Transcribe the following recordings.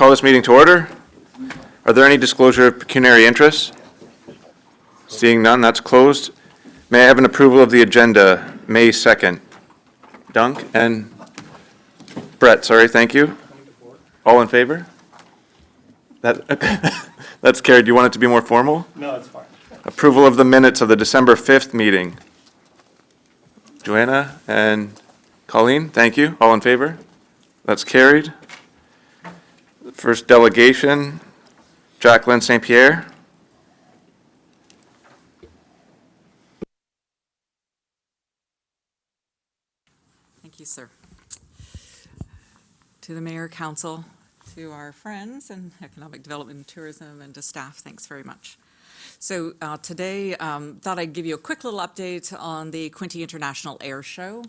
call this meeting to order. Are there any disclosure of pecuniary interests? Seeing none, that's closed. May I have an approval of the agenda, May 2nd? Dunk and Brett, sorry, thank you. All in favor? That's carried. Do you want it to be more formal? No, it's fine. Approval of the minutes of the December 5th meeting. Joanna and Colleen, thank you. All in favor? That's carried. First delegation, Jacqueline St. Pierre. Thank you, sir. To the Mayor, Council, to our friends in Economic Development and Tourism, and to staff, thanks very much. So today, thought I'd give you a quick little update on the Quinte International Air Show.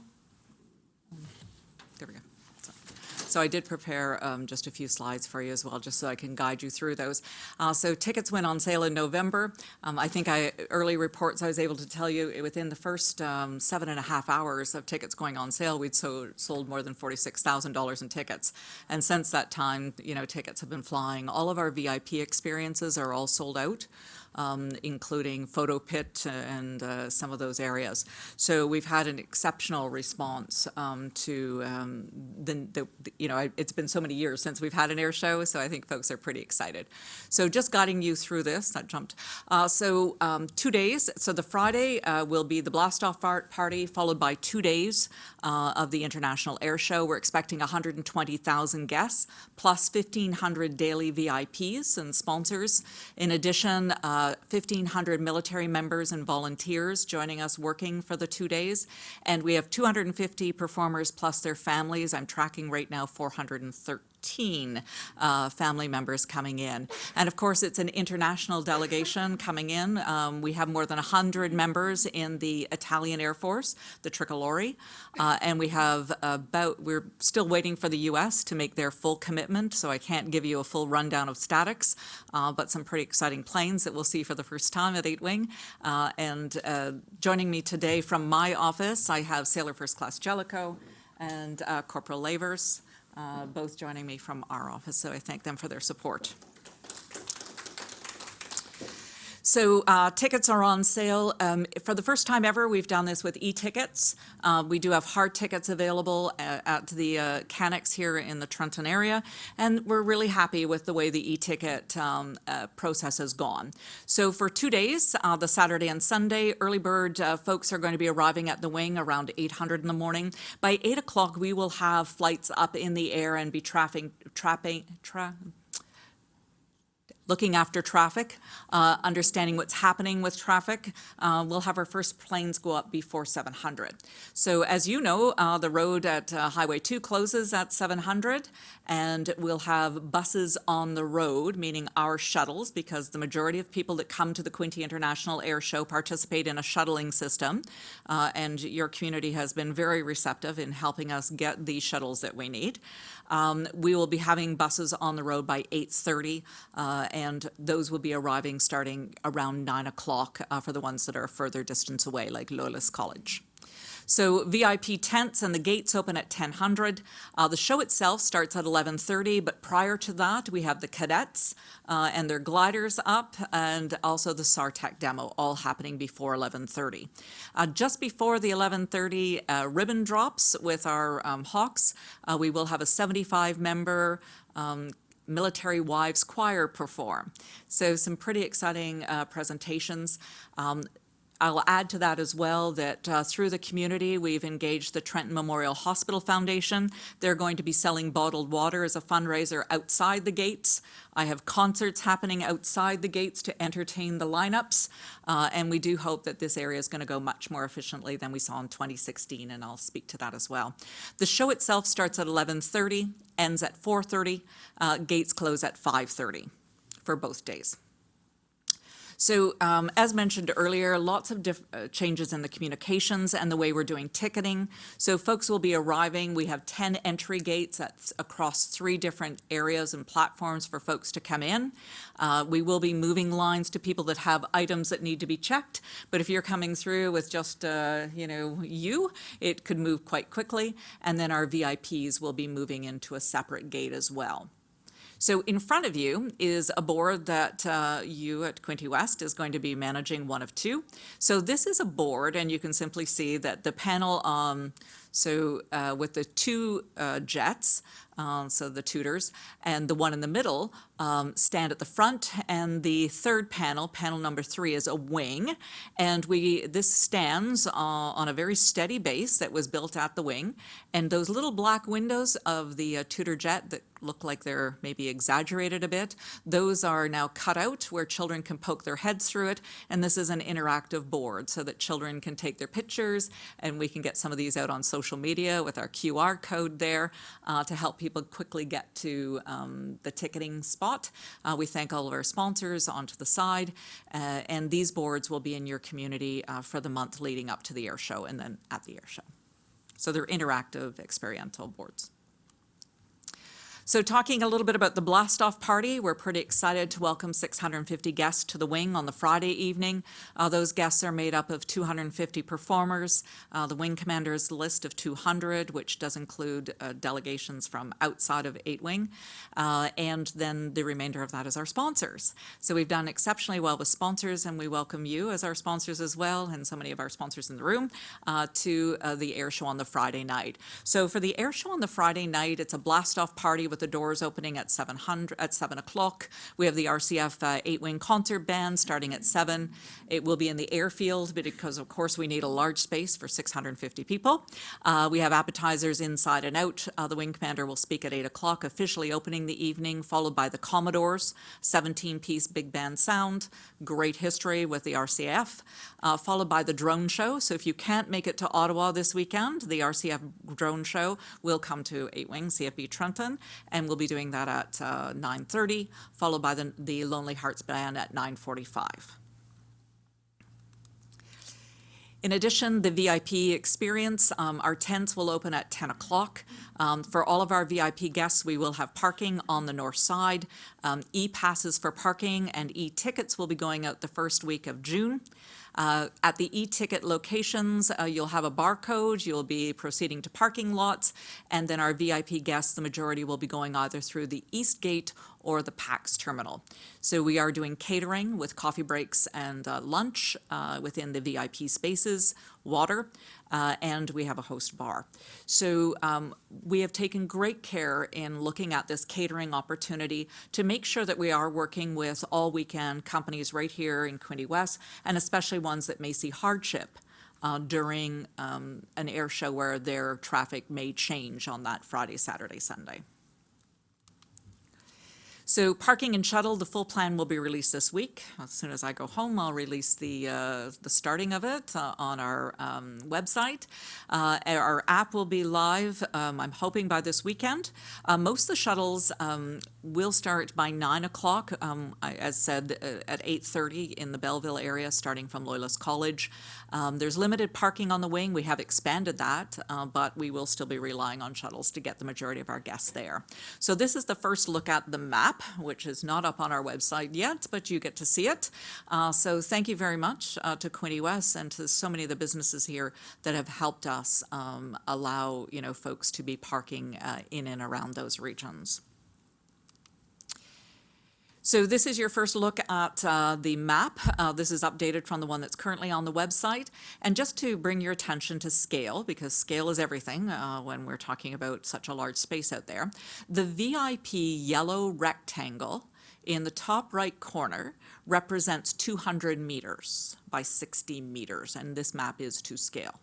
There we go. So I did prepare just a few slides for you as well, just so I can guide you through those. So tickets went on sale in November. I think early reports I was able to tell you within the first 7.5 hours of tickets going on sale, we'd sold more than $46,000 in tickets. And since that time, you know, tickets have been flying. All of our VIP experiences are all sold out. Including Photo Pit and some of those areas. So we've had an exceptional response to it's been so many years since we've had an air show, so I think folks are pretty excited. So just guiding you through this, that jumped. 2 days, so the Friday will be the blast-off party, followed by 2 days of the International Air Show. We're expecting 120,000 guests, plus 1,500 daily VIPs and sponsors. In addition, 1,500 military members and volunteers joining us working for the 2 days. And we have 250 performers plus their families. I'm tracking right now 413 family members coming in. And of course, it's an international delegation coming in. We have more than 100 members in the Italian Air Force, the Tricolori. And we have we're still waiting for the US to make their full commitment, so I can't give you a full rundown of statics, but some pretty exciting planes that we'll see for the first time at 8 Wing. Joining me today from my office, I have Sailor First Class Jellicoe and Corporal Lavers, both joining me from our office, so I thank them for their support. So tickets are on sale. For the first time ever, we've done this with e-tickets. We do have hard tickets available at the Canucks here in the Trenton area, and we're really happy with the way the e-ticket process has gone. So for 2 days, the Saturday and Sunday, early bird folks are going to be arriving at the wing around 800 in the morning. By 8 o'clock, we will have flights up in the air and be looking after traffic, understanding what's happening with traffic. We'll have our first planes go up before 700. So as you know, the road at Highway 2 closes at 700, and we'll have buses on the road, meaning our shuttles, because the majority of people that come to the Quinte International Air Show participate in a shuttling system, and your community has been very receptive in helping us get the shuttles that we need. We will be having buses on the road by 8:30, and those will be arriving starting around 9 o'clock for the ones that are a further distance away, like Lolis College. So VIP tents and the gates open at 10:00. The show itself starts at 11:30, but prior to that, we have the cadets and their gliders up, and also the SARTEC demo, all happening before 11:30. Just before the 11:30 ribbon drops with our Hawks, we will have a 75-member Military Wives Choir perform. So some pretty exciting presentations. I'll add to that as well that through the community, we've engaged the Trenton Memorial Hospital Foundation. They're going to be selling bottled water as a fundraiser outside the gates. I have concerts happening outside the gates to entertain the lineups, and we do hope that this area is going to go much more efficiently than we saw in 2016, and I'll speak to that as well. The show itself starts at 11:30, ends at 4:30, gates close at 5:30 for both days. So as mentioned earlier, lots of changes in the communications and the way we're doing ticketing. So folks will be arriving. We have 10 entry gates across 3 different areas and platforms for folks to come in. We will be moving lines to people that have items that need to be checked. But if you're coming through with just, it could move quite quickly. And then our VIPs will be moving into a separate gate as well. So in front of you is a board that you at Quinte West is going to be managing one of two. So this is a board, and you can simply see that the panel, with the two jets, so the tutors, and the one in the middle stand at the front, and the third panel, panel number 3, is a wing, and this stands on a very steady base that was built at the wing, and those little black windows of the tutor jet that look like they're maybe exaggerated a bit, those are now cut out where children can poke their heads through it, and this is an interactive board so that children can take their pictures, and we can get some of these out on social media with our QR code there to help people quickly get to the ticketing spot. We thank all of our sponsors onto the side, and these boards will be in your community for the month leading up to the air show and then at the air show. So they're interactive experiential boards. So talking a little bit about the blast-off party, we're pretty excited to welcome 650 guests to the wing on the Friday evening. Those guests are made up of 250 performers. The wing commander's list of 200, which does include delegations from outside of 8 Wing, and then the remainder of that is our sponsors. So we've done exceptionally well with sponsors, and we welcome you as our sponsors as well, and so many of our sponsors in the room, to the air show on the Friday night. So for the air show on the Friday night, it's a blast-off party with the doors opening at 7 o'clock. We have the RCF 8 Wing concert band starting at 7. It will be in the airfield because, of course, we need a large space for 650 people. We have appetizers inside and out. The wing commander will speak at 8 o'clock, officially opening the evening, followed by the Commodores, 17-piece big band sound, great history with the RCF, followed by the drone show. So if you can't make it to Ottawa this weekend, the RCF drone show will come to 8 Wing, CFB Trenton, and we'll be doing that at 9:30, followed by the Lonely Hearts Band at 9:45. In addition, the VIP experience, our tents will open at 10 o'clock. For all of our VIP guests, we will have parking on the north side. E-passes for parking and e-tickets will be going out the first week of June. At the e-ticket locations, you'll have a barcode, you'll be proceeding to parking lots, and then our VIP guests, the majority will be going either through the East Gate or the PAX terminal. So we are doing catering with coffee breaks and lunch within the VIP spaces, water, and we have a host bar. So we have taken great care in looking at this catering opportunity to make sure that we are working with all weekend companies right here in Quinte West, and especially ones that may see hardship during an air show where their traffic may change on that Friday, Saturday, Sunday. So parking and shuttle, the full plan will be released this week. As soon as I go home, I'll release the starting of it on our website. Our app will be live, I'm hoping, by this weekend. Most of the shuttles will start by 9 o'clock, as said, at 8:30 in the Belleville area, starting from Loyalist College. There's limited parking on the wing. We have expanded that, but we will still be relying on shuttles to get the majority of our guests there. So this is the first look at the map, which is not up on our website yet, but you get to see it. So thank you very much to Quinte West and to so many of the businesses here that have helped us allow folks to be parking in and around those regions. So this is your first look at the map. This is updated from the one that's currently on the website. And just to bring your attention to scale, because scale is everything when we're talking about such a large space out there, the VIP yellow rectangle in the top right corner represents 200 meters by 60 meters, and this map is to scale.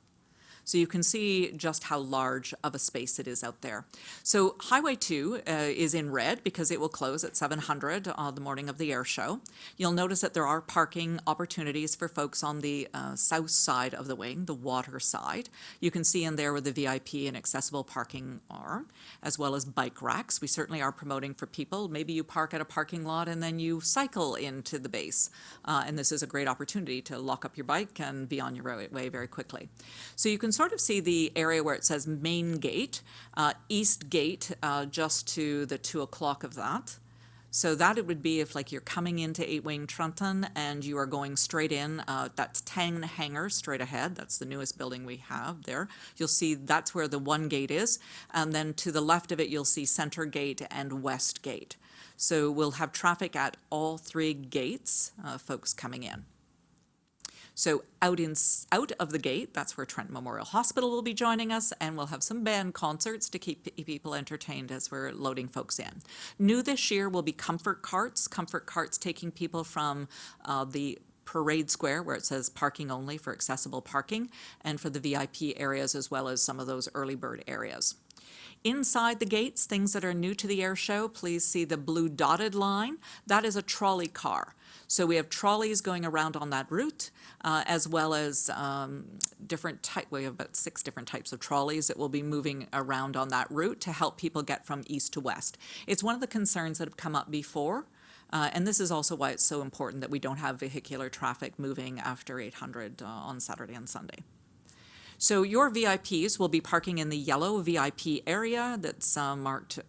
So you can see just how large of a space it is out there. So Highway 2 is in red because it will close at 700 on the morning of the air show. You'll notice that there are parking opportunities for folks on the south side of the wing, the water side. You can see in there where the VIP and accessible parking are, as well as bike racks. We certainly are promoting for people. Maybe you park at a parking lot and then you cycle into the base. And this is a great opportunity to lock up your bike and be on your way very quickly. So you can sort of see the area where it says main gate, east gate just to the 2 o'clock of that. So that it would be if like you're coming into 8-Wing Trenton and you are going straight in, that's 10 hangars straight ahead. That's the newest building we have there. You'll see that's where the one gate is. And then to the left of it, you'll see Center Gate and West Gate. So we'll have traffic at all 3 gates, folks coming in. So out of the gate, that's where Trent Memorial Hospital will be joining us, and we'll have some band concerts to keep people entertained as we're loading folks in. New this year will be comfort carts taking people from the Parade Square, where it says parking only for accessible parking, and for the VIP areas as well as some of those early bird areas. Inside the gates, things that are new to the air show, please see the blue dotted line. That is a trolley car. So we have trolleys going around on that route, as well as we have about 6 different types of trolleys that will be moving around on that route to help people get from east to west. It's one of the concerns that have come up before, and this is also why it's so important that we don't have vehicular traffic moving after 800 on Saturday and Sunday. So your VIPs will be parking in the yellow VIP area that's marked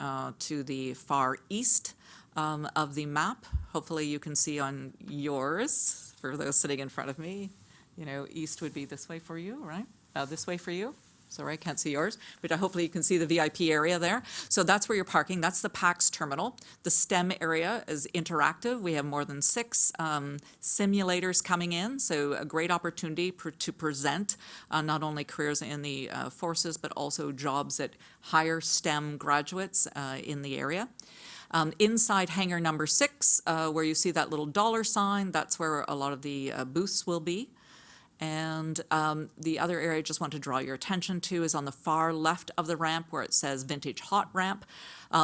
to the far east of the map. Hopefully you can see on yours, for those sitting in front of me, you know, east would be this way for you, right? This way for you. Sorry, I can't see yours, but hopefully you can see the VIP area there. So that's where you're parking. That's the PAX terminal. The STEM area is interactive. We have more than 6 simulators coming in, so a great opportunity to present not only careers in the forces, but also jobs that hire STEM graduates in the area. Inside hangar number 6, where you see that little dollar sign, that's where a lot of the booths will be. And the other area I just want to draw your attention to is on the far left of the ramp where it says Vintage Hot Ramp.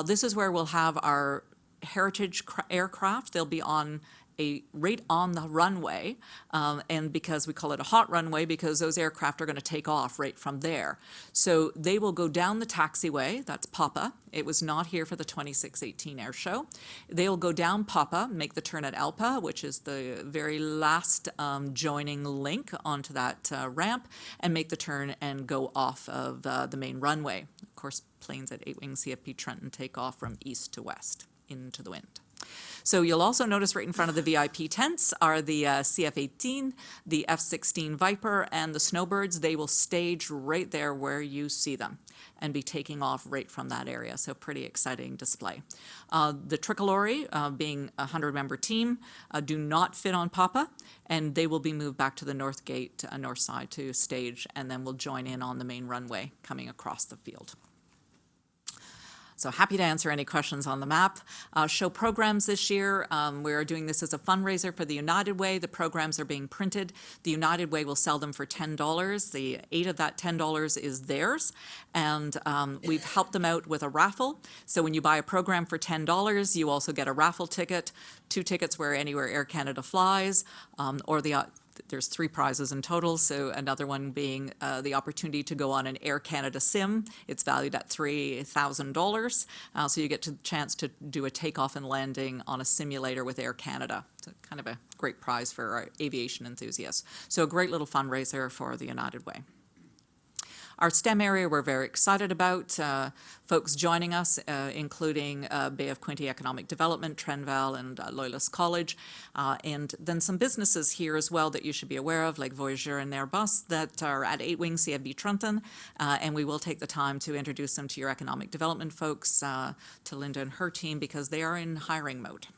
This is where we'll have our heritage aircraft. They'll be on right on the runway, and because we call it a hot runway, because those aircraft are going to take off right from there. So they will go down the taxiway, that's Papa. It was not here for the 2618 air show. They'll go down Papa, make the turn at Alpa, which is the very last joining link onto that ramp, and make the turn and go off of the main runway. Of course, planes at 8-Wing CFP Trenton take off from east to west into the wind. So you'll also notice right in front of the VIP tents are the CF-18, the F-16 Viper, and the Snowbirds. They will stage right there where you see them and be taking off right from that area. So pretty exciting display. The Tricolori, being a 100-member team, do not fit on Papa, and they will be moved back to the north gate, north side to stage, and then will join in on the main runway coming across the field. So happy to answer any questions on the map. Show programs this year. We are doing this as a fundraiser for the United Way. The programs are being printed. The United Way will sell them for $10. The 8 of that $10 is theirs. And we've helped them out with a raffle. So when you buy a program for $10, you also get a raffle ticket, 2 tickets where Anywhere Air Canada flies, or there's 3 prizes in total, so another one being the opportunity to go on an Air Canada sim. It's valued at $3,000, so you get the chance to do a takeoff and landing on a simulator with Air Canada. So kind of a great prize for our aviation enthusiasts. So a great little fundraiser for the United Way. Our STEM area we're very excited about, folks joining us, including Bay of Quinte Economic Development, Trenval, and Loyalist College, and then some businesses here as well that you should be aware of, like Voyageur and Airbus, that are at 8-Wing CFB Trenton, and we will take the time to introduce them to your economic development folks, to Linda and her team, because they are in hiring mode.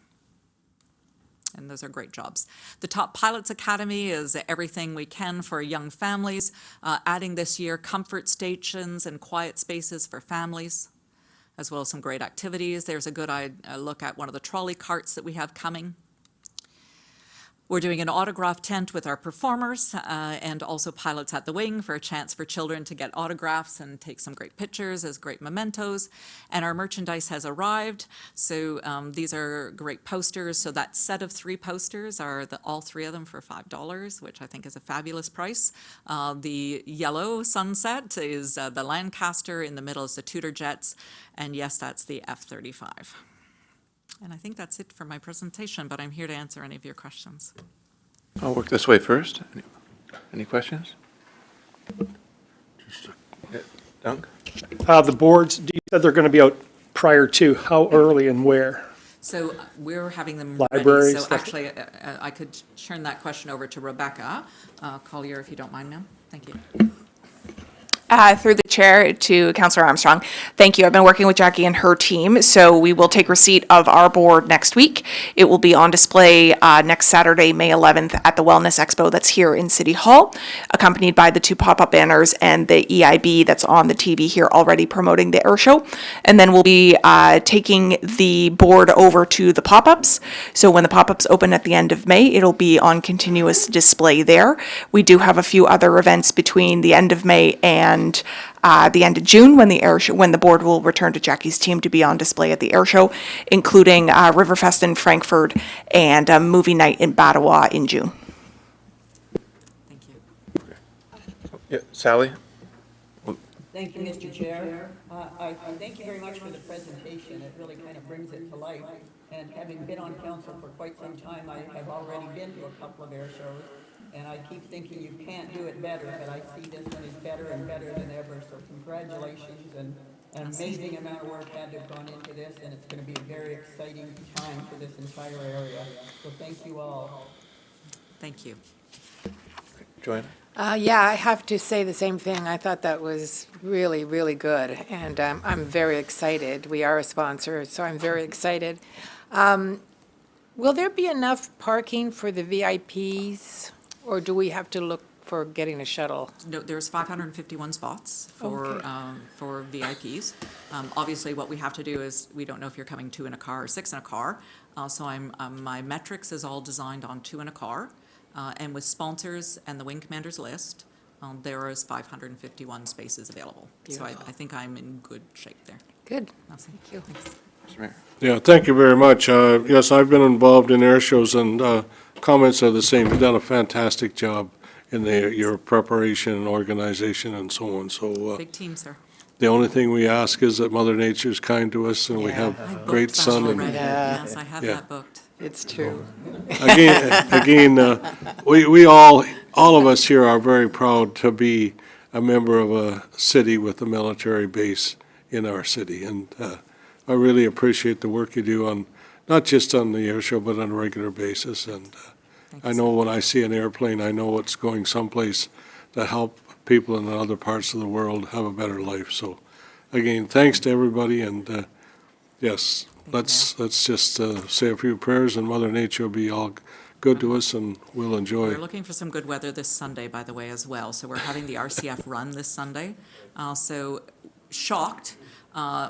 And those are great jobs. The Top Pilots Academy is everything we can for young families, adding this year comfort stations and quiet spaces for families, as well as some great activities. There's a good look at one of the trolley carts that we have coming. We're doing an autograph tent with our performers and also Pilots at the Wing for a chance for children to get autographs and take some great pictures as great mementos. And our merchandise has arrived. So these are great posters. So that set of 3 posters are all 3 of them for $5, which I think is a fabulous price. The yellow sunset is the Lancaster. In the middle is the Tudor Jets. And yes, that's the F-35. And I think that's it for my presentation, but I'm here to answer any of your questions. I'll work this way first. Any questions? Dunk? The boards, you said they're going to be out prior to. How early and where? So we're having them Library ready. So stuff? actually, I could turn that question over to Rebecca Collier, if you don't mind, ma'am. Thank you. Through the chair to Councillor Armstrong. Thank you. I've been working with Jackie and her team, so we will take receipt of our board next week. It will be on display next Saturday, May 11th, at the Wellness Expo that's here in City Hall, accompanied by the 2 pop-up banners and the EIB that's on the TV here already promoting the air show. And then we'll be taking the board over to the pop-ups. So when the pop-ups open at the end of May, it'll be on continuous display there. We do have a few other events between the end of May and the end of June when when the board will return to Jackie's team to be on display at the air show, including Riverfest in Frankfurt and a movie night in Ottawa in June. Thank you. Yeah, Sally? Thank you, Mr. Chair. I thank you very much for the presentation. It really kind of brings it to life. And having been on council for quite some time, I have already been to a couple of air shows. And I keep thinking you can't do it better, but I see this one is better and better than ever. So congratulations, and an amazing amount of work had to have gone into this, and it's going to be a very exciting time for this entire area. So thank you all. Thank you. Joanna? Yeah, I have to say the same thing. I thought that was really, really good, and I'm very excited. We are a sponsor, so I'm very excited. Will there be enough parking for the VIPs, or do we have to look for getting a shuttle? No, there's 551 spots for VIPs. Obviously, what we have to do is, we don't know if you're coming 2 in a car or 6 in a car. So my metrics is all designed on 2 in a car. And with sponsors and the Wing Commanders list, there is 551 spaces available. So I think I'm in good shape there. Good. Thank you. Mr. Mayor? Yeah, thank you very much. Yes, I've been involved in air shows, and comments are the same. You've done a fantastic job in your preparation and organization and so on. So Big team, sir. the only thing we ask is that Mother Nature is kind to us, and we Yeah. have I booked great that sun. already. And Yes, I have Yeah. that booked. It's true. again, we all of us here are very proud to be a member of a city with a military base in our city, and I really appreciate the work you do on, not just on the air show, but on a regular basis. And I know when I see an airplane, I know it's going someplace to help people in other parts of the world have a better life. So, again, thanks to everybody, and yes, let's just say a few prayers, and Mother Nature will be all good to us, and we'll enjoy. We're looking for some good weather this Sunday, by the way, as well. So we're having the RCF run this Sunday. So shocked,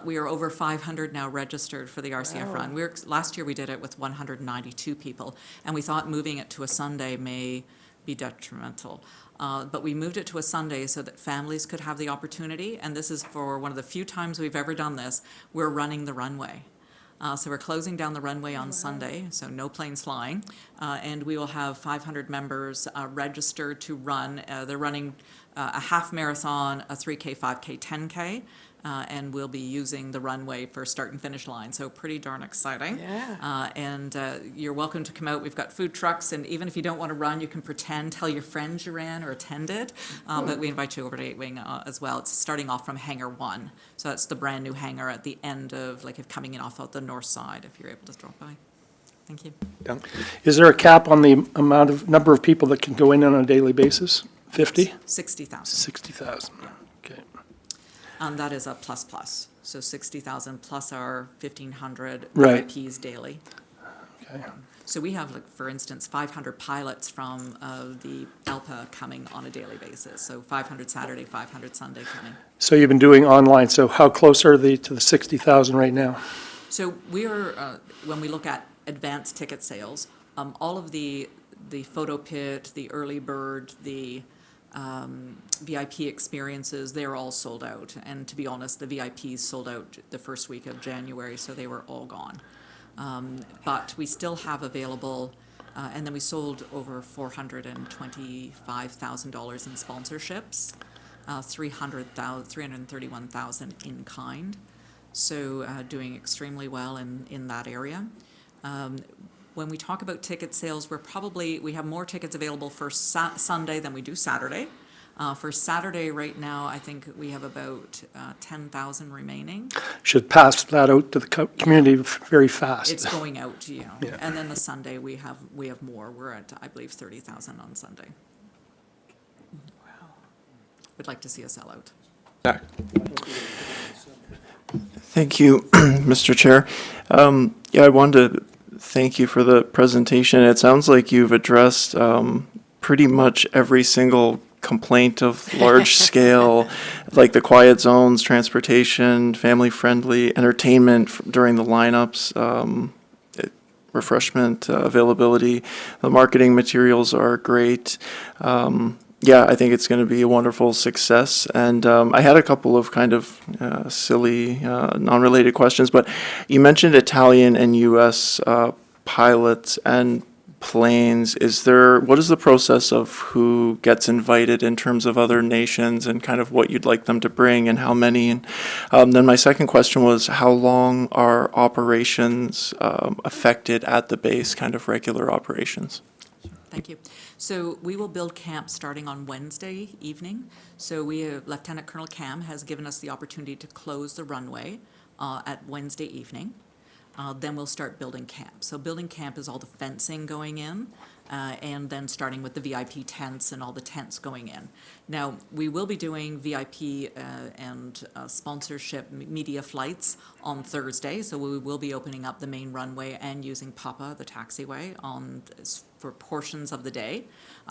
we are over 500 now registered for the RCF run. Last year we did it with 192 people, and we thought moving it to a Sunday may be detrimental. But we moved it to a Sunday so that families could have the opportunity, and this is for one of the few times we've ever done this, we're running the runway. So we're closing down the runway on Sunday, so no planes flying, and we will have 500 members registered to run. They're running a half marathon, a 3K, 5K, 10K, and we'll be using the runway for start and finish line, so pretty darn exciting. Yeah. And you're welcome to come out. We've got food trucks, and even if you don't want to run, you can pretend, tell your friends you ran or attended, but we invite you over to 8-Wing as well. It's starting off from Hangar 1, so that's the brand new hangar at the end of, like, if coming in off of the north side, if you're able to drop by. Thank you. Dunk? Is there a cap on the number of people that can go in on a daily basis? 50? 60,000. 60,000. Okay. And that is a plus, so 60,000 plus our 1,500 Right. VIPs daily. Okay. So we have, like, for instance, 500 pilots from the ALPA coming on a daily basis. So 500 Saturday, 500 Sunday coming. So you've been doing online, so how close are they to the 60,000 right now? So we are, when we look at advanced ticket sales, all of the photo pit, the early bird, the VIP experiences, they're all sold out. And to be honest, the VIPs sold out the first week of January, so they were all gone. But we still have available, and then we sold over $425,000 in sponsorships, 331,000 in kind. So doing extremely well in that area. When we talk about ticket sales, we have more tickets available for Sunday than we do Saturday. For Saturday, right now, I think we have about 10,000 remaining. Should pass that out to the community very fast. It's going out, you know. Yeah. And then the Sunday, we have more. We're at, I believe, 30,000 on Sunday. Would like to see a sellout. Zach? Thank you, Mr. Chair. Yeah, I wanted to thank you for the presentation. It sounds like you've addressed pretty much every single complaint of large scale, like the quiet zones, transportation, family-friendly, entertainment during the lineups, refreshment availability. The marketing materials are great. Yeah, I think it's going to be a wonderful success. And I had a couple of kind of silly, non-related questions, but you mentioned Italian and U.S. Pilots and planes. What is the process of who gets invited in terms of other nations and kind of what you'd like them to bring and how many? And then my second question was, how long are operations affected at the base, kind of regular operations? Thank you. So we will build camp starting on Wednesday evening. So Lieutenant Colonel Cam has given us the opportunity to close the runway at Wednesday evening. Then we'll start building camp. So building camp is all the fencing going in, and then starting with the VIP tents and all the tents going in. Now, we will be doing VIP and sponsorship media flights on Thursday, so we will be opening up the main runway and using Papa, the taxiway, for portions of the day,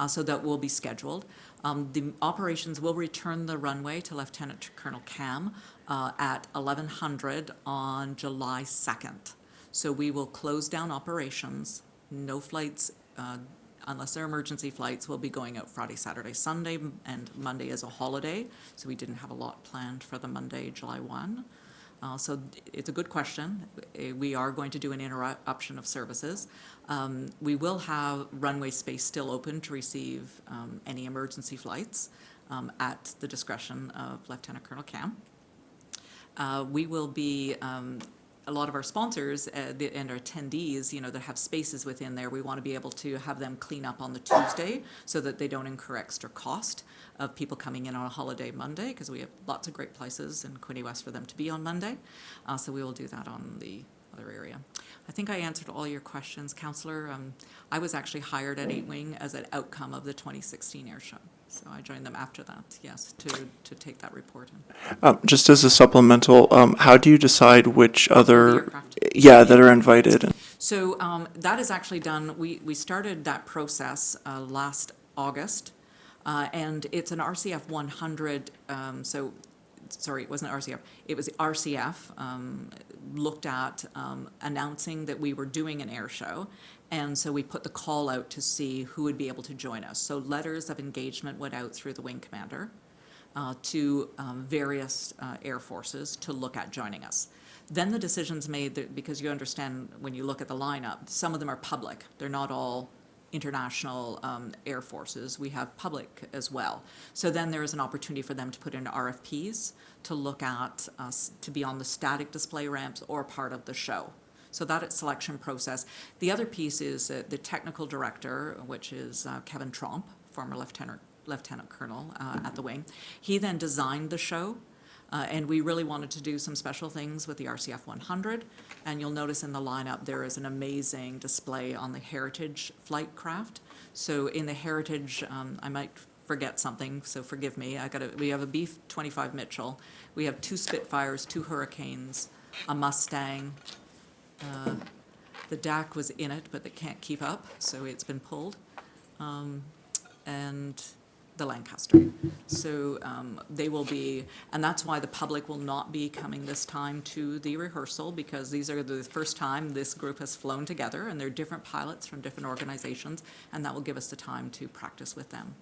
so that will be scheduled. The operations will return the runway to Lieutenant Colonel Cam at 1100 on July 2nd. So we will close down operations. No flights, unless they're emergency flights, will be going out Friday, Saturday, Sunday, and Monday is a holiday. So we didn't have a lot planned for the Monday, July 1. So it's a good question. We are going to do an interruption of services. We will have runway space still open to receive any emergency flights at the discretion of Lieutenant Colonel Cam. We will be, a lot of our sponsors and our attendees, you know, that have spaces within there, we want to be able to have them clean up on the Tuesday so that they don't incur extra cost of people coming in on a holiday Monday, because we have lots of great places in Quinte West for them to be on Monday. So we will do that on the other area. I think I answered all your questions, Councillor. I was actually hired at 8 Wing as an outcome of the 2016 air show. So I joined them after that, yes, to take that report in. Just as a supplemental, how do you decide which other, aircraft. that are invited? So that is actually done, we started that process last August, and it's an RCF 100, sorry, it wasn't RCF, it was RCF looked at announcing that we were doing an air show, and so we put the call out to see who would be able to join us. So letters of engagement went out through the wing commander to various air forces to look at joining us. Then the decision's made, that, because you understand when you look at the lineup, some of them are public. They're not all international air forces. We have public as well. So then there is an opportunity for them to put in RFPs to look at us to be on the static display ramps or part of the show. So that selection process. The other piece is the technical director, which is Kevin Tromp, former lieutenant colonel at the wing. He then designed the show. And we really wanted to do some special things with the RCF 100. And you'll notice in the lineup there is an amazing display on the Heritage flight craft. So in the Heritage, I might forget something, so forgive me. We have a B-25 Mitchell. We have 2 Spitfires, 2 Hurricanes, a Mustang. The DAC was in it, but it can't keep up, so it's been pulled. And the Lancaster. So they will be, and that's why the public will not be coming this time to the rehearsal, because these are the first time this group has flown together, and they're different pilots from different organizations, and that will give us the time to practice with them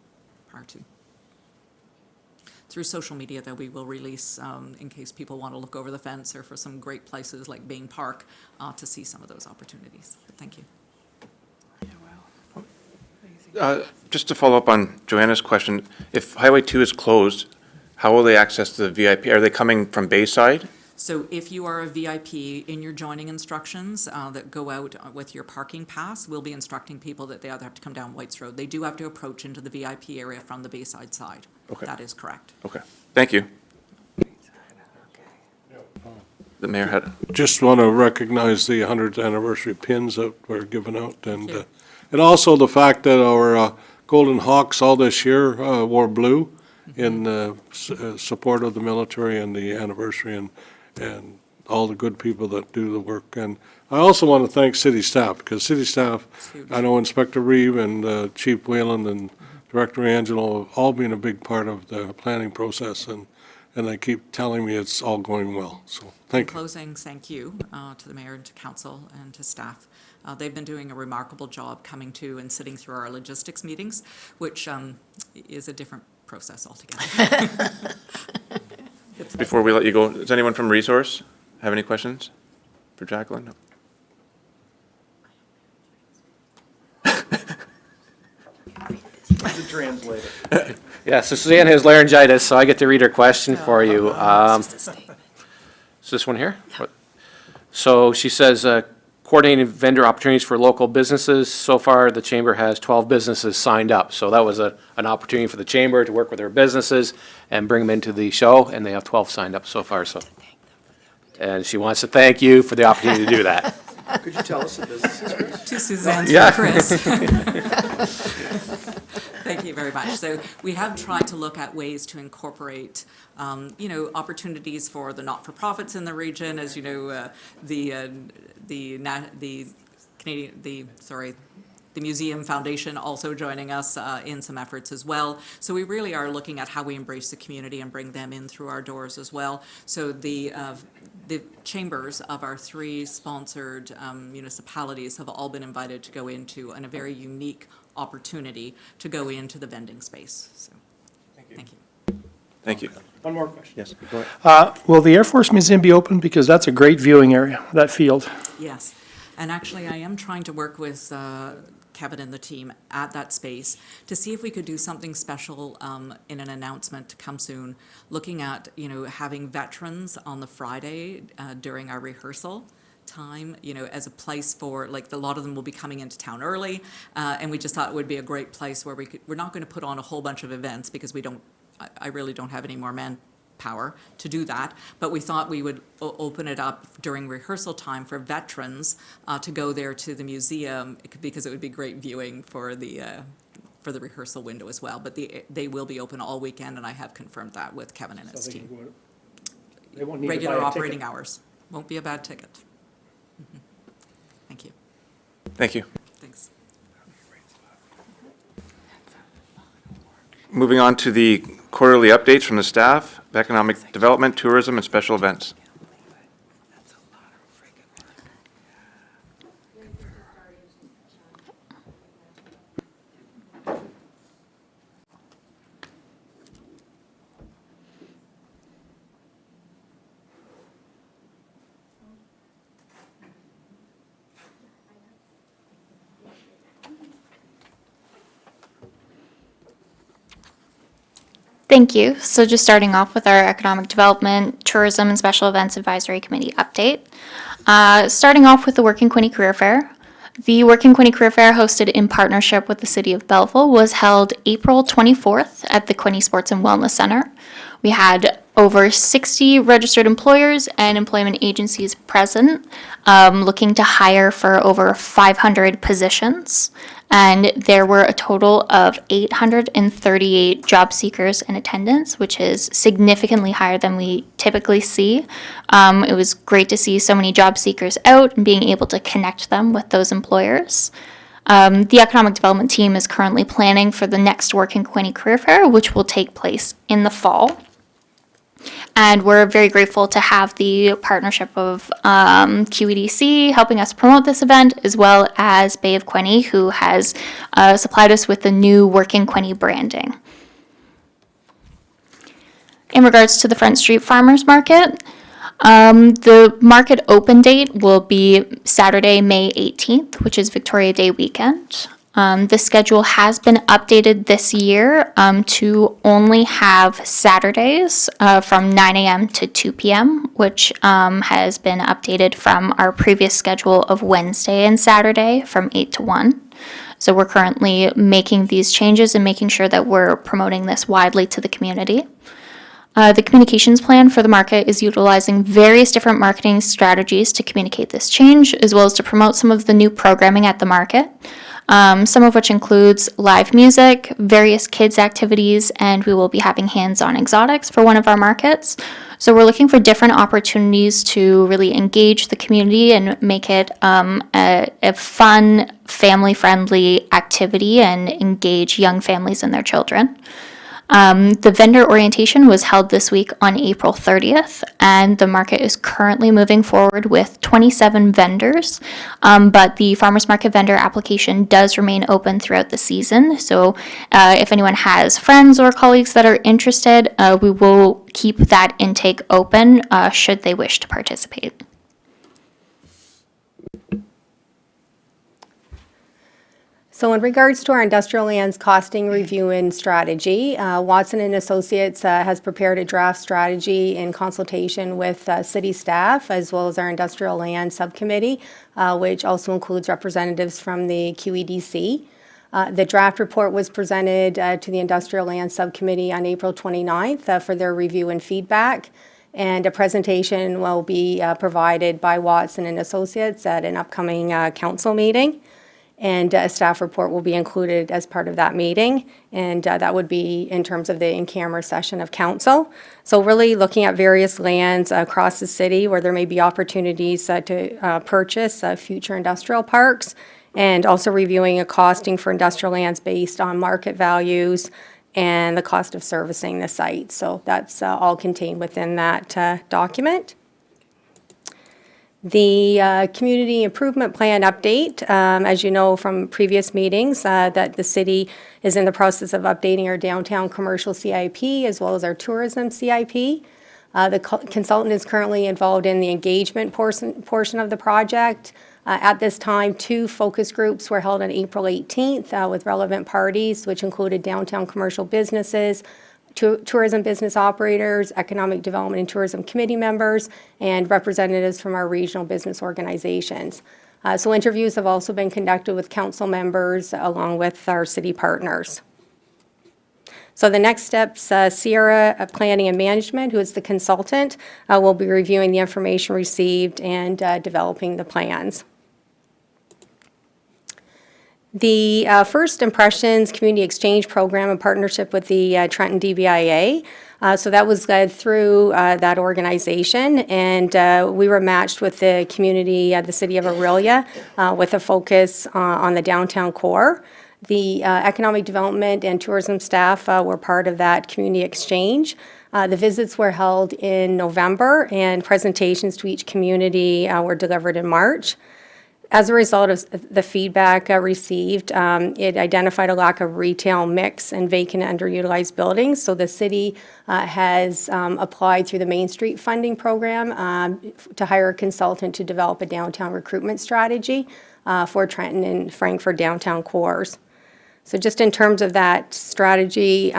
prior to. Through social media that we will release in case people want to look over the fence or for some great places like Bain Park to see some of those opportunities. But thank you. Just to follow up on Joanna's question, if Highway 2 is closed, how will they access the VIP? Are they coming from Bayside? So if you are a VIP, in your joining instructions that go out with your parking pass, we'll be instructing people that they either have to come down White's Road. They do have to approach into the VIP area from the Bayside side. Okay. That is correct. Okay, thank you. The mayor had, Just want to recognize the 100th anniversary pins that were given out, and you. and also the fact that our Golden Hawks all this year wore blue in support of the military and the anniversary, and all the good people that do the work. And I also want to thank city staff, because city staff, I know Inspector Reeve and Chief Whalen and Director Angelo have all been a big part of the planning process, and they keep telling me it's all going well, so thank In you. closing, thank you to the mayor and to council and to staff. They've been doing a remarkable job coming to and sitting through our logistics meetings, which is a different process altogether. before we let you go, does anyone from Resource have any questions for Jacqueline? No. Yeah, so Suzanne has laryngitis, so I get to read her question for you. Is this one here? What? So she says, coordinating vendor opportunities for local businesses. So far, the chamber has 12 businesses signed up. So that was an opportunity for the chamber to work with their businesses and bring them into the show, and they have 12 signed up so far, so. And she wants to thank you for the opportunity to do that. Could you tell us the businesses, Chris? To Suzanne, Yeah. for Chris. Thank you very much. So we have tried to look at ways to incorporate, opportunities for the not-for-profits in the region. As you know, the Museum Foundation also joining us in some efforts as well. So we really are looking at how we embrace the community and bring them in through our doors as well. So the chambers of our 3 sponsored municipalities have all been invited to go into a very unique opportunity to go into the vending space. So, thank you. Thank you. One more question. Yes, go ahead. Will the Air Force Museum be open? Because that's a great viewing area, that field. Yes, and actually I am trying to work with Kevin and the team at that space to see if we could do something special in an announcement to come soon, looking at, having veterans on the Friday during our rehearsal time, as a place for, like, a lot of them will be coming into town early, and we just thought it would be a great place where we're not going to put on a whole bunch of events because I really don't have any more manpower to do that, but we thought we would open it up during rehearsal time for veterans to go there to the museum, because it would be great viewing for the rehearsal window as well. But they will be open all weekend, and I have confirmed that with Kevin and his team. They won't need to buy Regular a ticket. operating hours. Won't be a bad ticket. Thank you. Thank you. Thanks. Moving on to the quarterly updates from the staff of Economic Development, Tourism, and Special Events. Thank you. So just starting off with our Economic Development, Tourism, and Special Events Advisory Committee update. Starting off with the Working Quinte Career Fair. The Working Quinte Career Fair, hosted in partnership with the City of Belleville, was held April 24th at the Quinte Sports and Wellness Center. We had over 60 registered employers and employment agencies present, looking to hire for over 500 positions. And there were a total of 838 job seekers in attendance, which is significantly higher than we typically see. It was great to see so many job seekers out and being able to connect them with those employers. The Economic Development team is currently planning for the next Working Quinte Career Fair, which will take place in the fall. And we're very grateful to have the partnership of QEDC helping us promote this event, as well as Bay of Quinte, who has supplied us with the new Working Quinte branding. In regards to the Front Street Farmers Market, the market open date will be Saturday, May 18th, which is Victoria Day weekend. The schedule has been updated this year to only have Saturdays from 9 a.m. to 2 p.m., which has been updated from our previous schedule of Wednesday and Saturday from 8 to 1. So we're currently making these changes and making sure that we're promoting this widely to the community. The communications plan for the market is utilizing various different marketing strategies to communicate this change, as well as to promote some of the new programming at the market. Some of which includes live music, various kids activities, and we will be having hands-on exotics for one of our markets. So we're looking for different opportunities to really engage the community and make it a fun, family-friendly activity and engage young families and their children. The vendor orientation was held this week on April 30th, and the market is currently moving forward with 27 vendors, but the farmers market vendor application does remain open throughout the season. So if anyone has friends or colleagues that are interested, we will keep that intake open should they wish to participate. So in regards to our industrial lands costing review and strategy, Watson and Associates has prepared a draft strategy in consultation with city staff as well as our industrial land subcommittee, which also includes representatives from the QEDC. The draft report was presented to the industrial land subcommittee on April 29th for their review and feedback. And a presentation will be provided by Watson and Associates at an upcoming council meeting. And a staff report will be included as part of that meeting, and that would be in terms of the in-camera session of council. So really looking at various lands across the city where there may be opportunities to purchase future industrial parks, and also reviewing a costing for industrial lands based on market values and the cost of servicing the site. So that's all contained within that document. The Community Improvement Plan update, as you know from previous meetings, that the city is in the process of updating our downtown commercial CIP as well as our tourism CIP. The consultant is currently involved in the engagement portion of the project. At this time, 2 focus groups were held on April 18th with relevant parties, which included downtown commercial businesses, tourism business operators, economic development and tourism committee members, and representatives from our regional business organizations. So interviews have also been conducted with council members along with our city partners. So the next steps, Sierra Planning and Management, who is the consultant, will be reviewing the information received and developing the plans. The First Impressions Community Exchange Program in partnership with the Trenton DBIA. So that was led through that organization, and we were matched with the community, the city of Aurelia, with a focus on the downtown core. The economic development and tourism staff were part of that community exchange. The visits were held in November, and presentations to each community were delivered in March. As a result of the feedback received, it identified a lack of retail mix and vacant underutilized buildings. So the city has applied through the Main Street funding program to hire a consultant to develop a downtown recruitment strategy for Trenton and Frankfurt downtown cores. So just in terms of that strategy,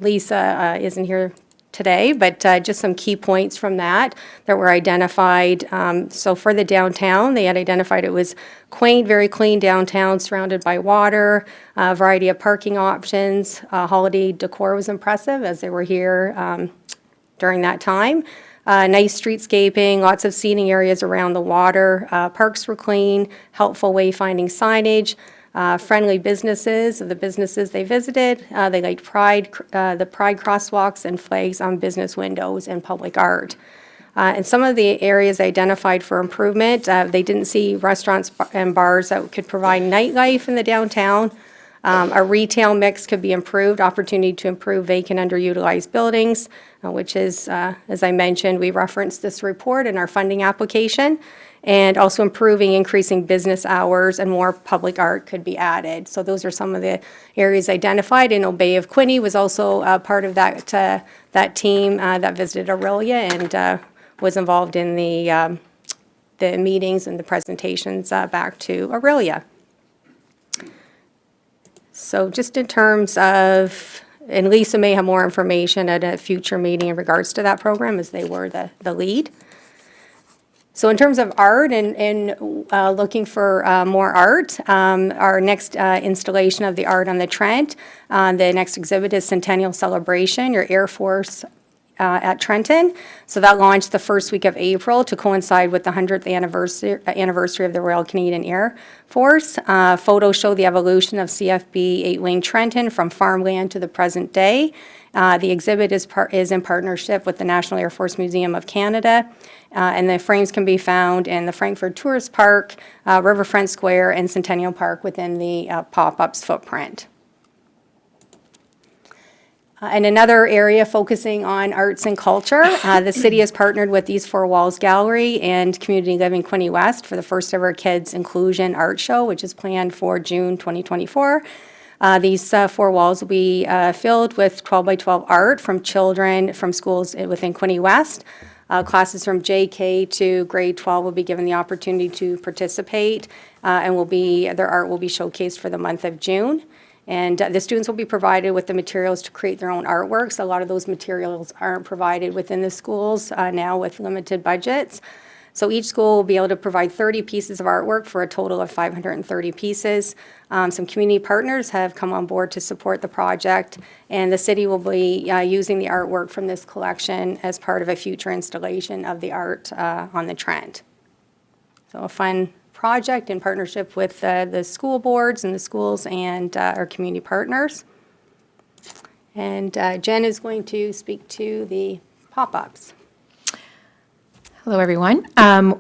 Lisa isn't here today, but just some key points from that were identified. So for the downtown, they had identified it was quaint, very clean downtown, surrounded by water, a variety of parking options. Holiday decor was impressive as they were here during that time. Nice streetscaping, lots of seating areas around the water. Parks were clean, helpful wayfinding signage. Friendly businesses, the businesses they visited. They liked the Pride crosswalks and flags on business windows and public art. And some of the areas identified for improvement, they didn't see restaurants and bars that could provide nightlife in the downtown. A retail mix could be improved, opportunity to improve vacant underutilized buildings, which is, as I mentioned, we referenced this report in our funding application. And also increasing business hours, and more public art could be added. So those are some of the areas identified. And Bay of Quinte was also part of that team that visited Aurelia and was involved in the meetings and the presentations back to Aurelia. So just in terms of, and Lisa may have more information at a future meeting in regards to that program, as they were the lead. So in terms of art and looking for more art, our next installation of the art on the Trent, the next exhibit is Centennial Celebration, your Air Force at Trenton. So that launched the first week of April to coincide with the 100th anniversary of the Royal Canadian Air Force. Photos show the evolution of CFB 8-Wing Trenton from farmland to the present day. The exhibit is in partnership with the National Air Force Museum of Canada, and the frames can be found in the Frankfurt Tourist Park, Riverfront Square, and Centennial Park within the pop-ups footprint. And another area focusing on arts and culture, the city has partnered with These Four Walls Gallery and Community Living Quinte West for the first ever Kids Inclusion Art Show, which is planned for June 2024. These four walls will be filled with 12 by 12 art from children from schools within Quinte West. Classes from JK to grade 12 will be given the opportunity to participate, and their art will be showcased for the month of June. And the students will be provided with the materials to create their own artworks. A lot of those materials aren't provided within the schools now with limited budgets. So each school will be able to provide 30 pieces of artwork for a total of 530 pieces. Some community partners have come on board to support the project, and the city will be using the artwork from this collection as part of a future installation of the art on the Trent. So a fun project in partnership with the school boards and the schools and our community partners. And Jen is going to speak to the pop-ups. Hello, everyone.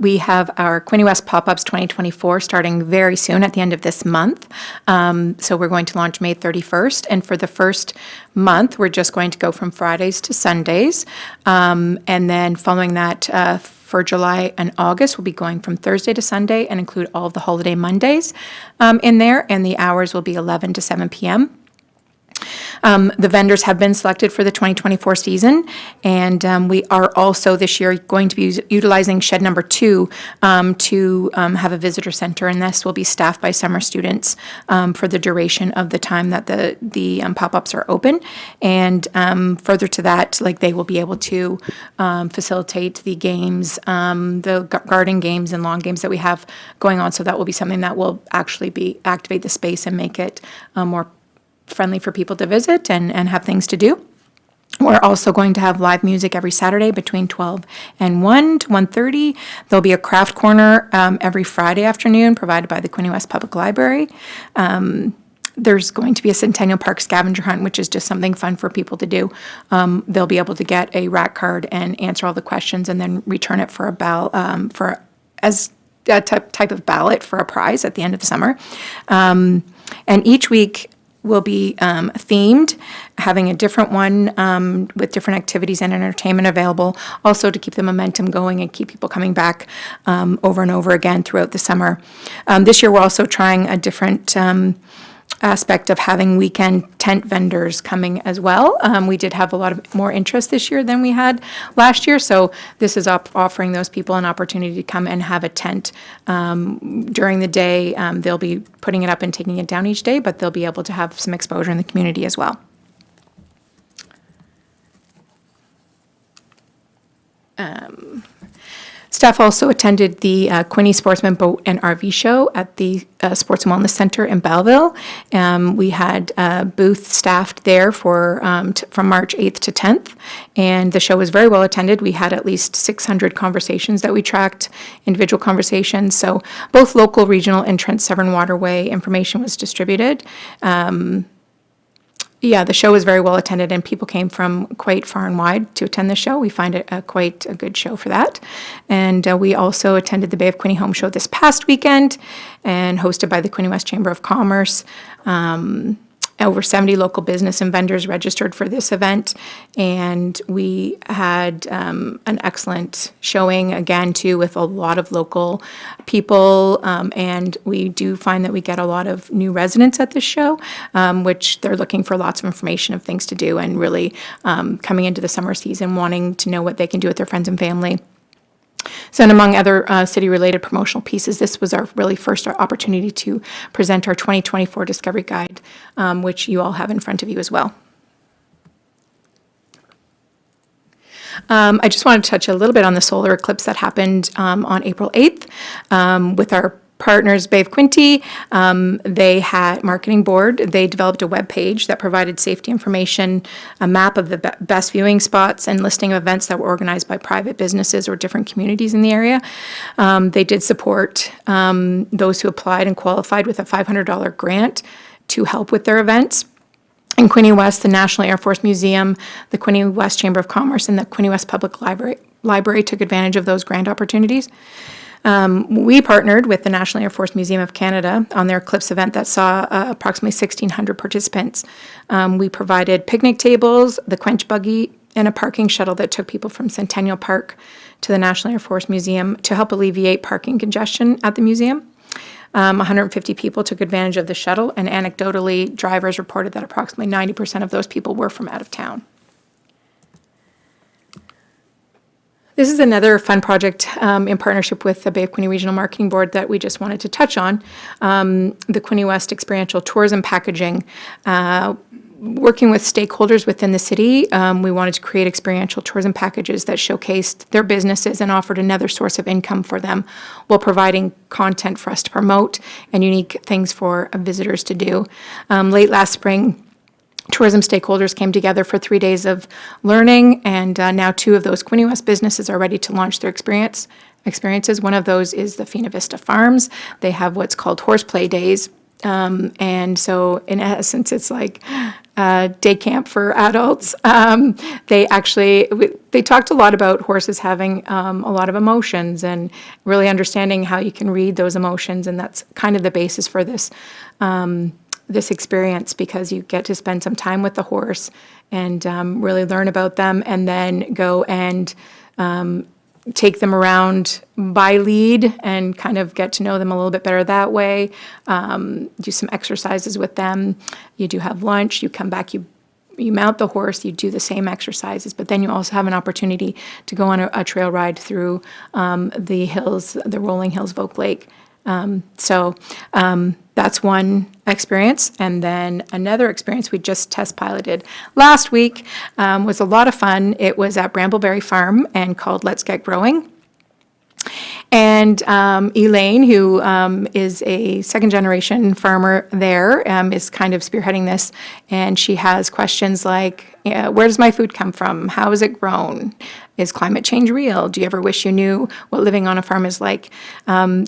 We have our Quinte West Pop-Ups 2024 starting very soon at the end of this month. So we're going to launch May 31st. And for the first month, we're just going to go from Fridays to Sundays. And then following that, for July and August, we'll be going from Thursday to Sunday and include all of the holiday Mondays in there. And the hours will be 11 to 7 p.m. The vendors have been selected for the 2024 season, and we are also this year going to be utilizing shed number 2 to have a visitor center, and this will be staffed by summer students for the duration of the time that the pop-ups are open. And further to that, like, they will be able to facilitate the games, the garden games and lawn games that we have going on. So that will be something that will actually activate the space and make it more friendly for people to visit and have things to do. We're also going to have live music every Saturday between 12 and 1 to 1:30. There'll be a craft corner every Friday afternoon provided by the Quinte West Public Library. There's going to be a Centennial Park scavenger hunt, which is just something fun for people to do. They'll be able to get a rat card and answer all the questions and then return it for a type of ballot for a prize at the end of the summer. And each week will be themed, having a different one with different activities and entertainment available, also to keep the momentum going and keep people coming back over and over again throughout the summer. This year, we're also trying a different aspect of having weekend tent vendors coming as well. We did have a lot of more interest this year than we had last year, so this is offering those people an opportunity to come and have a tent during the day. They'll be putting it up and taking it down each day, but they'll be able to have some exposure in the community as well. Staff also attended the Quinte Sportsman Boat and RV Show at the Sports and Wellness Center in Belleville. We had a booth staffed there from March 8th to 10th, and the show was very well attended. We had at least 600 conversations that we tracked, individual conversations. So both local, regional, and Trent Severn Waterway information was distributed. Yeah, the show was very well attended, and people came from quite far and wide to attend the show. We find it quite a good show for that. And we also attended the Bay of Quinte Home Show this past weekend, and hosted by the Quinte West Chamber of Commerce. Over 70 local business and vendors registered for this event, and we had an excellent showing, again, too, with a lot of local people, and we do find that we get a lot of new residents at this show, which they're looking for lots of information of things to do, and really coming into the summer season wanting to know what they can do with their friends and family. So, and among other city-related promotional pieces, this was our really first opportunity to present our 2024 Discovery Guide, which you all have in front of you as well. I just want to touch a little bit on the solar eclipse that happened on April 8th with our partners, Quinte. They had marketing board. They developed a web page that provided safety information, a map of the best viewing spots, and listing of events that were organized by private businesses or different communities in the area. They did support those who applied and qualified with a $500 grant to help with their events. In Quinte West, the National Air Force Museum, the Quinte West Chamber of Commerce, and the Quinte West Public Library took advantage of those grant opportunities. We partnered with the National Air Force Museum of Canada on their Eclipse event that saw approximately 1,600 participants. We provided picnic tables, the quench buggy, and a parking shuttle that took people from Centennial Park to the National Air Force Museum to help alleviate parking congestion at the museum. 150 people took advantage of the shuttle, and anecdotally, drivers reported that approximately 90% of those people were from out of town. This is another fun project in partnership with the Bay of Quinte Regional Marketing Board that we just wanted to touch on. The Quinte West Experiential Tourism Packaging. Working with stakeholders within the city, we wanted to create experiential tourism packages that showcased their businesses and offered another source of income for them while providing content for us to promote and unique things for visitors to do. Late last spring, tourism stakeholders came together for 3 days of learning, and now 2 of those Quinte West businesses are ready to launch their experiences. One of those is the Fina Vista Farms. They have what's called horseplay days. And so in essence, it's like day camp for adults. They talked a lot about horses having a lot of emotions and really understanding how you can read those emotions. And that's kind of the basis for this, this experience, because you get to spend some time with the horse and really learn about them, and then go and take them around by lead and kind of get to know them a little bit better that way. Do some exercises with them. You do have lunch, you come back, you mount the horse, you do the same exercises, but then you also have an opportunity to go on a trail ride through the hills, the rolling hills of Oak Lake. That's one experience. And then another experience we just test piloted last week was a lot of fun. It was at Brambleberry Farm and called Let's Get Growing. And Elaine, who is a second-generation farmer there, is kind of spearheading this. And she has questions like, where does my food come from? How is it grown? Is climate change real? Do you ever wish you knew what living on a farm is like?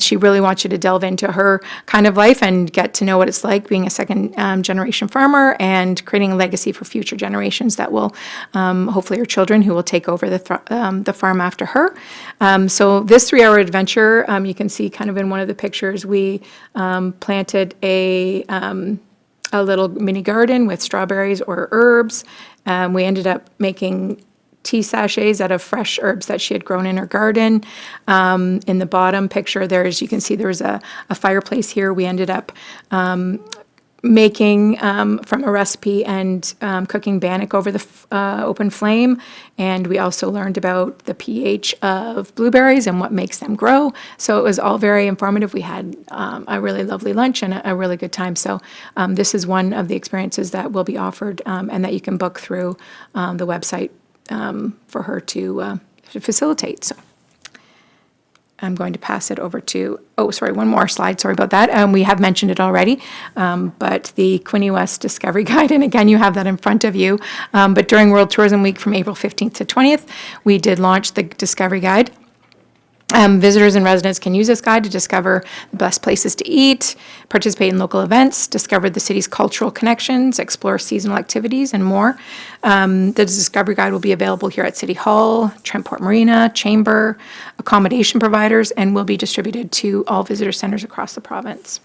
She really wants you to delve into her kind of life and get to know what it's like being a second-generation farmer and creating a legacy for future generations that will, hopefully her children, who will take over the farm after her. So this 3-hour adventure, you can see kind of in one of the pictures, we planted a little mini garden with strawberries or herbs. We ended up making tea sachets out of fresh herbs that she had grown in her garden. In the bottom picture, you can see there's a fireplace here. We ended up making from a recipe and cooking bannock over the open flame. And we also learned about the pH of blueberries and what makes them grow. So it was all very informative. We had a really lovely lunch and a really good time. So this is one of the experiences that will be offered and that you can book through the website for her to facilitate. So I'm going to pass it over to, one more slide, sorry about that. We have mentioned it already, but the Quinte West Discovery Guide, and again, you have that in front of you. But during World Tourism Week from April 15th to 20th, we did launch the Discovery Guide. Visitors and residents can use this guide to discover the best places to eat, participate in local events, discover the city's cultural connections, explore seasonal activities, and more. The Discovery Guide will be available here at City Hall, Trentport Marina, Chamber, accommodation providers, and will be distributed to all visitor centers across the province.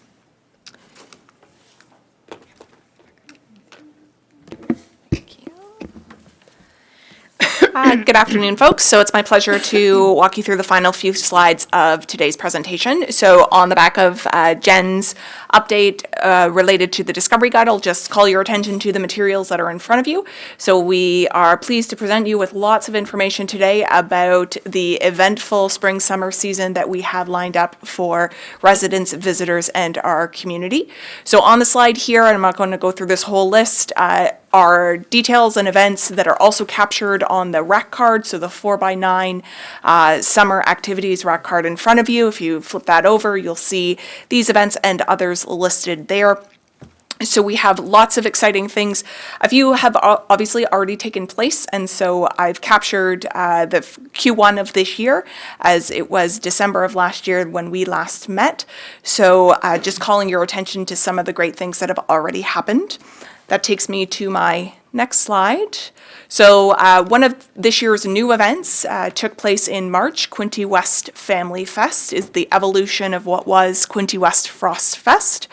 Good afternoon, folks. So it's my pleasure to walk you through the final few slides of today's presentation. So on the back of Jen's update related to the Discovery Guide, I'll just call your attention to the materials that are in front of you. So we are pleased to present you with lots of information today about the eventful spring-summer season that we have lined up for residents, visitors, and our community. So on the slide here, and I'm not going to go through this whole list, are details and events that are also captured on the rec card, so the 4x9 summer activities rec card in front of you. If you flip that over, you'll see these events and others listed there. So we have lots of exciting things. A few have obviously already taken place, and so I've captured the Q1 of this year, as it was December of last year when we last met. So just calling your attention to some of the great things that have already happened. That takes me to my next slide. So one of this year's new events took place in March. Quinte West Family Fest is the evolution of what was Quinte West Frost Fest.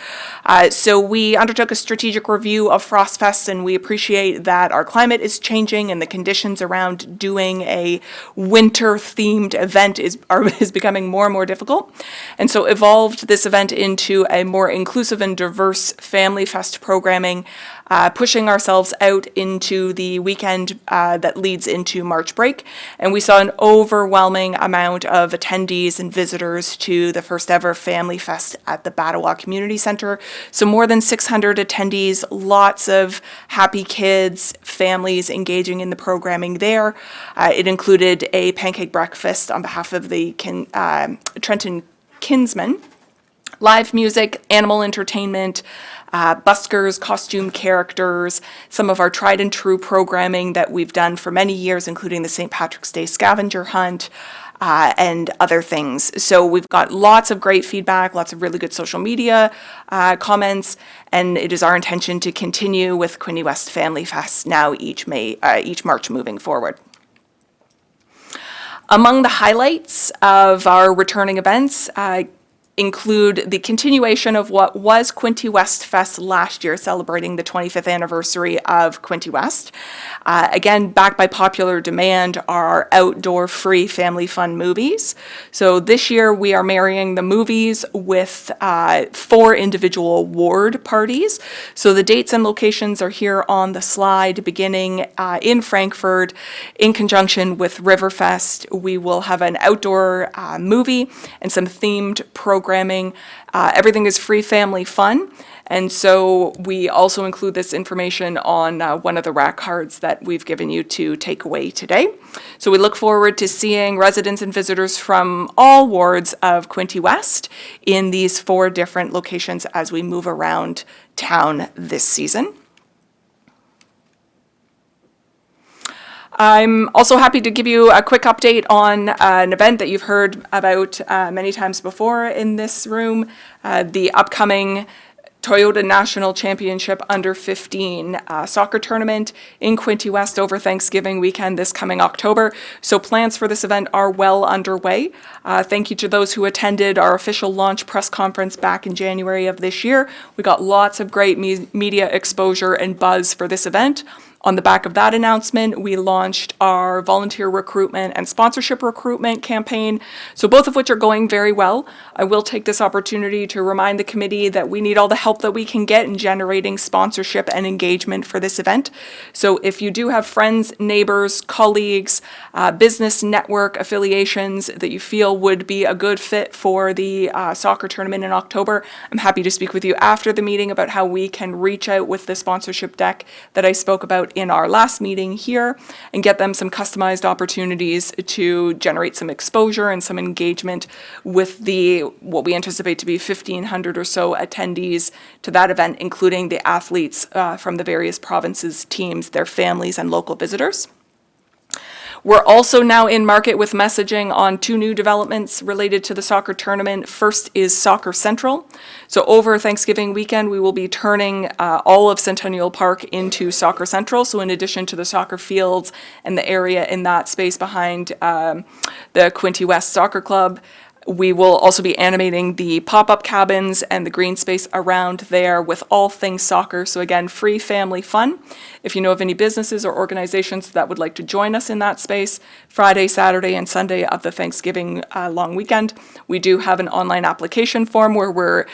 So we undertook a strategic review of Frost Fest, and we appreciate that our climate is changing and the conditions around doing a winter-themed event is becoming more and more difficult. And so evolved this event into a more inclusive and diverse Family Fest programming, pushing ourselves out into the weekend that leads into March break. And we saw an overwhelming amount of attendees and visitors to the first ever Family Fest at the Battawa Community Centre. So more than 600 attendees, lots of happy kids, families engaging in the programming there. It included a pancake breakfast on behalf of the Trenton Kinsmen, live music, animal entertainment, buskers, costume characters, some of our tried and true programming that we've done for many years, including the St. Patrick's Day scavenger hunt, and other things. So we've got lots of great feedback, lots of really good social media comments, and it is our intention to continue with Quinte West Family Fest now each March moving forward. Among the highlights of our returning events include the continuation of what was Quinte West Fest last year, celebrating the 25th anniversary of Quinte West. Again, backed by popular demand, are our outdoor free family fun movies. So this year we are marrying the movies with 4 individual award parties. So the dates and locations are here on the slide, beginning in Frankfurt. In conjunction with Riverfest, we will have an outdoor movie and some themed programming. Everything is free family fun, and so we also include this information on one of the rack cards that we've given you to take away today. So we look forward to seeing residents and visitors from all wards of Quinte West in these 4 different locations as we move around town this season. I'm also happy to give you a quick update on an event that you've heard about many times before in this room, the upcoming Toyota National Championship Under 15 soccer tournament in Quinte West over Thanksgiving weekend this coming October. So plans for this event are well underway. Thank you to those who attended our official launch press conference back in January of this year. We got lots of great media exposure and buzz for this event. On the back of that announcement, we launched our volunteer recruitment and sponsorship recruitment campaign, so both of which are going very well. I will take this opportunity to remind the committee that we need all the help that we can get in generating sponsorship and engagement for this event. So if you do have friends, neighbors, colleagues, business network affiliations that you feel would be a good fit for the soccer tournament in October, I'm happy to speak with you after the meeting about how we can reach out with the sponsorship deck that I spoke about in our last meeting here and get them some customized opportunities to generate some exposure and some engagement with what we anticipate to be 1,500 or so attendees to that event, including the athletes from the various provinces, teams, their families, and local visitors. We're also now in market with messaging on 2 new developments related to the soccer tournament. First is Soccer Central. So over Thanksgiving weekend, we will be turning all of Centennial Park into Soccer Central. So in addition to the soccer fields and the area in that space behind the Quinte West Soccer Club, We will also be animating the pop-up cabins and the green space around there with all things soccer. So again, free family fun. If you know of any businesses or organizations that would like to join us in that space, Friday, Saturday, and Sunday of the Thanksgiving long weekend, we do have an online application form where we're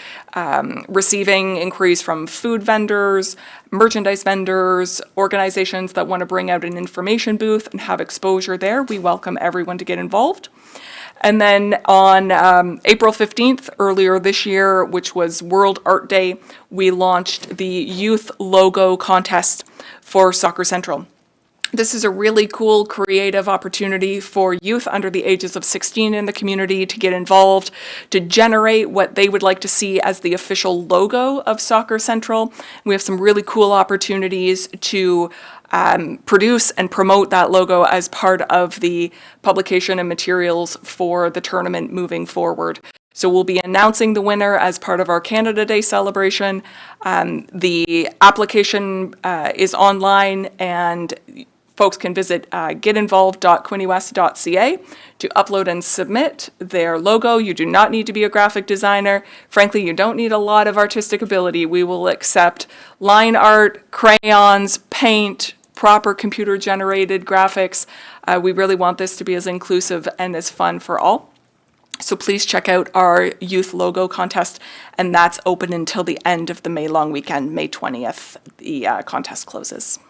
receiving inquiries from food vendors, merchandise vendors, organizations that want to bring out an information booth and have exposure there. We welcome everyone to get involved. And then on April 15th, earlier this year, which was World Art Day, we launched the Youth Logo Contest for Soccer Central. This is a really cool, creative opportunity for youth under the ages of 16 in the community to get involved, to generate what they would like to see as the official logo of Soccer Central. We have some really cool opportunities to produce and promote that logo as part of the publication and materials for the tournament moving forward. So we'll be announcing the winner as part of our Canada Day celebration. The application is online, and folks can visit getinvolved.quintewest.ca to upload and submit their logo. You do not need to be a graphic designer. Frankly, you don't need a lot of artistic ability. We will accept line art, crayons, paint, proper computer-generated graphics. We really want this to be as inclusive and as fun for all. So please check out our youth logo contest, and that's open until the end of the May long weekend, May 20th. The contest closes.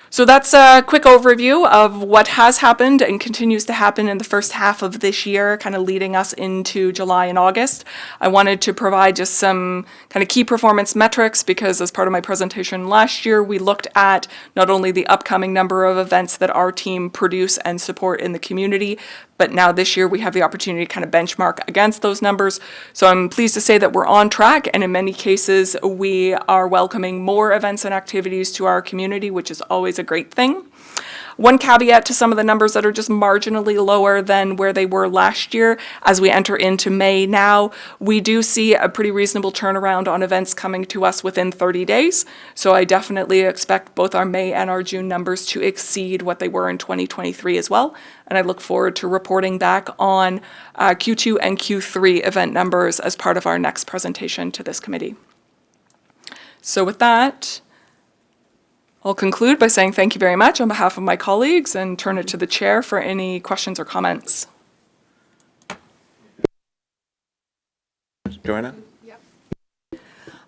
So that's a quick overview of what has happened and continues to happen in the first half of this year, kind of leading us into July and August. I wanted to provide just some kind of key performance metrics because as part of my presentation last year, we looked at not only the upcoming number of events that our team produce and support in the community, but now this year we have the opportunity to kind of benchmark against those numbers. So I'm pleased to say that we're on track, and in many cases we are welcoming more events and activities to our community, which is always a great thing. One caveat to some of the numbers that are just marginally lower than where they were last year as we enter into May now, we do see a pretty reasonable turnaround on events coming to us within 30 days. So I definitely expect both our May and our June numbers to exceed what they were in 2023 as well. And I look forward to reporting back on Q2 and Q3 event numbers as part of our next presentation to this committee. So with that, I'll conclude by saying thank you very much on behalf of my colleagues and turn it to the chair for any questions or comments. Joanna?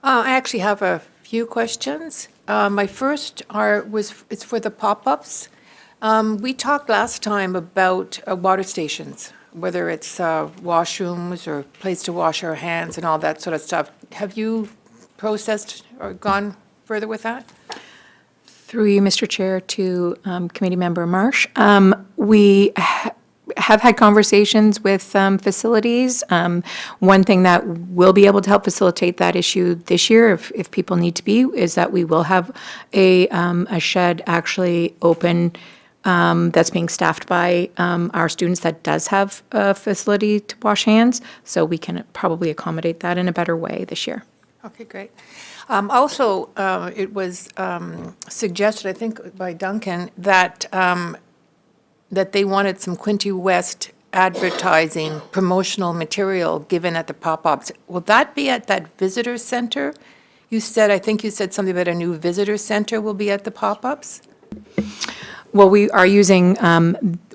I actually have a few questions. My first it's for the pop-ups. We talked last time about water stations, whether it's washrooms or place to wash our hands and all that sort of stuff. Have you processed or gone further with that? Through you, Mr. Chair, to Committee Member Marsh. We have had conversations with facilities. One thing that will be able to help facilitate that issue this year, if people need to be, is that we will have a shed actually open that's being staffed by our students that does have a facility to wash hands. So we can probably accommodate that in a better way this year. Okay, great. Also, it was suggested, I think, by Duncan, that that they wanted some Quinte West advertising promotional material given at the pop-ups. Will that be at that visitor center? I think you said something about a new visitor center will be at the pop-ups? Well, we are using,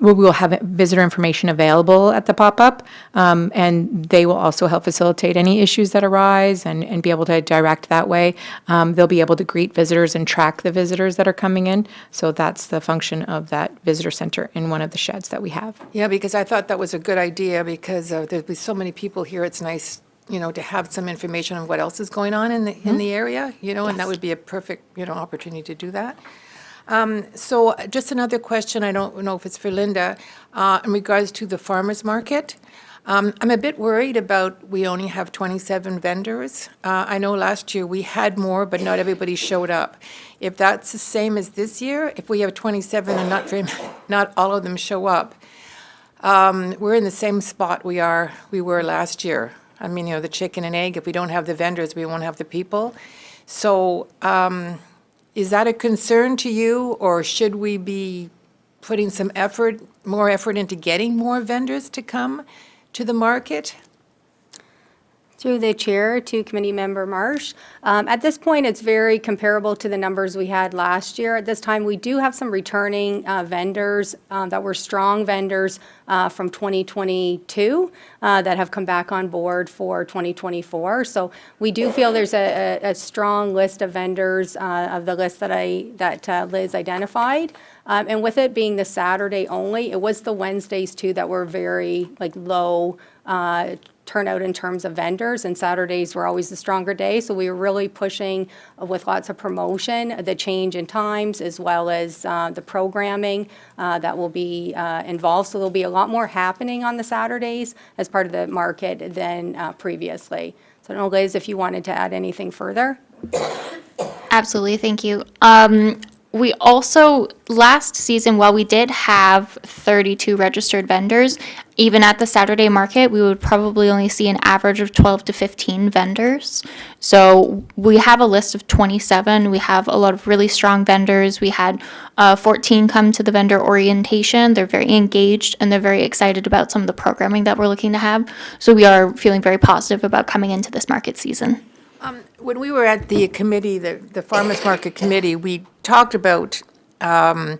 we will have visitor information available at the pop-up, and they will also help facilitate any issues that arise and be able to direct that way. They'll be able to greet visitors and track the visitors that are coming in. So that's the function of that visitor center in one of the sheds that we have. Yeah, because I thought that was a good idea because there'd be so many people here. It's nice, to have some information on what else is going on in the area, and that would be a perfect, opportunity to do that. So just another question, I don't know if it's for Linda, in regards to the farmers market. I'm a bit worried about we only have 27 vendors. I know last year we had more, but not everybody showed up. If that's the same as this year, if we have 27 and not all of them show up, we're in the same spot we were last year. I mean, the chicken and egg, if we don't have the vendors, we won't have the people. So, is that a concern to you, or should we be putting some effort, more effort into getting more vendors to come to the market? Through the chair to Committee Member Marsh. At this point, it's very comparable to the numbers we had last year. At this time, we do have some returning vendors that were strong vendors from 2022 that have come back on board for 2024. So we do feel there's a strong list of vendors of the list that Liz identified. And with it being the Saturday only, it was the Wednesdays too that were very low turnout in terms of vendors, and Saturdays were always the stronger day. So we were really pushing with lots of promotion, the change in times, as well as the programming that will be involved. So there'll be a lot more happening on the Saturdays as part of the market than previously. So I don't know, Liz, if you wanted to add anything further? Absolutely, thank you. We also, last season, while we did have 32 registered vendors, even at the Saturday market, we would probably only see an average of 12 to 15 vendors. So we have a list of 27. We have a lot of really strong vendors. We had 14 come to the vendor orientation. They're very engaged and they're very excited about some of the programming that we're looking to have. So we are feeling very positive about coming into this market season. When we were at the committee, the Farmers Market Committee, we talked about, how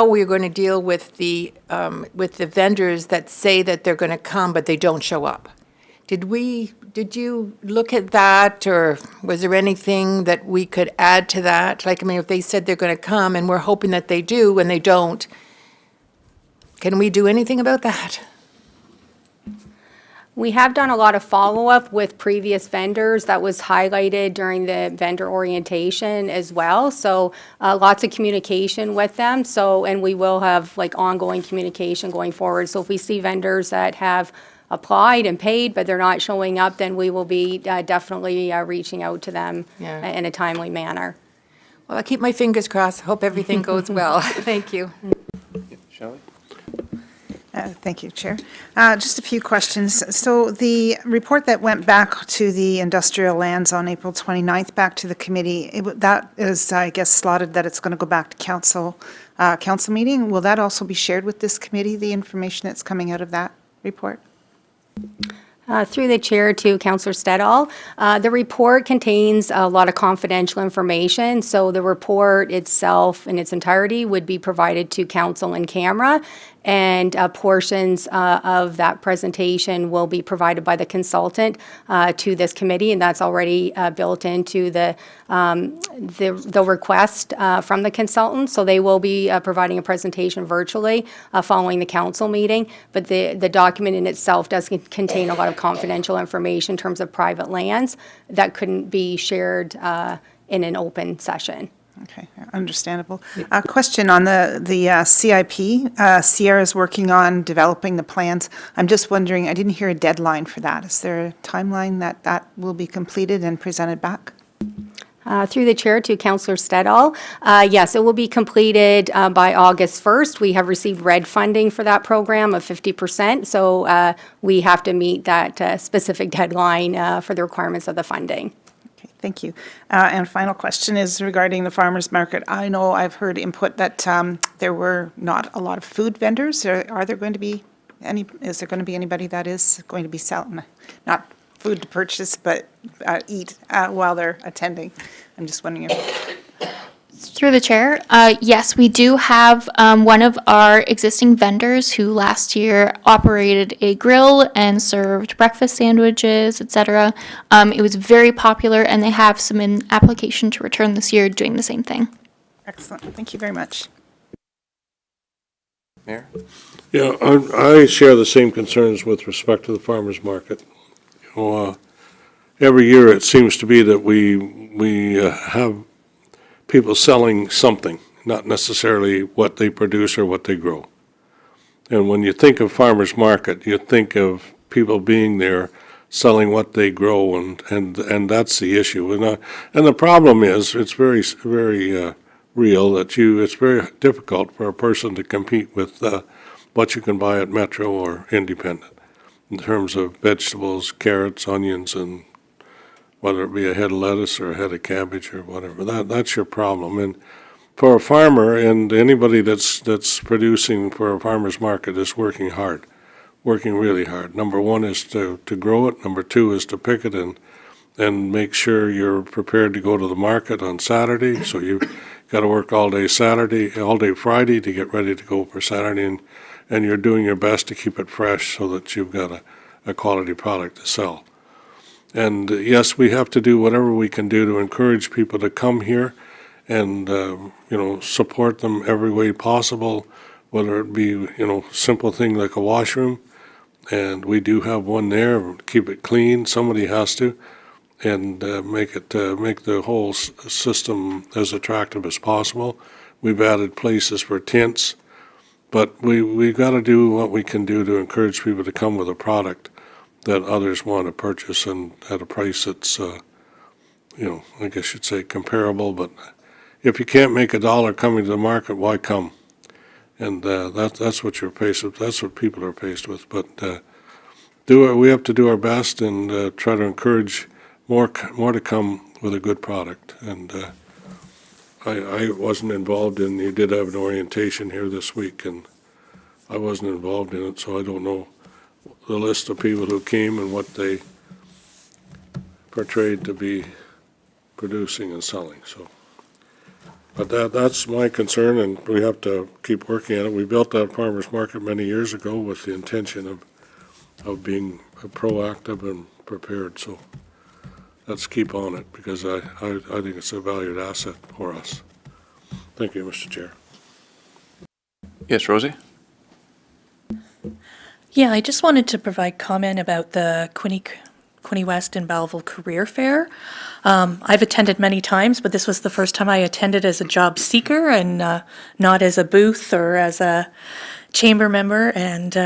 we're going to deal with the vendors that say that they're going to come, but they don't show up. Did you look at that, or was there anything that we could add to that? If they said they're going to come and we're hoping that they do and they don't, can we do anything about that? We have done a lot of follow-up with previous vendors that was highlighted during the vendor orientation as well. So lots of communication with them. And we will have ongoing communication going forward. So if we see vendors that have applied and paid, but they're not showing up, then we will be definitely reaching out to them in a timely manner. Well, I'll keep my fingers crossed. Hope everything goes well. Thank you. Shelley? Thank you, Chair. Just a few questions. So the report that went back to the industrial lands on April 29th, back to the committee, that is, I guess, slotted that it's going to go back to council meeting. Will that also be shared with this committee, the information that's coming out of that report? Through the chair to Councillor Stedall. The report contains a lot of confidential information, so the report itself in its entirety would be provided to council in camera, and portions of that presentation will be provided by the consultant to this committee, and that's already built into the request from the consultant. So they will be providing a presentation virtually following the council meeting, but the document in itself does contain a lot of confidential information in terms of private lands that couldn't be shared in an open session. Okay, understandable. A question on the CIP. Sierra is working on developing the plans. I'm just wondering, I didn't hear a deadline for that. Is there a timeline that will be completed and presented back? Through the chair to Councillor Stedall. Yes, it will be completed by August 1st. We have received RED funding for that program of 50%, so we have to meet that specific deadline for the requirements of the funding. Okay, thank you. And final question is regarding the farmers market. I know I've heard input that there were not a lot of food vendors. Are there going to be any? Is there going to be anybody that is going to be selling, not food to purchase, but eat while they're attending? I'm just wondering if... Through the chair, yes, we do have one of our existing vendors who last year operated a grill and served breakfast sandwiches, etc. It was very popular, and they have some in application to return this year doing the same thing. Excellent. Thank you very much. Mayor? Yeah, I share the same concerns with respect to the farmers market. Every year it seems to be that we have people selling something, not necessarily what they produce or what they grow. And when you think of farmers market, you think of people being there selling what they grow, and that's the issue. And the problem is, it's very real that it's very difficult for a person to compete with what you can buy at Metro or Independent in terms of vegetables, carrots, onions, and whether it be a head of lettuce or a head of cabbage or whatever. That's your problem. And for a farmer, and anybody that's producing for a farmer's market is working hard, working really hard. Number one is to grow it. Number two is to pick it and make sure you're prepared to go to the market on Saturday. So you've got to work all day Saturday, all day Friday to get ready to go for Saturday, and you're doing your best to keep it fresh so that you've got a quality product to sell. And yes, we have to do whatever we can do to encourage people to come here and, support them every way possible, whether it be, simple thing like a washroom. And we do have one there, keep it clean, somebody has to, and make the whole system as attractive as possible. We've added places for tents, but we've got to do what we can do to encourage people to come with a product that others want to purchase and at a price that's, I guess you'd say comparable, but if you can't make $1 coming to the market, why come? And that's what you're faced with. That's what people are faced with. But we have to do our best and try to encourage more to come with a good product. And I wasn't involved in. You did have an orientation here this week, and I wasn't involved in it, so I don't know the list of people who came and what they portrayed to be producing and selling. So. But that's my concern, and we have to keep working on it. We built that farmer's market many years ago with the intention of being proactive and prepared. So let's keep on it, because I think it's a valued asset for us. Thank you, Mr. Chair. Yes, Rosie? Yeah, I just wanted to provide comment about the Quinte West and Belleville Career Fair. I've attended many times, but this was the first time I attended as a job seeker and not as a booth or as a chamber member, and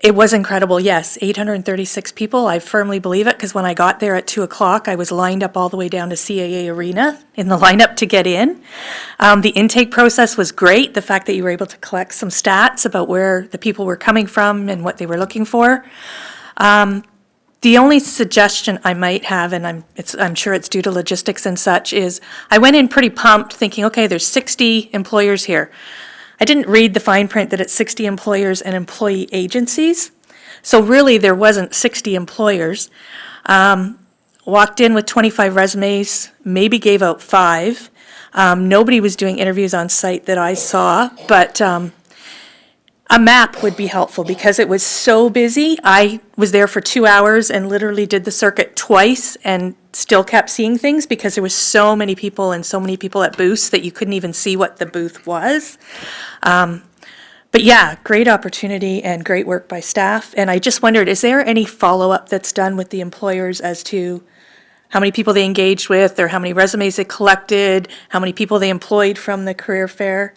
it was incredible. Yes, 836 people. I firmly believe it, because when I got there at 2 o'clock, I was lined up all the way down to CAA Arena in the lineup to get in. The intake process was great. The fact that you were able to collect some stats about where the people were coming from and what they were looking for. The only suggestion I might have, and I'm sure it's due to logistics and such, is I went in pretty pumped thinking, okay, there's 60 employers here. I didn't read the fine print that it's 60 employers and employee agencies. So really there wasn't 60 employers. Walked in with 25 resumes, maybe gave out 5. Nobody was doing interviews on site that I saw, but a map would be helpful because it was so busy. I was there for 2 hours and literally did the circuit twice and still kept seeing things because there was so many people and so many people at booths that you couldn't even see what the booth was. But yeah, great opportunity and great work by staff. And I just wondered, is there any follow-up that's done with the employers as to how many people they engaged with or how many resumes they collected, how many people they employed from the career fair?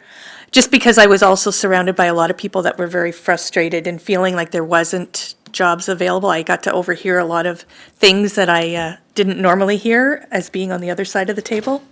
Just because I was also surrounded by a lot of people that were very frustrated and feeling like there wasn't jobs available. I got to overhear a lot of things that I didn't normally hear as being on the other side of the table.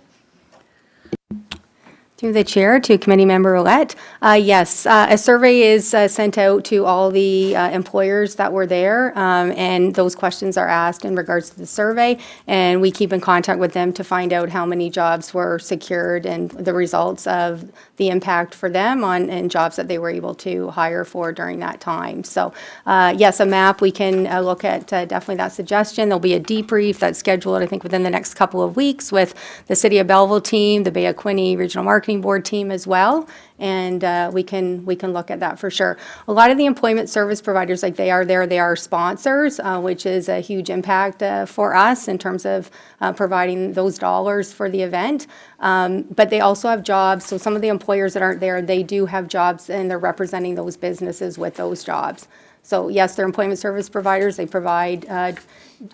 Through the chair to Committee Member Roulette. Yes, a survey is sent out to all the employers that were there, and those questions are asked in regards to the survey, and we keep in contact with them to find out how many jobs were secured and the results of the impact for them and jobs that they were able to hire for during that time. So yes, a map, we can look at definitely that suggestion. There'll be a debrief that's scheduled, I think, within the next couple of weeks with the City of Belleville team, the Bay of Quinte Regional Marketing Board team as well, and we can look at that for sure. A lot of the employment service providers, like they are sponsors, which is a huge impact for us in terms of providing those dollars for the event. But they also have jobs, so some of the employers that aren't there, they do have jobs and they're representing those businesses with those jobs. So yes, they're employment service providers. They provide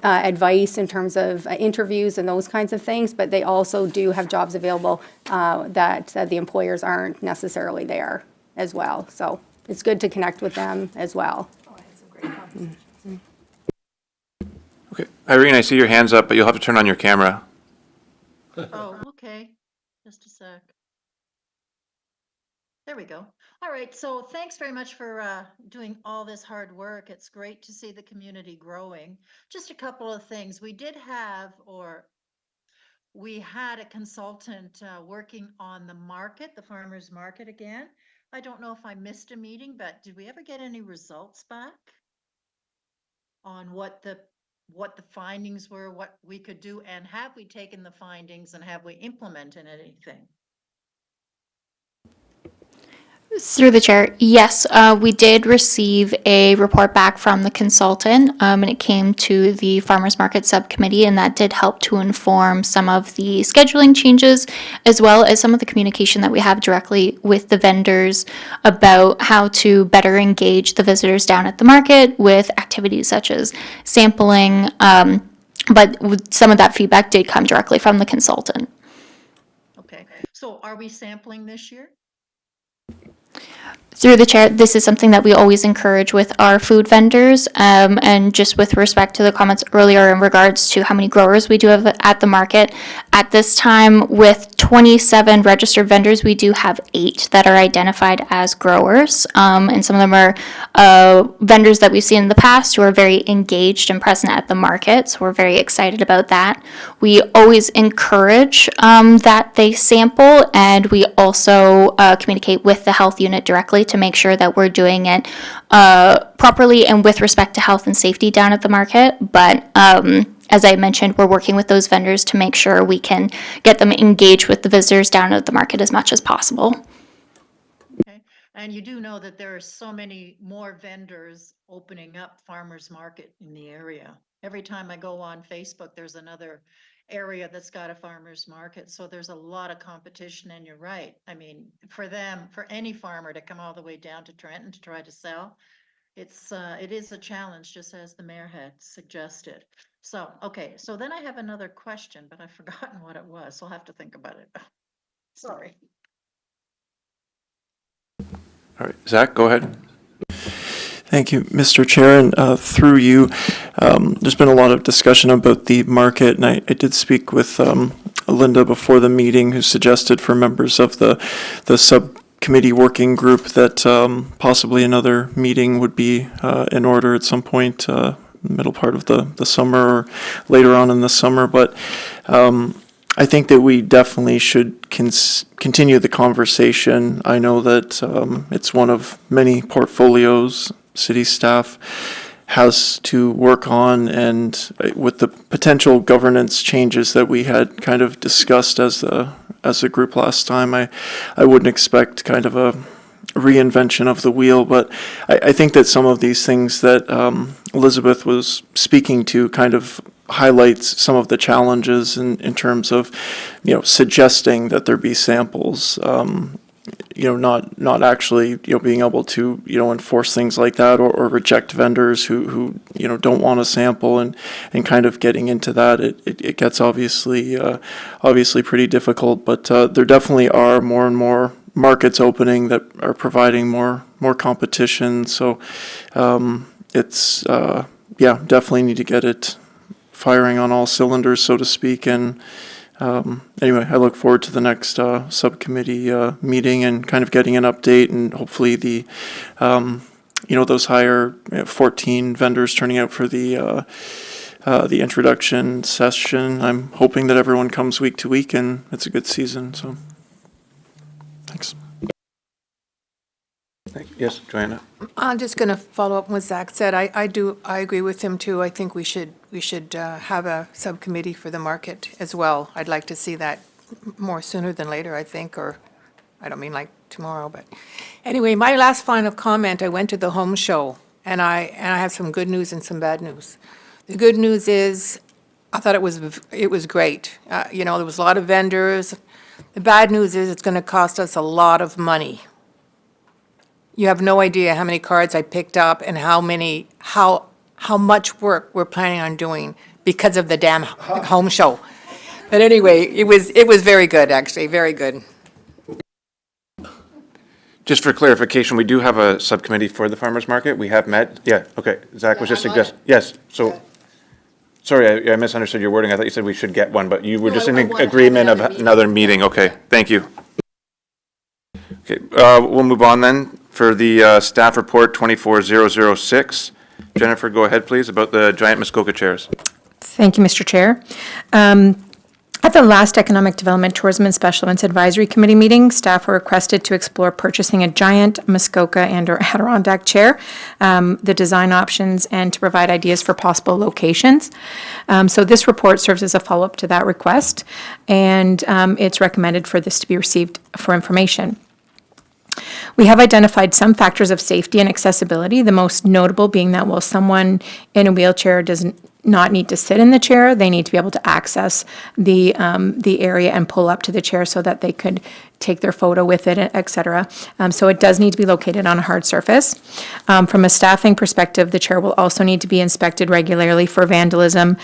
advice in terms of interviews and those kinds of things, but they also do have jobs available that the employers aren't necessarily there as well. So it's good to connect with them as well. Okay, Irene, I see your hand's up, but you'll have to turn on your camera. Oh, okay. Just a sec. There we go. All right, so thanks very much for doing all this hard work. It's great to see the community growing. Just a couple of things. We did have, or we had a consultant working on the market, the farmer's market again. I don't know if I missed a meeting, but did we ever get any results back on what the findings were, what we could do, and have we taken the findings and have we implemented anything? Through the chair, yes, we did receive a report back from the consultant, and it came to the Farmers Market Subcommittee, and that did help to inform some of the scheduling changes, as well as some of the communication that we have directly with the vendors about how to better engage the visitors down at the market with activities such as sampling, but some of that feedback did come directly from the consultant. Okay, so are we sampling this year? Through the chair, this is something that we always encourage with our food vendors, and just with respect to the comments earlier in regards to how many growers we do have at the market. At this time, with 27 registered vendors, we do have 8 that are identified as growers, and some of them are vendors that we've seen in the past who are very engaged and present at the market, so we're very excited about that. We always encourage that they sample, and we also communicate with the health unit directly to make sure that we're doing it properly and with respect to health and safety down at the market. But as I mentioned, we're working with those vendors to make sure we can get them engaged with the visitors down at the market as much as possible. Okay, and you do know that there are so many more vendors opening up farmers market in the area. Every time I go on Facebook, there's another area that's got a farmer's market. So there's a lot of competition, and you're right. I mean, for any farmer to come all the way down to Trenton to try to sell, it is a challenge, just as the mayor had suggested. So, okay, so then I have another question, but I've forgotten what it was, so I'll have to think about it. Sorry. All right, Zach, go ahead. Thank you, Mr. Chair, and through you, there's been a lot of discussion about the market, and I did speak with Linda before the meeting, who suggested for members of the subcommittee working group that possibly another meeting would be in order at some point, middle part of the summer or later on in the summer. But I think that we definitely should continue the conversation. I know that it's one of many portfolios city staff has to work on, and with the potential governance changes that we had kind of discussed as a group last time, I wouldn't expect kind of a reinvention of the wheel, but I think that some of these things that Elizabeth was speaking to kind of highlights some of the challenges in terms of, suggesting that there be samples, not actually, being able to, enforce things like that, or reject vendors who don't want to sample, and kind of getting into that, it gets obviously pretty difficult, but there definitely are more and more markets opening that are providing more competition. So it's definitely need to get it firing on all cylinders, so to speak. And anyway, I look forward to the next subcommittee meeting and kind of getting an update, and hopefully the those higher 14 vendors turning out for the introduction session. I'm hoping that everyone comes week to week and it's a good season. So thanks. Yes, Joanna. I'm just going to follow up on what Zach said. I agree with him too. I think we should have a subcommittee for the market as well. I'd like to see that more sooner than later, I think, or I don't mean like tomorrow, but anyway, my last final comment, I went to the home show, and I have some good news and some bad news. The good news is I thought it was great. There was a lot of vendors. The bad news is it's going to cost us a lot of money. You have no idea how many cards I picked up and how much work we're planning on doing because of the damn home show. But anyway, it was very good, actually, very good. Just for clarification, we do have a subcommittee for the farmers market. We have met. Yeah, okay. Zach was just suggesting. Yes, so, sorry, I misunderstood your wording. I thought you said we should get one, but you were just in agreement of another meeting. Okay, thank you. Okay, we'll move on then for the staff report 24006. Jennifer, go ahead, please, about the giant Muskoka chairs. Thank you, Mr. Chair. At the last Economic Development, Tourism, and Special Events Advisory Committee meeting, staff were requested to explore purchasing a giant Muskoka and/or Adirondack chair, the design options, and to provide ideas for possible locations. So this report serves as a follow-up to that request, and it's recommended for this to be received for information. We have identified some factors of safety and accessibility, the most notable being that while someone in a wheelchair does not need to sit in the chair, they need to be able to access the area and pull up to the chair so that they could take their photo with it, et cetera. So it does need to be located on a hard surface. From a staffing perspective, the chair will also need to be inspected regularly for vandalism,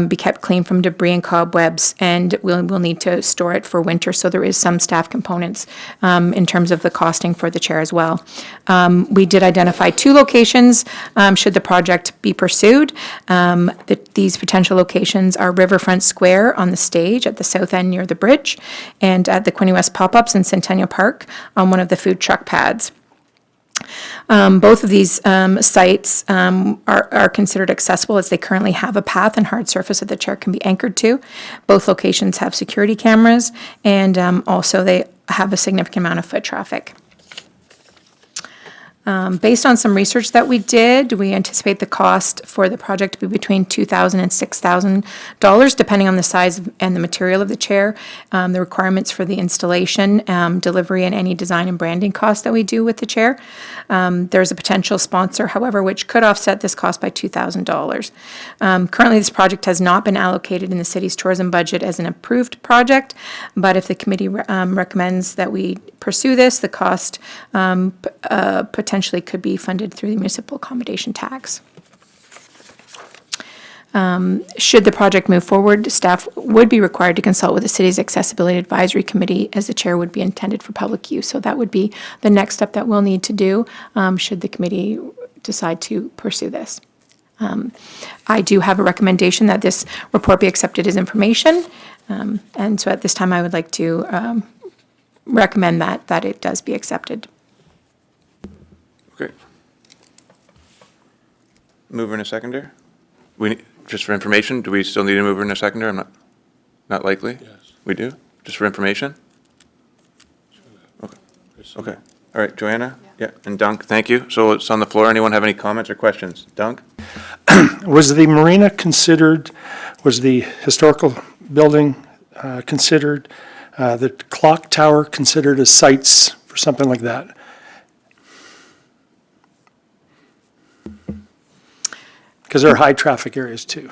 be kept clean from debris and cobwebs, and we'll need to store it for winter. So there is some staff components in terms of the costing for the chair as well. We did identify 2 locations should the project be pursued. These potential locations are Riverfront Square on the stage at the south end near the bridge, and at the Quinte West Pop-Ups in Centennial Park on one of the food truck pads. Both of these sites are considered accessible as they currently have a path and hard surface that the chair can be anchored to. Both locations have security cameras, and also they have a significant amount of foot traffic. Based on some research that we did, we anticipate the cost for the project to be between $2,000 and $6,000, depending on the size and the material of the chair, the requirements for the installation, delivery, and any design and branding costs that we do with the chair. There's a potential sponsor, however, which could offset this cost by $2,000. Currently, this project has not been allocated in the city's tourism budget as an approved project, but if the committee recommends that we pursue this, the cost potentially could be funded through the municipal accommodation tax. Should the project move forward, staff would be required to consult with the city's accessibility advisory committee, as the chair would be intended for public use. So that would be the next step that we'll need to do should the committee decide to pursue this. I do have a recommendation that this report be accepted as information, and so at this time I would like to recommend that it does be accepted. Okay. Mover and a seconder? Just for information, do we still need a mover and a seconder? I'm not likely? Yes. We do? Just for information? Okay. Okay. All right, Joanna? Yeah. And Dunk, thank you. So it's on the floor. Anyone have any comments or questions? Dunk? Was the marina considered, was the historical building considered, the clock tower considered as sites for something like that? Because there are high traffic areas too.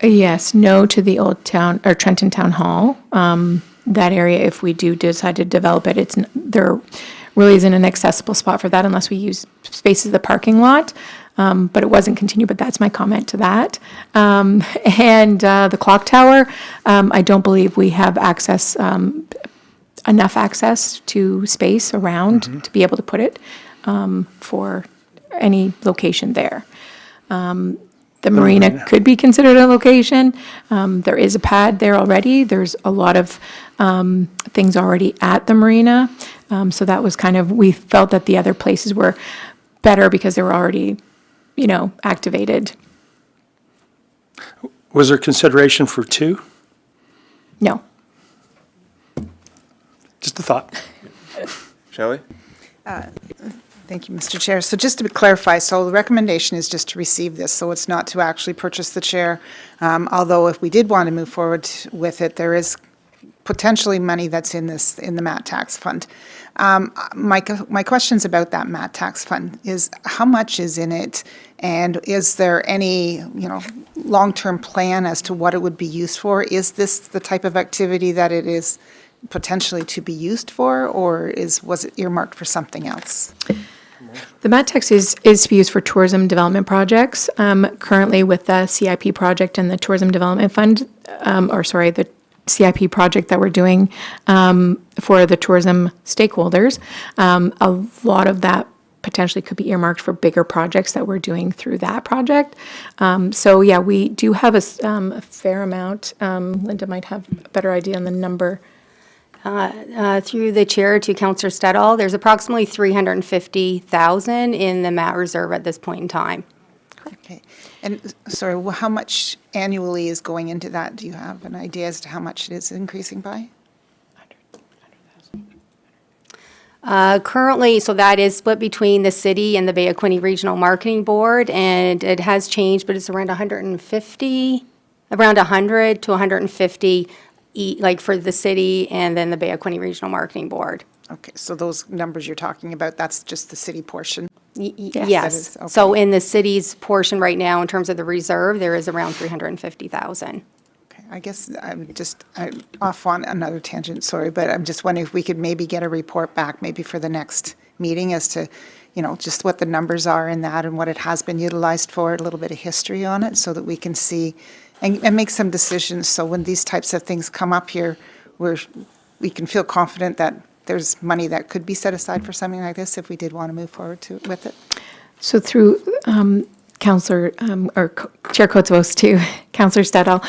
Yes, no to the old town, or Trenton Town Hall. That area, if we do decide to develop it, there really isn't an accessible spot for that unless we use spaces of the parking lot. But it wasn't continued, but that's my comment to that. And the clock tower, I don't believe we have access, enough access to space around to be able to put it for any location there. The marina could be considered a location. There is a pad there already. There's a lot of things already at the marina. So that was we felt that the other places were better because they were already, activated. Was there consideration for 2? No. Just a thought. Shelley? Thank you, Mr. Chair. So just to clarify, so the recommendation is just to receive this, so it's not to actually purchase the chair. Although if we did want to move forward with it, there is potentially money that's in the MAT tax fund. My questions about that MAT tax fund is how much is in it, and is there any long-term plan as to what it would be used for? Is this the type of activity that it is potentially to be used for, or was it earmarked for something else? The MAT tax is to be used for tourism development projects. Currently with the CIP project and the Tourism Development Fund, the CIP project that we're doing for the tourism stakeholders, a lot of that potentially could be earmarked for bigger projects that we're doing through that project. So yeah, we do have a fair amount. Linda might have a better idea on the number. Through the chair to Councillor Stettall, there's approximately $350,000 in the MAT reserve at this point in time. Okay. And, sorry, how much annually is going into that? Do you have an idea as to how much it is increasing by? Currently, so that is split between the city and the Bay of Quinte Regional Marketing Board, and it has changed, but it's around 150, around 100 to 150, like for the city and then the Bay of Quinte Regional Marketing Board. Okay, so those numbers you're talking about, that's just the city portion? That Yes. is- okay. So in the city's portion right now, in terms of the reserve, there is around 350,000. Okay, I guess I'm off on another tangent, sorry, but I'm just wondering if we could maybe get a report back, maybe for the next meeting, as to, just what the numbers are in that and what it has been utilized for, a little bit of history on it, so that we can see and make some decisions. So when these types of things come up here, we can feel confident that there's money that could be set aside for something like this if we did want to move forward with it. So through Councillor, or Chair Coatsvos to Councillor Stedall.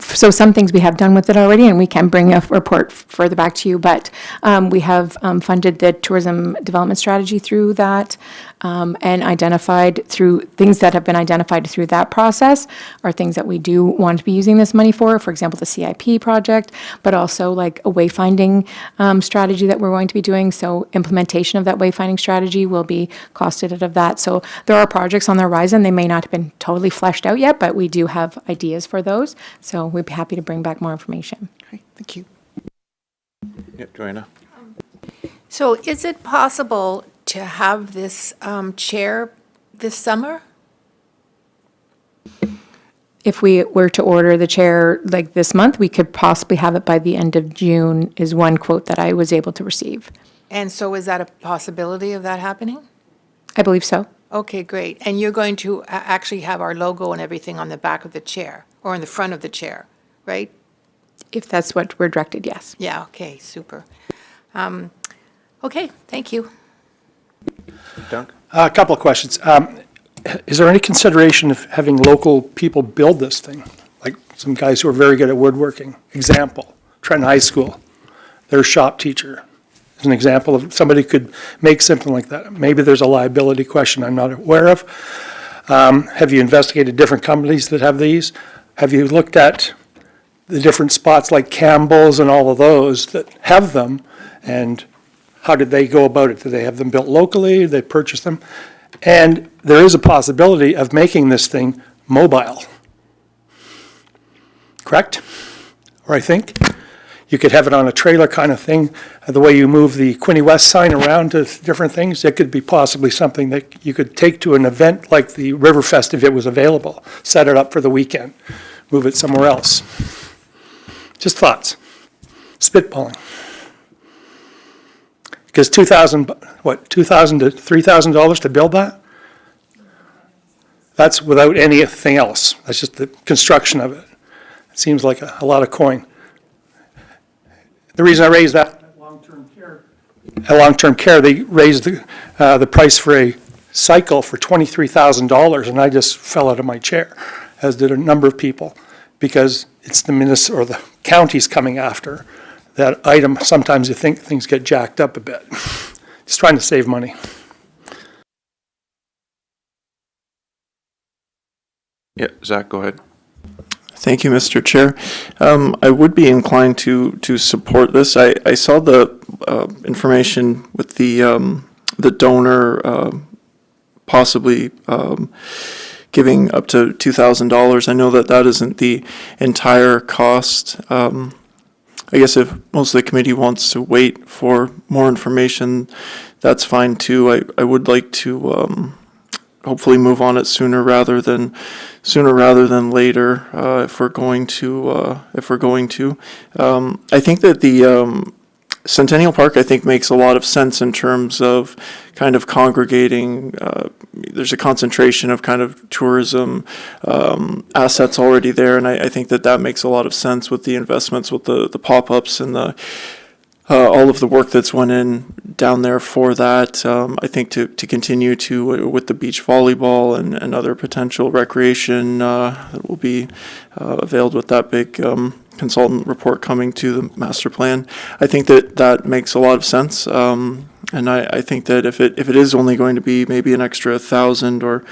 So some things we have done with it already, and we can bring a report further back to you, but we have funded the tourism development strategy through that, and identified through, things that have been identified through that process are things that we do want to be using this money for example, the CIP project, but also like a wayfinding strategy that we're going to be doing. So implementation of that wayfinding strategy will be costed out of that. So there are projects on the horizon. They may not have been totally fleshed out yet, but we do have ideas for those. So we'd be happy to bring back more information. Okay, thank you. Yep, Joanna. So is it possible to have this chair this summer? If we were to order the chair like this month, we could possibly have it by the end of June, is one quote that I was able to receive. And so is that a possibility of that happening? I believe so. Okay, great. And you're going to actually have our logo and everything on the back of the chair, or in the front of the chair, right? If that's what we're directed, yes. Yeah, okay, super. Okay, thank you. Dunk? A couple of questions. Is there any consideration of having local people build this thing? Like some guys who are very good at woodworking. Example, Trenton High School, their shop teacher is an example of somebody could make something like that. Maybe there's a liability question I'm not aware of. Have you investigated different companies that have these? Have you looked at the different spots like Campbell's and all of those that have them? And how did they go about it? Do they have them built locally? Did they purchase them? And there is a possibility of making this thing mobile. Correct? Or I think? You could have it on a trailer kind of thing. The way you move the Quinte West sign around to different things, it could be possibly something that you could take to an event like the Riverfest if it was available. Set it up for the weekend. Move it somewhere else. Just thoughts. Spitballing. Because $2,000 to $3,000 to build that? That's without anything else. That's just the construction of it. It seems like a lot of coin. The reason I raised that, at long-term care, they raised the price for a cycle for $23,000, and I just fell out of my chair, as did a number of people, because it's the county's coming after that item. Sometimes you think things get jacked up a bit. Just trying to save money. Yeah, Zach, go ahead. Thank you, Mr. Chair. I would be inclined to support this. I saw the information with the donor possibly giving up to $2,000. I know that isn't the entire cost. I guess if most of the committee wants to wait for more information, that's fine too. I would like to hopefully move on it sooner rather than later, if we're going to. I think that the Centennial Park, I think, makes a lot of sense in terms of kind of congregating. There's a concentration of kind of tourism assets already there, and I think that makes a lot of sense with the investments, with the pop-ups and the all of the work that's went in down there for that. I think to continue with the beach volleyball and other potential recreation that will be availed with that big consultant report coming to the master plan. I think that makes a lot of sense. And I think that if it is only going to be maybe an extra 1,000 or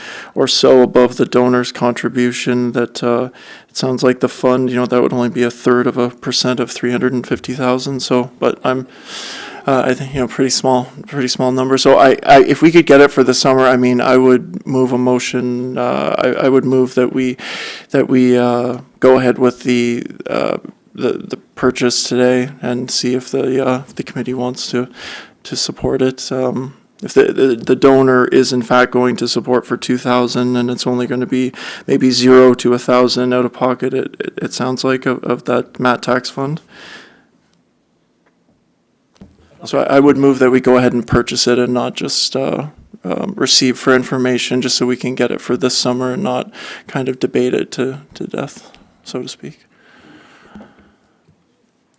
so above the donor's contribution, that it sounds like the fund, that would only be 1/3% of 350,000. So, but I think pretty small number. So if we could get it for the summer, I mean, I would move a motion. I would move that we go ahead with the purchase today and see if the committee wants to support it. If the donor is in fact going to support for 2,000 and it's only going to be maybe 0 to 1,000 out of pocket, it sounds like of that MAT tax fund. So I would move that we go ahead and purchase it and not just receive for information, just so we can get it for this summer and not kind of debate it to death, so to speak.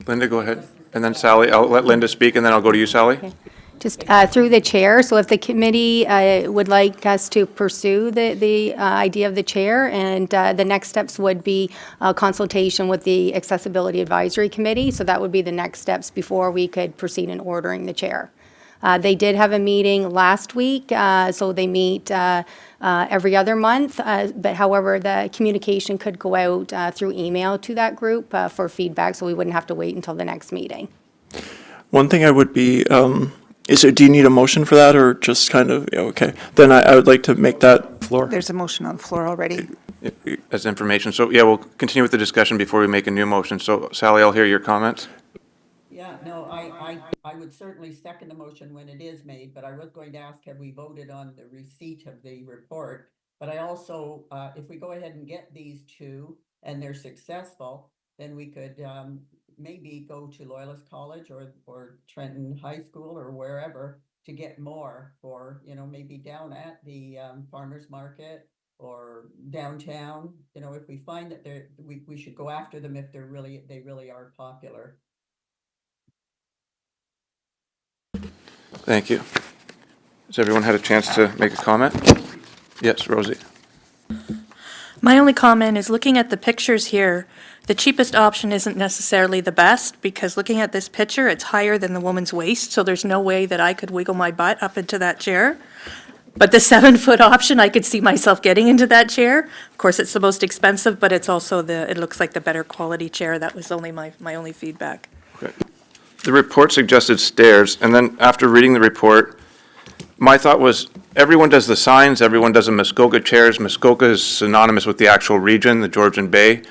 Linda, go ahead. And then Sally, I'll let Linda speak, and then I'll go to you, Sally. Okay. Just through the chair, so if the committee would like us to pursue the idea of the chair, and the next steps would be consultation with the Accessibility Advisory Committee, so that would be the next steps before we could proceed in ordering the chair. They did have a meeting last week, so they meet every other month, but however, the communication could go out through email to that group for feedback, so we wouldn't have to wait until the next meeting. One thing I would be, do you need a motion for that, or just kind of, okay. Then I would like to make that. Floor. There's a motion on the floor already. As information. So, yeah, we'll continue with the discussion before we make a new motion. So, Sally, I'll hear your comments. Yeah, no, I would certainly second the motion when it is made, but I was going to ask, have we voted on the receipt of the report? But I also, if we go ahead and get these two and they're successful, then we could maybe go to Loyalist College or Trenton High School or wherever to get more for, maybe down at the farmer's market or downtown. If we find that we should go after them if they really are popular. Thank you. Has everyone had a chance to make a comment? Yes, Rosie. My only comment is looking at the pictures here, the cheapest option isn't necessarily the best, because looking at this picture, it's higher than the woman's waist, so there's no way that I could wiggle my butt up into that chair. But the 7-foot option, I could see myself getting into that chair. Of course, it's the most expensive, but it's also it looks like the better quality chair. That was only my only feedback. Okay. The report suggested stairs, and then after reading the report, my thought was everyone does the signs, everyone does the Muskoka chairs. Muskoka is synonymous with the actual region, the Georgian Bay.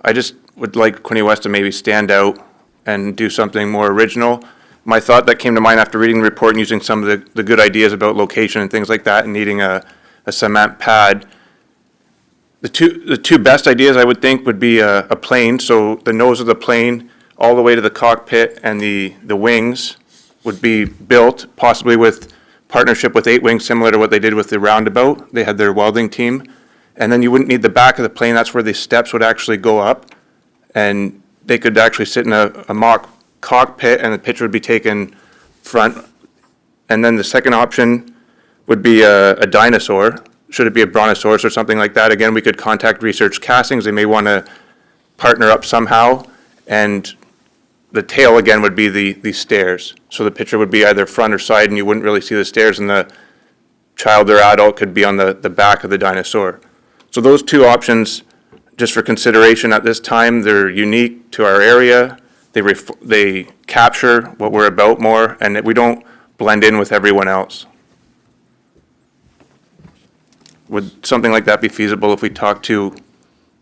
I just would like Quinte West to maybe stand out and do something more original. My thought that came to mind after reading the report and using some of the good ideas about location and things like that and needing a cement pad, the two best ideas I would think would be a plane, so the nose of the plane all the way to the cockpit and the wings would be built, possibly with partnership with 8 Wings, similar to what they did with the roundabout. They had their welding team. And then you wouldn't need the back of the plane. That's where the steps would actually go up. And they could actually sit in a mock cockpit and the picture would be taken front. And then the second option would be a dinosaur. Should it be a brontosaurus or something like that? Again, we could contact Research Castings. They may want to partner up somehow. And the tail, again, would be the stairs. So the picture would be either front or side, and you wouldn't really see the stairs, and the child or adult could be on the back of the dinosaur. So those two options, just for consideration at this time, they're unique to our area. They capture what we're about more, and that we don't blend in with everyone else. Would something like that be feasible if we talk to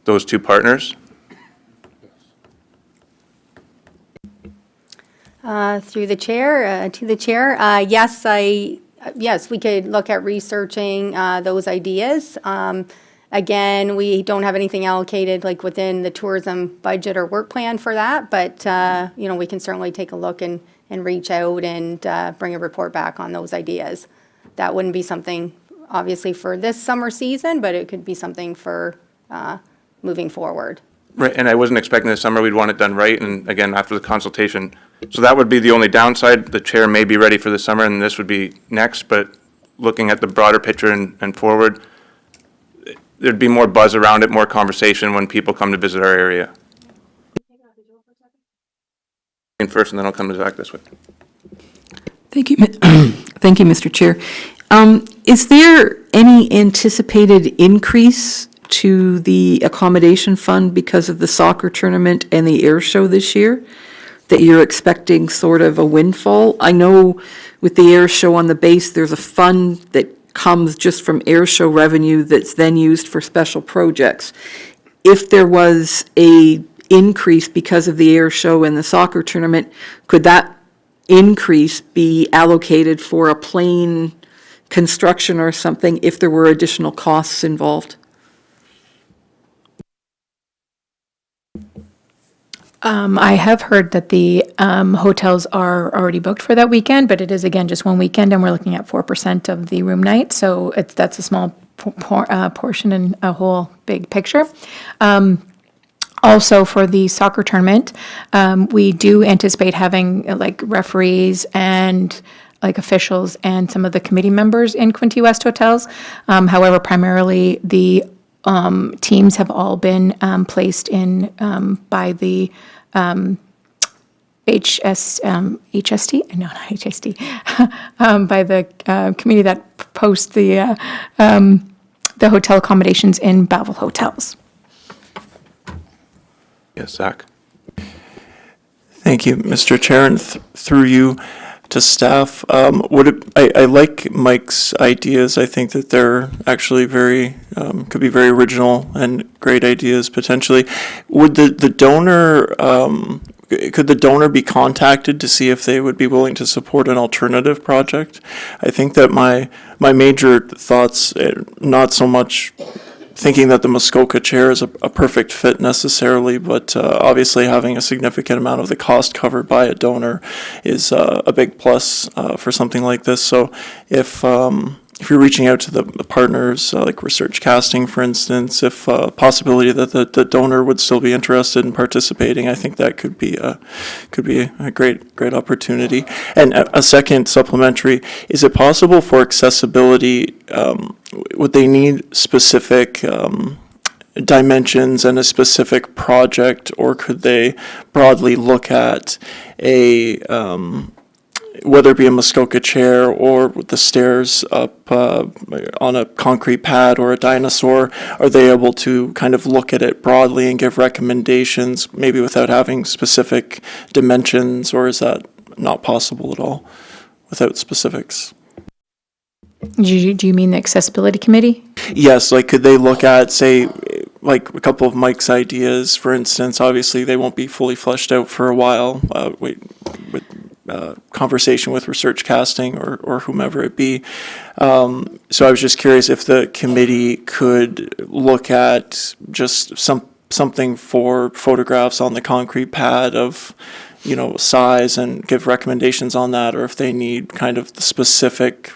those two partners? Through the chair, to the chair, yes, we could look at researching those ideas. Again, we don't have anything allocated like within the tourism budget or work plan for that, but we can certainly take a look and reach out and bring a report back on those ideas. That wouldn't be something obviously for this summer season, but it could be something for moving forward. Right, and I wasn't expecting this summer we'd want it done right, and again, after the consultation. So that would be the only downside. The chair may be ready for the summer, and this would be next, but looking at the broader picture and forward, there'd be more buzz around it, more conversation when people come to visit our area. First, and then I'll come to Zach this way. Thank you, thank you, Mr. Chair. Is there any anticipated increase to the accommodation fund because of the soccer tournament and the air show this year? That you're expecting sort of a windfall? I know with the air show on the base, there's a fund that comes just from air show revenue that's then used for special projects. If there was a increase because of the air show and the soccer tournament, could that increase be allocated for a plane construction or something if there were additional costs involved? I have heard that the hotels are already booked for that weekend, but it is, again, just one weekend, and we're looking at 4% of the room night, so that's a small portion in a whole big picture. Also, for the soccer tournament, we do anticipate having like referees and like officials and some of the committee members in Quinte West hotels. However, primarily the teams have all been placed in by the HST, no, not HST, by the committee that posts the hotel accommodations in Belleville hotels. Yes, Zach. Thank you, Mr. Chair, and through you to staff. I like Mike's ideas. I think that they're actually very, could be very original and great ideas potentially. Would the donor, could the donor be contacted to see if they would be willing to support an alternative project? I think that my major thoughts, not so much thinking that the Muskoka chair is a perfect fit necessarily, but obviously having a significant amount of the cost covered by a donor is a big plus for something like this. So if you're reaching out to the partners, like Research Casting, for instance, if possibility that the donor would still be interested in participating, I think that could be a great opportunity. And a second supplementary, is it possible for accessibility, would they need specific dimensions and a specific project, or could they broadly look at a whether it be a Muskoka chair or the stairs up on a concrete pad or a dinosaur, are they able to kind of look at it broadly and give recommendations, maybe without having specific dimensions, or is that not possible at all without specifics? Do you mean the accessibility committee? Yes, like could they look at, say, like a couple of Mike's ideas, for instance? Obviously, they won't be fully fleshed out for a while. With conversation with Research Casting or whomever it be. So I was just curious if the committee could look at just something for photographs on the concrete pad of, size and give recommendations on that, or if they need kind of the specific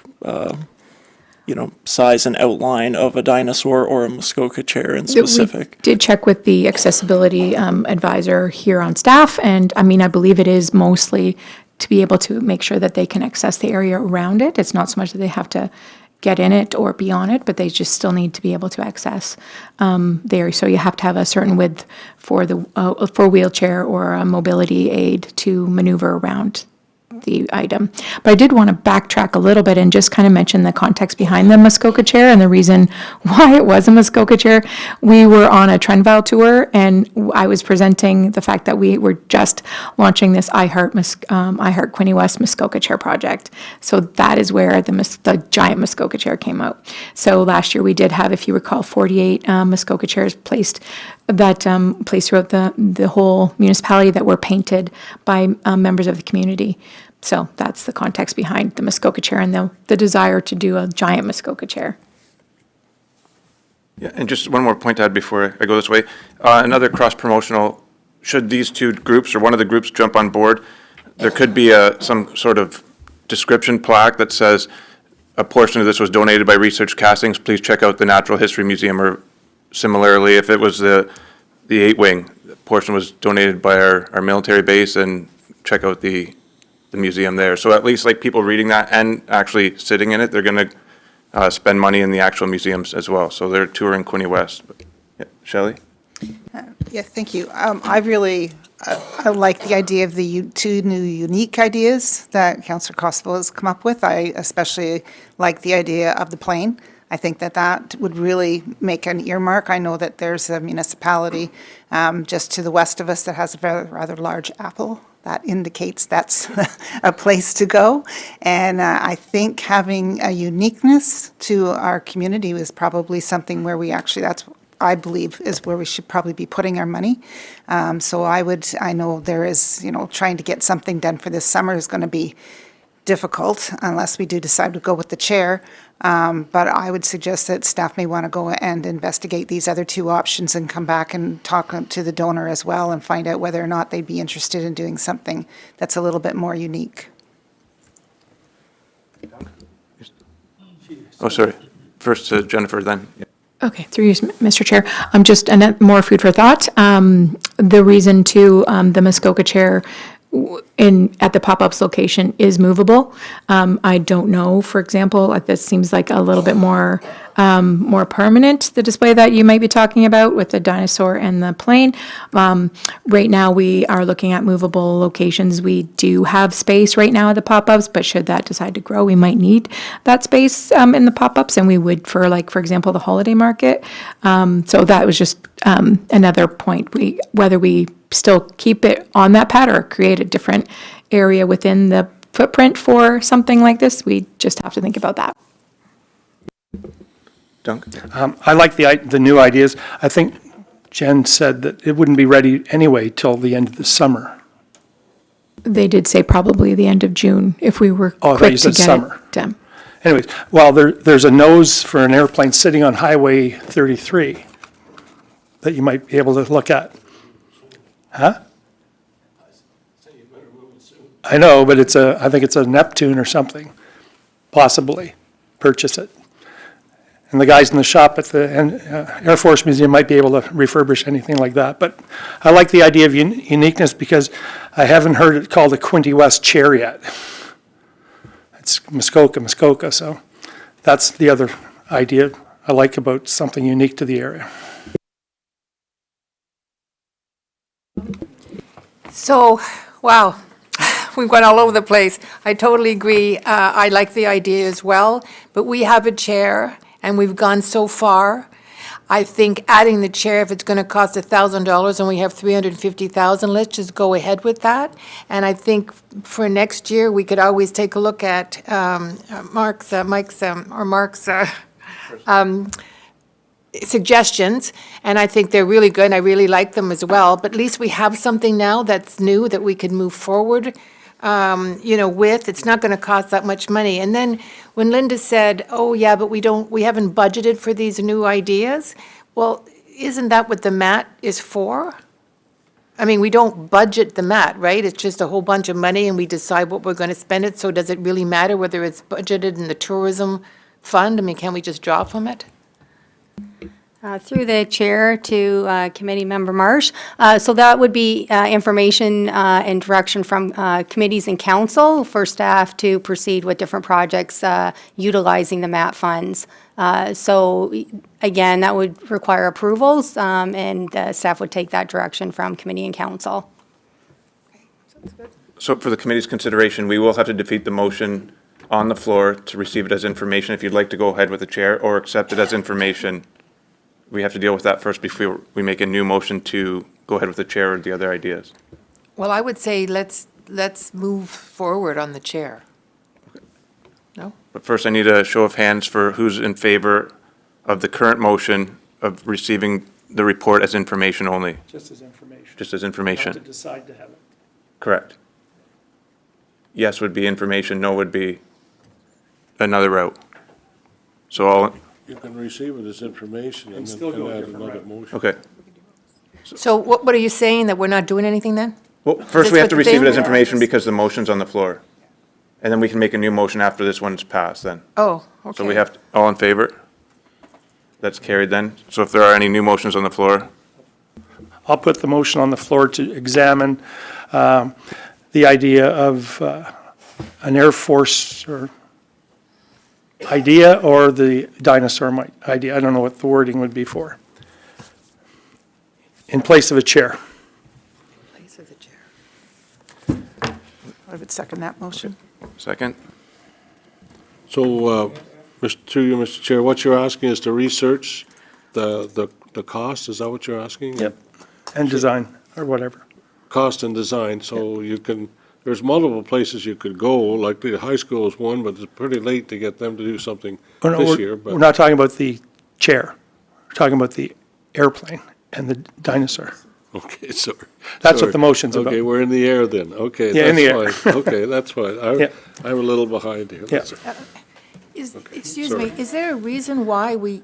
size and outline of a dinosaur or a Muskoka chair in specific. We did check with the accessibility advisor here on staff, and I believe it is mostly to be able to make sure that they can access the area around it. It's not so much that they have to get in it or be on it, but they just still need to be able to access the area. So you have to have a certain width for the for a wheelchair or a mobility aid to maneuver around the item. But I did want to backtrack a little bit and just kind of mention the context behind the Muskoka chair and the reason why it was a Muskoka chair. We were on a Trendval tour, and I was presenting the fact that we were just launching this I Heart Quinte West Muskoka chair project. So that is where the giant Muskoka chair came out. So last year we did have, if you recall, 48 Muskoka chairs placed throughout the whole municipality that were painted by members of the community. So that's the context behind the Muskoka chair and the desire to do a giant Muskoka chair. Yeah, and just one more point to add before I go this way. Another cross-promotional, should these two groups or one of the groups jump on board, there could be some sort of description plaque that says a portion of this was donated by Research Castings. Please check out the Natural History Museum, or similarly, if it was the 8-wing, portion was donated by our military base, and check out the museum there. So at least like people reading that and actually sitting in it, they're going to spend money in the actual museums as well. So they're touring Quinte West. Yeah, Shelley? Yeah, thank you. I like the idea of the two new unique ideas that Councillor Costello has come up with. I especially like the idea of the plane. I think that that would really make an earmark. I know that there's a municipality just to the west of us that has a rather large apple. That indicates that's a place to go. And I think having a uniqueness to our community is probably something where we actually, that's I believe is where we should probably be putting our money. So I know there is, trying to get something done for this summer is going to be difficult unless we do decide to go with the chair. But I would suggest that staff may want to go and investigate these other two options and come back and talk to the donor as well and find out whether or not they'd be interested in doing something that's a little bit more unique. Oh, sorry. First to Jennifer, then. Okay, through you, Mr. Chair. Just more food for thought. The reason to the Muskoka chair at the pop-ups location is movable. I don't know, for example, this seems like a little bit more permanent, the display that you might be talking about with the dinosaur and the plane. Right now, we are looking at movable locations. We do have space right now at the pop-ups, but should that decide to grow, we might need that space in the pop-ups, and we would for example, the holiday market. So that was just another point. Whether we still keep it on that pad or create a different area within the footprint for something like this, we just have to think about that. Dunk? I like the new ideas. I think Jen said that it wouldn't be ready anyway till the end of the summer. They did say probably the end of June if we were Oh, I thought quick you to said get summer. it done. Anyways, well, there's a nose for an airplane sitting on Highway 33 that you might be able to look at. Huh? I know, but I think it's a Neptune or something, possibly. Purchase it. And the guys in the shop at the Air Force Museum might be able to refurbish anything like that. But I like the idea of uniqueness because I haven't heard it called a Quinte West chair yet. It's Muskoka, so that's the other idea I like about something unique to the area. So, wow, we went all over the place. I totally agree. I like the idea as well, but we have a chair and we've gone so far. I think adding the chair, if it's going to cost $1,000 and we have $350,000, let's just go ahead with that. And I think for next year, we could always take a look at Mark's suggestions, and I think they're really good, and I really like them as well, but at least we have something now that's new that we can move forward, with. It's not going to cost that much money. And then when Linda said, oh, yeah, but we haven't budgeted for these new ideas, well, isn't that what the mat is for? I mean, we don't budget the mat, right? It's just a whole bunch of money and we decide what we're going to spend it, so does it really matter whether it's budgeted in the tourism fund? I mean, can we just draw from it? Through the chair to Committee Member Marsh. So that would be information and direction from committees and council for staff to proceed with different projects utilizing the MAP funds. So again, that would require approvals, and staff would take that direction from committee and council. So for the committee's consideration, we will have to defeat the motion on the floor to receive it as information. If you'd like to go ahead with the chair or accept it as information, we have to deal with that first before we make a new motion to go ahead with the chair or the other ideas. Well, I would say let's move forward on the chair. No? But first, I need a show of hands for who's in favor of the current motion of receiving the report as information only. Just as information. Just as information. Not to decide to have it. Correct. Yes would be information, no would be another route. So all, You can receive it as information and still then go a add different another route. motion. okay. So what are you saying, that we're not doing anything then? Well, first we this have to what the receive it thing- as information because the motion's on the floor. And then we can make a new motion after this one's passed then. Oh, okay. So we have, all in favor? That's carried then. So if there are any new motions on the floor, I'll put the motion on the floor to examine the idea of an Air Force or idea or the dinosaur idea. I don't know what the wording would be for. in place of a chair. Place of the chair. I would second that motion. Second? So, through you, Mr. Chair, what you're asking is to research the cost, is that what you're asking? Yep. And design, or whatever. Cost and design, so you can, there's multiple places you could go, like the high school is one, but it's pretty late to get them to do something Oh, no, this year, we're but. not talking about the chair. We're talking about the airplane and the dinosaur. Okay, sorry. That's what Sorry. the motion's about. Okay, we're in the air then, okay, Yeah, in the air. that's fine. Okay, that's fine. Yeah. I'm a little behind here. Yeah. Excuse sorry. me, is there a reason why we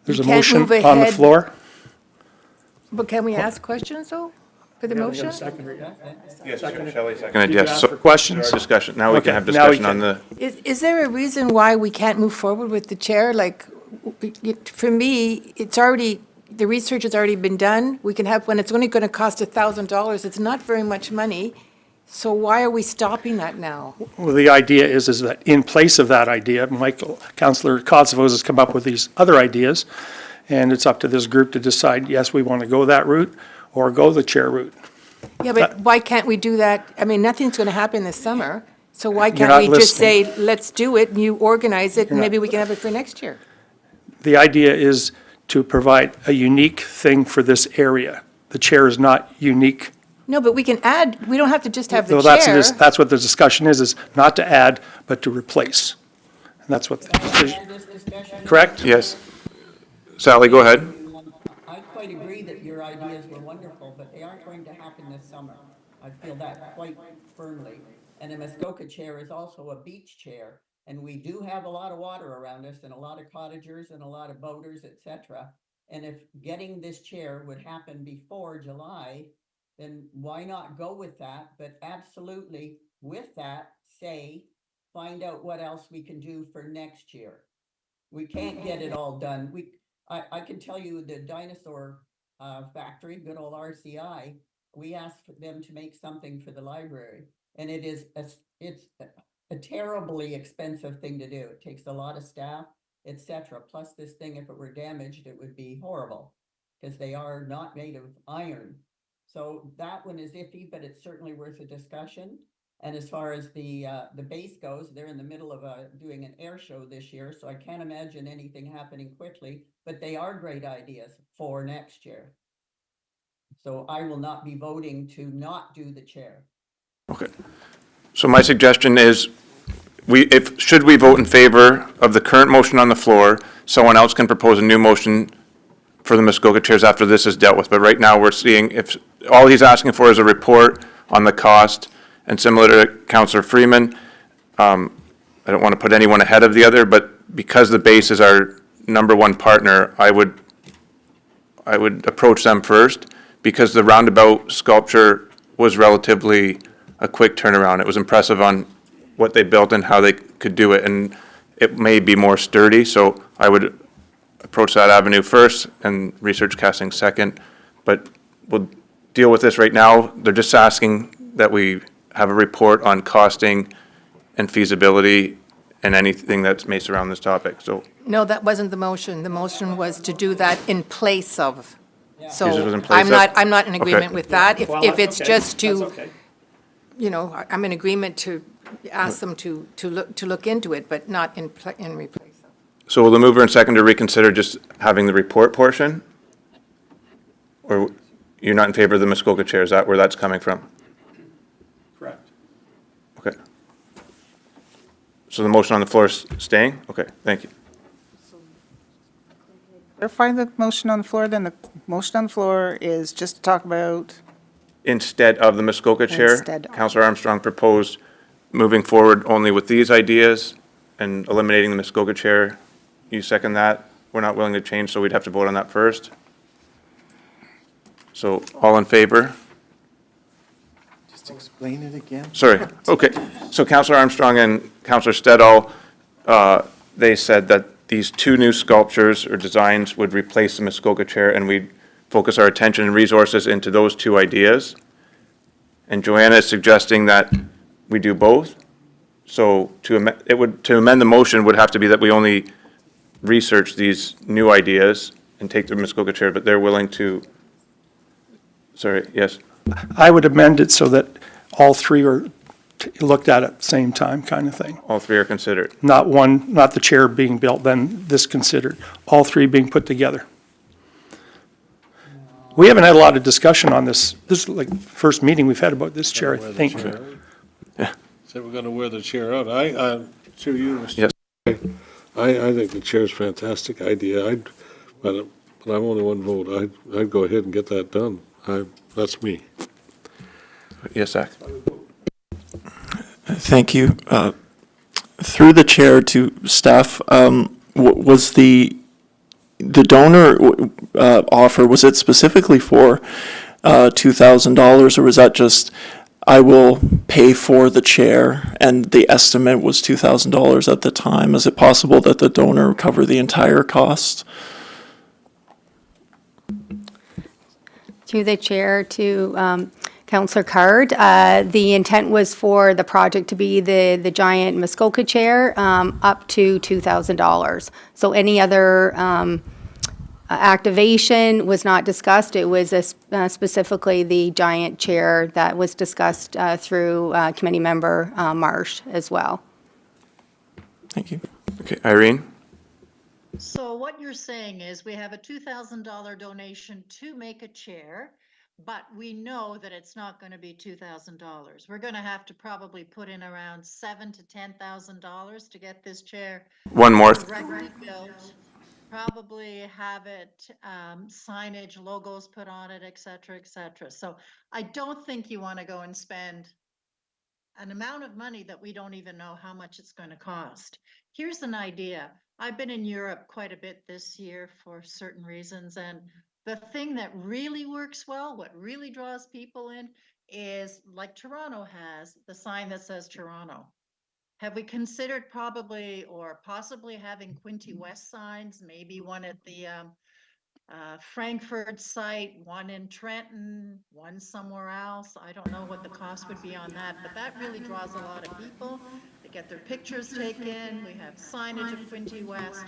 There's a can't motion move on the ahead? floor. But can we ask questions, though, for the motion? Yes, Shelley seconded, yes. So, For questions? discussion, now we Okay, can have now we discussion on can. the, Is there a reason why we can't move forward with the chair? Like, for me, it's already, the research has already been done. We can have, when it's only going to cost $1,000, it's not very much money. So why are we stopping that now? Well, the idea is that in place of that idea, Councillor Kotzavos has come up with these other ideas, and it's up to this group to decide, yes, we want to go that route, or go the chair route. Yeah, but why can't we do that? I mean, nothing's going to happen this summer. So why You're can't not we just listening. say, let's do it, and you organize it, and You're not- maybe we can have it for next year? The idea is to provide a unique thing for this area. The chair is not unique. No, but we can add, we don't have to just have the Well, chair. that's what the discussion is not to add, but to replace. And that's what, correct? yes. Sally, go ahead. I quite agree that your ideas were wonderful, but they aren't going to happen this summer. I feel that quite firmly. And a Muskoka chair is also a beach chair, and we do have a lot of water around us and a lot of cottagers and a lot of boaters, et cetera. And if getting this chair would happen before July, then why not go with that? But absolutely, with that, say, find out what else we can do for next year. We can't get it all done. I can tell you the dinosaur factory, good old RCI, we asked for them to make something for the library. And it's a terribly expensive thing to do. It takes a lot of staff, etc. Plus this thing, if it were damaged, it would be horrible because they are not made of iron. So that one is iffy, but it's certainly worth a discussion. And as far as the base goes, they're in the middle of doing an air show this year, so I can't imagine anything happening quickly, but they are great ideas for next year. So I will not be voting to not do the chair. Okay. So my suggestion is, should we vote in favor of the current motion on the floor, someone else can propose a new motion for the Muskoka chairs after this is dealt with. But right now, we're seeing if, all he's asking for is a report on the cost, and similar to Councillor Freeman, I don't want to put anyone ahead of the other, but because the base is our #1 partner, I would approach them first, because the roundabout sculpture was relatively a quick turnaround. It was impressive on what they built and how they could do it, and it may be more sturdy, so I would approach that avenue first and research casting second. But we'll deal with this right now. They're just asking that we have a report on costing and feasibility and anything that may surround this topic, so. No, that wasn't the motion. The motion was to do that in place of. So Yours was in place of? I'm not in agreement Okay. with that. Well, If that's it's okay. just That's to, okay. you know, I'm in agreement to ask them to look into it, but not in replace of. So will the mover and seconder reconsider just having the report portion? Or you're not in favor of the Muskoka chair, is that where that's coming from? Correct. Okay. So the motion on the floor is staying? Okay, thank you. Clarify the motion on the floor, then the motion on the floor is just to talk about, Instead of the Muskoka chair, Instead of. Councillor Armstrong proposed moving forward only with these ideas and eliminating the Muskoka chair. You second that? We're not willing to change, so we'd have to vote on that first. So all in favor? Just explain it again. Sorry, okay. So Councillor Armstrong and Councillor Stedall, they said that these two new sculptures or designs would replace the Muskoka chair, and we'd focus our attention and resources into those two ideas. And Joanna is suggesting that we do both. So to amend the motion would have to be that we only research these new ideas and take the Muskoka chair, but they're willing to Sorry, yes. I would amend it so that all three are looked at the same time, kind of thing. All three are considered. Not one, not the chair being built, then this considered. All three being put together. We haven't had a lot of discussion on this. This is like the first meeting we've had about this chair, I think. So we're gonna wear the chair out. To you, Mr. Yes. I think the chair's a fantastic idea. But I'm only one vote. I'd go ahead and get that done. That's me. Yes, Zach. Thank you. Through the chair to staff, was the donor offer, was it specifically for $2,000, or was that just, I will pay for the chair, and the estimate was $2,000 at the time? Is it possible that the donor cover the entire cost? To the chair, to Councillor Card, the intent was for the project to be the giant Muskoka chair, up to $2,000. So any other activation was not discussed. It was specifically the giant chair that was discussed through committee member Marsh as well. Thank you. Okay, Irene? So what you're saying is we have a $2,000 donation to make a chair, but we know that it's not going to be $2,000. We're going to have to probably put in around $7,000 to $10,000 to get this chair One more. correctly built. Probably have it, signage, logos put on it, et cetera, et cetera. So I don't think you want to go and spend an amount of money that we don't even know how much it's going to cost. Here's an idea. I've been in Europe quite a bit this year for certain reasons, and the thing that really works well, what really draws people in, is like Toronto has, the sign that says Toronto. Have we considered probably or possibly having Quinte West signs, maybe one at the Frankfurt site, one in Trenton, one somewhere else? I don't know what the cost would be on that, but that really draws a lot of people. They get their pictures taken. We have signage of Quinte West.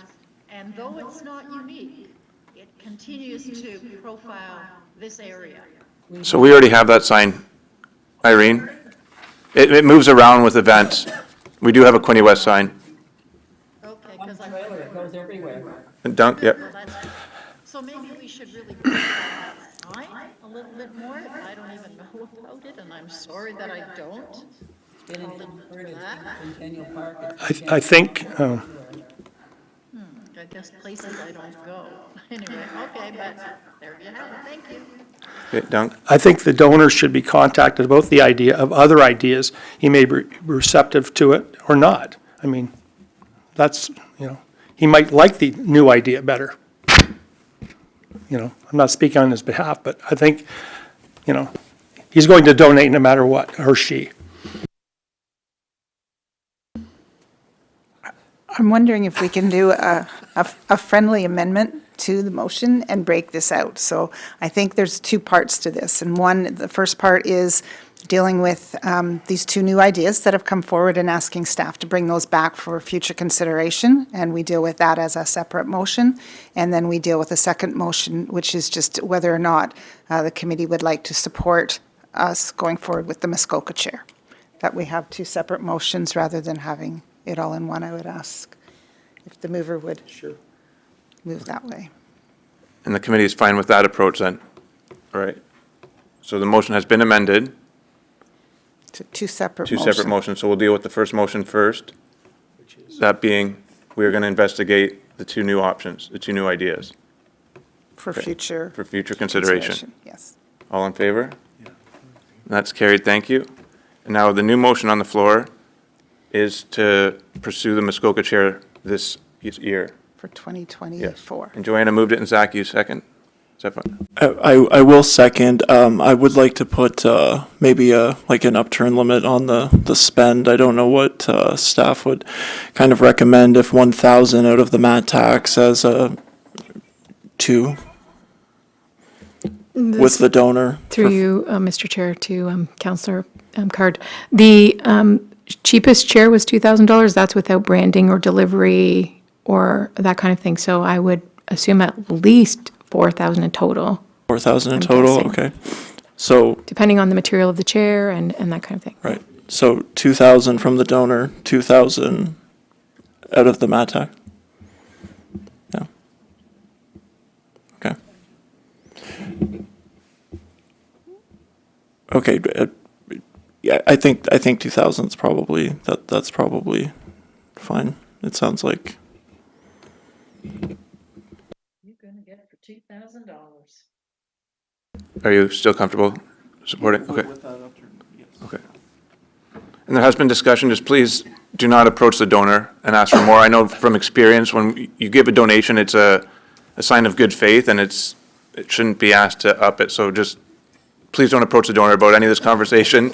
And though it's not unique, it continues to profile this area. So we already have that sign, Irene. It moves around with events. We do have a Quinte West sign. Okay, because I'm. It goes everywhere. And Dunk, yep. So maybe we should really profile that sign a little bit more. I don't even know about it, and I'm sorry that I don't. Been in Centennial Park. I think, I guess places I don't go. Anyway, okay, but there you have it. Thank you. Okay, Dunk? I think the donor should be contacted about the idea of other ideas. He may be receptive to it or not. I mean, that's, he might like the new idea better. I'm not speaking on his behalf, but I think, he's going to donate no matter what, or she. I'm wondering if we can do a friendly amendment to the motion and break this out. So I think there's two parts to this. And the first part is dealing with these two new ideas that have come forward and asking staff to bring those back for future consideration. And we deal with that as a separate motion. And then we deal with a second motion, which is just whether or not the committee would like to support us going forward with the Muskoka chair. That we have two separate motions rather than having it all in one. I would ask if the mover would move that way. And the committee is fine with that approach then? All right. So the motion has been amended. Two separate Two motions. separate motions. So we'll deal with the first motion first. That being, we are going to investigate the two new options, the two new ideas. For future. For future consideration. Yes. All in favor? That's carried. Thank you. And now the new motion on the floor is to pursue the Muskoka chair this year. For 2024. And Joanna moved it, and Zach, you second? Is that fine? I will second. I would like to put maybe like an upturn limit on the spend. I don't know what staff would kind of recommend, if 1,000 out of the mat tax as a 2 with the donor. Through you, Mr. Chair, to Councillor Card. The cheapest chair was $2,000. That's without branding or delivery or that kind of thing. So I would assume at least 4,000 in total. 4,000 in total, guessing. okay. So, depending on the material of the chair and that kind of thing. right, so 2,000 from the donor, 2,000 out of the MATAC? Yeah. Okay. Okay, yeah, I think 2,000 is probably, that's probably fine. It sounds like, You're gonna get it for $2,000. Are you still comfortable supporting? Okay. Okay. And there has been discussion, just please do not approach the donor and ask for more. I know from experience, when you give a donation, it's a sign of good faith, and it shouldn't be asked to up it, so just please don't approach the donor about any of this conversation.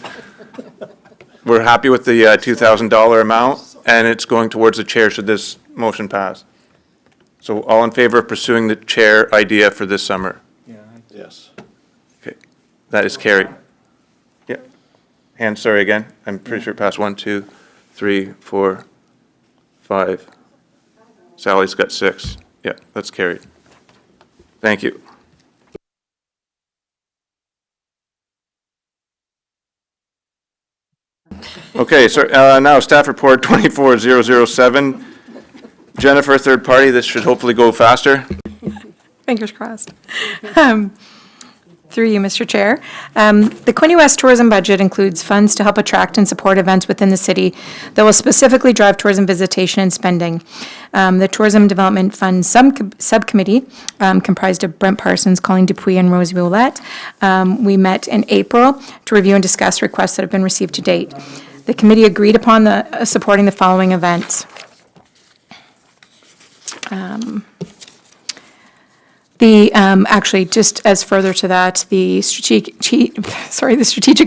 We're happy with the $2,000 amount, and it's going towards the chair should this motion pass. So all in favor of pursuing the chair idea for this summer? Yes. Okay, that is carried. Yeah. Hand, sorry again. I'm pretty sure it passed 1, 2, 3, 4, 5. Sally's got 6. Yeah, that's carried. Thank you. Okay, so now staff report 24007. Jennifer, third party, this should hopefully go faster. Fingers crossed. Through you, Mr. Chair. The Quinte West tourism budget includes funds to help attract and support events within the city that will specifically drive tourism visitation and spending. The Tourism Development Fund Subcommittee, comprised of Brent Parsons, Colleen Dupuis, and Rosie Willette, we met in April to review and discuss requests that have been received to date. The committee agreed upon supporting the following events. Actually, just as further to that, the strategic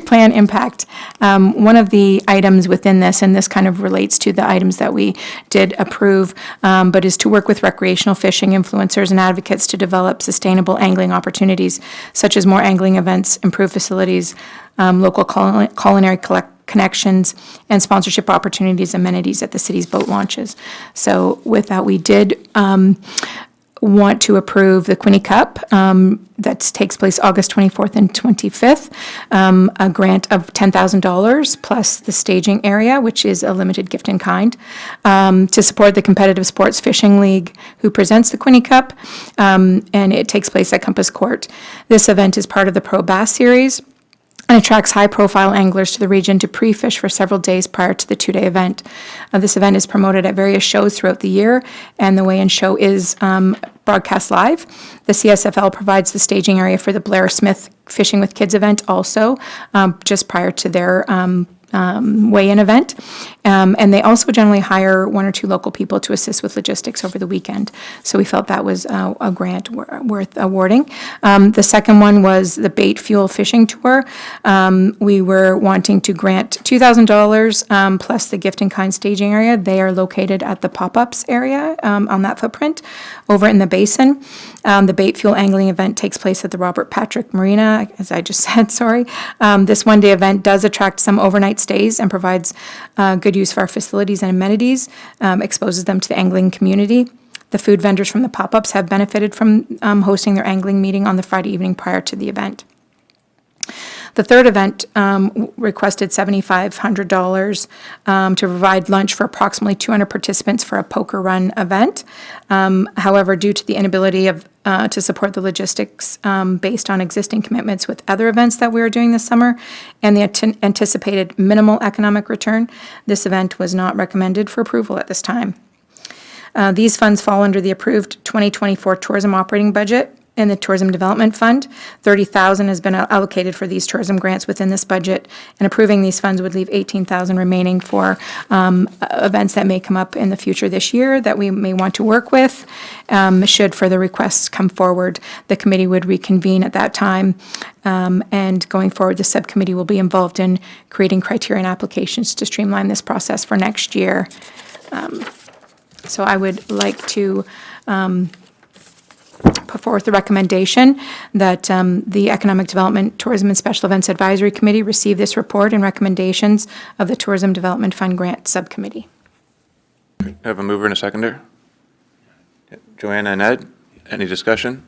plan impact. One of the items within this, and this kind of relates to the items that we did approve, but is to work with recreational fishing influencers and advocates to develop sustainable angling opportunities, such as more angling events, improved facilities, local culinary connections, and sponsorship opportunities, amenities at the city's boat launches. So with that, we did want to approve the Quinte Cup that takes place August 24th and 25th, a grant of $10,000 plus the staging area, which is a limited gift in kind, to support the Competitive Sports Fishing League, who presents the Quinte Cup, and it takes place at Compass Court. This event is part of the Pro Bass Series and attracts high-profile anglers to the region to pre-fish for several days prior to the two-day event. This event is promoted at various shows throughout the year, and the weigh-in show is broadcast live. The CSFL provides the staging area for the Blair Smith Fishing with Kids event also, just prior to their weigh-in event. And they also generally hire 1 or 2 local people to assist with logistics over the weekend. So we felt that was a grant worth awarding. The second one was the Bait Fuel Fishing Tour. We were wanting to grant $2,000 plus the gift in kind staging area. They are located at the pop-ups area on that footprint over in the basin. The Bait Fuel Angling event takes place at the Robert Patrick Marina, as I just said, sorry. This one-day event does attract some overnight stays and provides good use for our facilities and amenities, exposes them to the angling community. The food vendors from the pop-ups have benefited from hosting their angling meeting on the Friday evening prior to the event. The third event requested $7,500 to provide lunch for approximately 200 participants for a poker run event. However, due to the inability to support the logistics based on existing commitments with other events that we are doing this summer and the anticipated minimal economic return, this event was not recommended for approval at this time. These funds fall under the approved 2024 tourism operating budget in the Tourism Development Fund. $30,000 has been allocated for these tourism grants within this budget, and approving these funds would leave $18,000 remaining for events that may come up in the future this year that we may want to work with. Should further requests come forward, the committee would reconvene at that time, and going forward, the subcommittee will be involved in creating criteria and applications to streamline this process for next year. So I would like to put forth the recommendation that the Economic Development, Tourism, and Special Events Advisory Committee receive this report and recommendations of the Tourism Development Fund Grant Subcommittee. I have a mover and a seconder. Joanna and Ed, any discussion?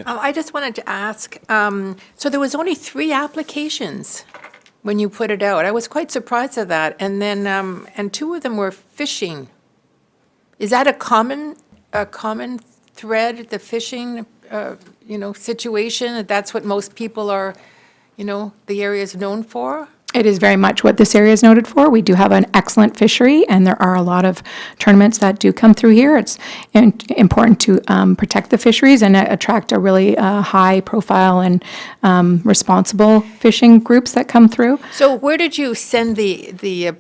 I just wanted to ask, so there was only 3 applications when you put it out. I was quite surprised at that. And then, and 2 of them were fishing. Is that a common thread, the fishing, situation? That's what most people are, the area is known for? It is very much what this area is noted for. We do have an excellent fishery, and there are a lot of tournaments that do come through here. It's important to protect the fisheries and attract a really high-profile and responsible fishing groups that come through. So where did you send the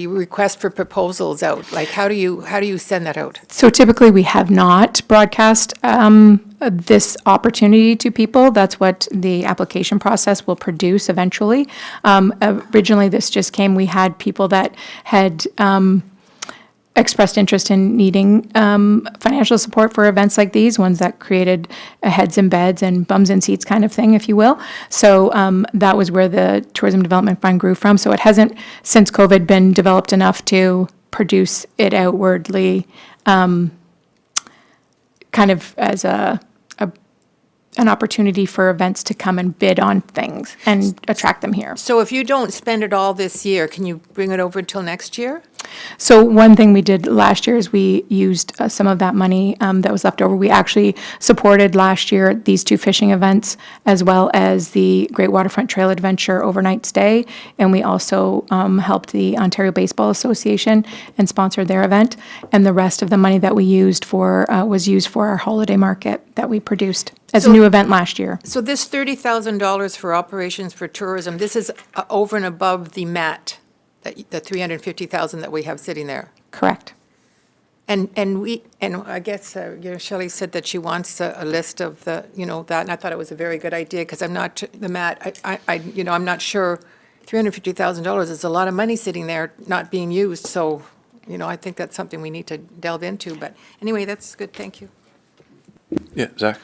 request for proposals out? Like, how do you send that out? So typically, we have not broadcast this opportunity to people. That's what the application process will produce eventually. Originally, this just came, we had people that had expressed interest in needing financial support for events like these, ones that created a heads and beds and bums and seats kind of thing, if you will. So that was where the Tourism Development Fund grew from. So it hasn't, since COVID, been developed enough to produce it outwardly kind of as an opportunity for events to come and bid on things and attract them here. So if you don't spend it all this year, can you bring it over until next year? So one thing we did last year is we used some of that money that was left over. We actually supported last year these 2 fishing events, as well as the Great Waterfront Trail Adventure overnight stay, and we also helped the Ontario Baseball Association and sponsored their event. And the rest of the money that we used for was used for our holiday market that we produced as a new event last year. So this $30,000 for operations for tourism, this is over and above the MAT, the $350,000 that we have sitting there. Correct. And I guess, Shelley said that she wants a list of the, that, and I thought it was a very good idea, because I'm not, the MAT, I'm not sure, $350,000 is a lot of money sitting there not being used, so, I think that's something we need to delve into, but anyway, that's good, thank you. Yeah, Zach?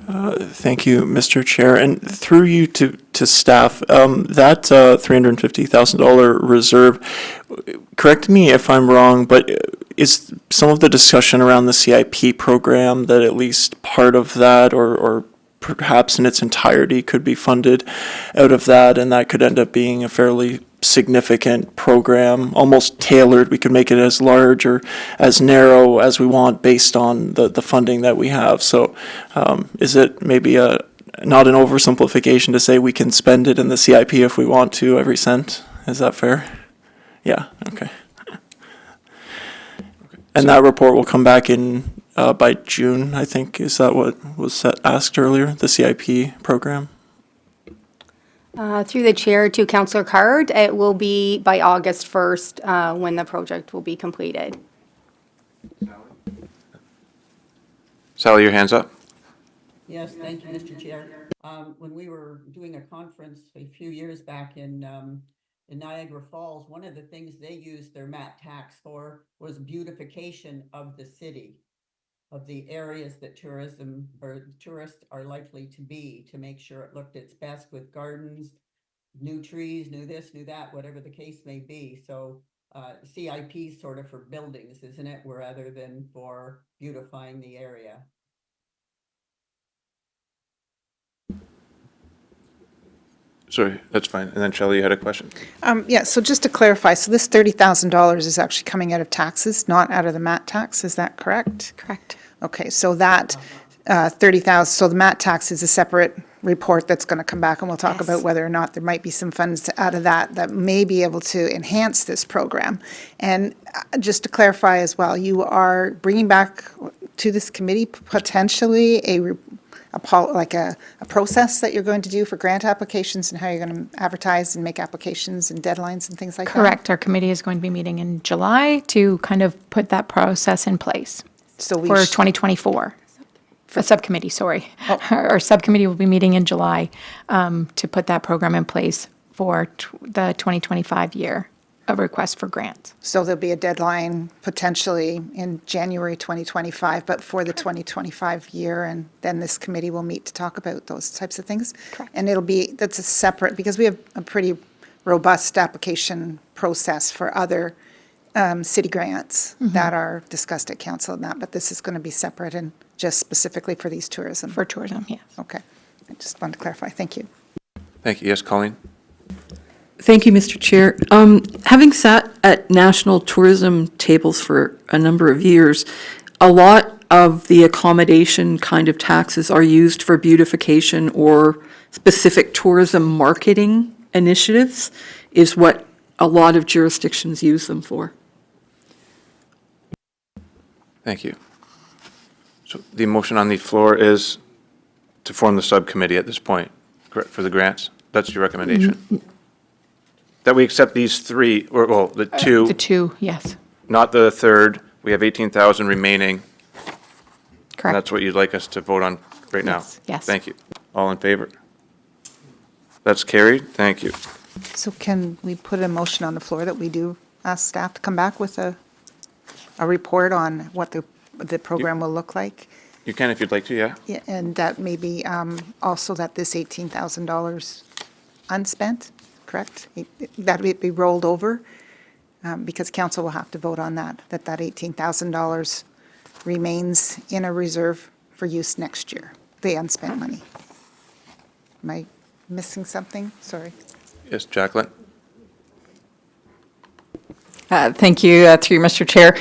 Thank you, Mr. Chair. And through you to staff, that $350,000 reserve, correct me if I'm wrong, but is some of the discussion around the CIP program that at least part of that or perhaps in its entirety could be funded out of that, and that could end up being a fairly significant program, almost tailored. We could make it as large or as narrow as we want based on the funding that we have. So is it maybe not an oversimplification to say we can spend it in the CIP if we want to, every cent? Is that fair? Yeah, okay. And that report will come back in by June, I think. Is that what was asked earlier, the CIP program? Through the chair to Councillor Card, it will be by August 1st when the project will be completed. Sally, your hand's up. Yes, thank you, Mr. Chair. When we were doing a conference a few years back in Niagara Falls, one of the things they used their MAT tax for was beautification of the city, of the areas that tourists are likely to be, to make sure it looked its best with gardens, new trees, new this, new that, whatever the case may be. So CIP is sort of for buildings, isn't it, rather than for beautifying the area? Sorry, that's fine. And then Shelley, you had a question? Yeah, so just to clarify, so this $30,000 is actually coming out of taxes, not out of the MAT tax, is that correct? Correct. Okay, so that 30,000, so the MAT tax is a separate report that's going to come back, and we'll talk about whether or not there might be some funds out of that may be able to enhance this program. And just to clarify as well, you are bringing back to this committee potentially a process that you're going to do for grant applications and how you're going to advertise and make applications and deadlines and things like that? Correct. Our committee is going to be meeting in July to kind of put that process in place So for 2024. A subcommittee, sorry. Oh. Our subcommittee will be meeting in July to put that program in place for the 2025 year, a request for grants. So there'll be a deadline potentially in January 2025, but for the 2025 year, and then this committee will meet to talk about those types of things? Correct. And that's a separate, because we have a pretty robust application process for other city grants that are discussed at council and that, but this is going to be separate and just specifically for these tourism. For tourism, yes. Okay. I just wanted to clarify. Thank you. Thank you. Yes, Colleen? Thank you, Mr. Chair. Having sat at national tourism tables for a number of years, a lot of the accommodation kind of taxes are used for beautification or specific tourism marketing initiatives, is what a lot of jurisdictions use them for. Thank you. So the motion on the floor is to form the subcommittee at this point, correct, for the grants? That's your recommendation? That we accept these three, or, well, the two, The two, yes. not the third. We have 18,000 remaining. And Correct. that's what you'd like us to vote on right now? Yes, yes. Thank you. All in favor? That's carried. Thank you. So can we put a motion on the floor that we do ask staff to come back with a report on what the program will look like? You can if you'd like to, yeah? Yeah, and that maybe also that this $18,000 unspent, correct? That would be rolled over, because council will have to vote on that $18,000 remains in a reserve for use next year, the unspent money. Am I missing something? Sorry. Yes, Jacqueline? Thank you, through you, Mr. Chair.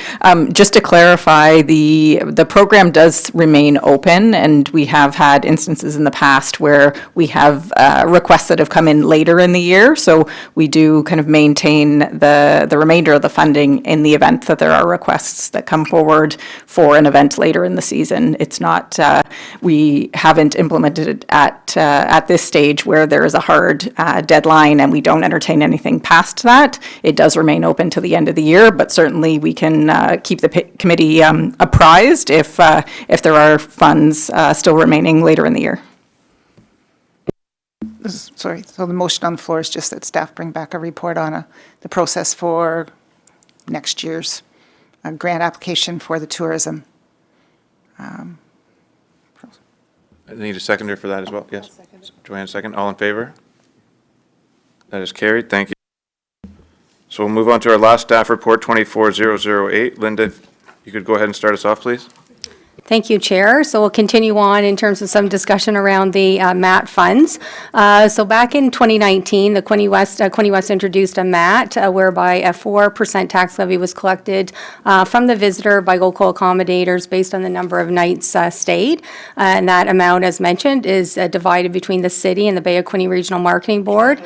Just to clarify, the program does remain open, and we have had instances in the past where we have requests that have come in later in the year. So we do kind of maintain the remainder of the funding in the event that there are requests that come forward for an event later in the season. It's not, we haven't implemented it at this stage where there is a hard deadline and we don't entertain anything past that. It does remain open to the end of the year, but certainly we can keep the committee apprised if there are funds still remaining later in the year. Sorry, so the motion on the floor is just that staff bring back a report on the process for next year's grant application for the tourism. I need a seconder for that as well, yes? Joanne, second. All in favor? That is carried. Thank you. So we'll move on to our last staff report, 24008. Linda, if you could go ahead and start us off, please. Thank you, Chair. So we'll continue on in terms of some discussion around the MAT funds. So back in 2019, the Quinte West introduced a MAT whereby a 4% tax levy was collected from the visitor by local accommodators based on the number of nights stayed. And that amount, as mentioned, is divided between the city and the Bay of Quinte Regional Marketing Board.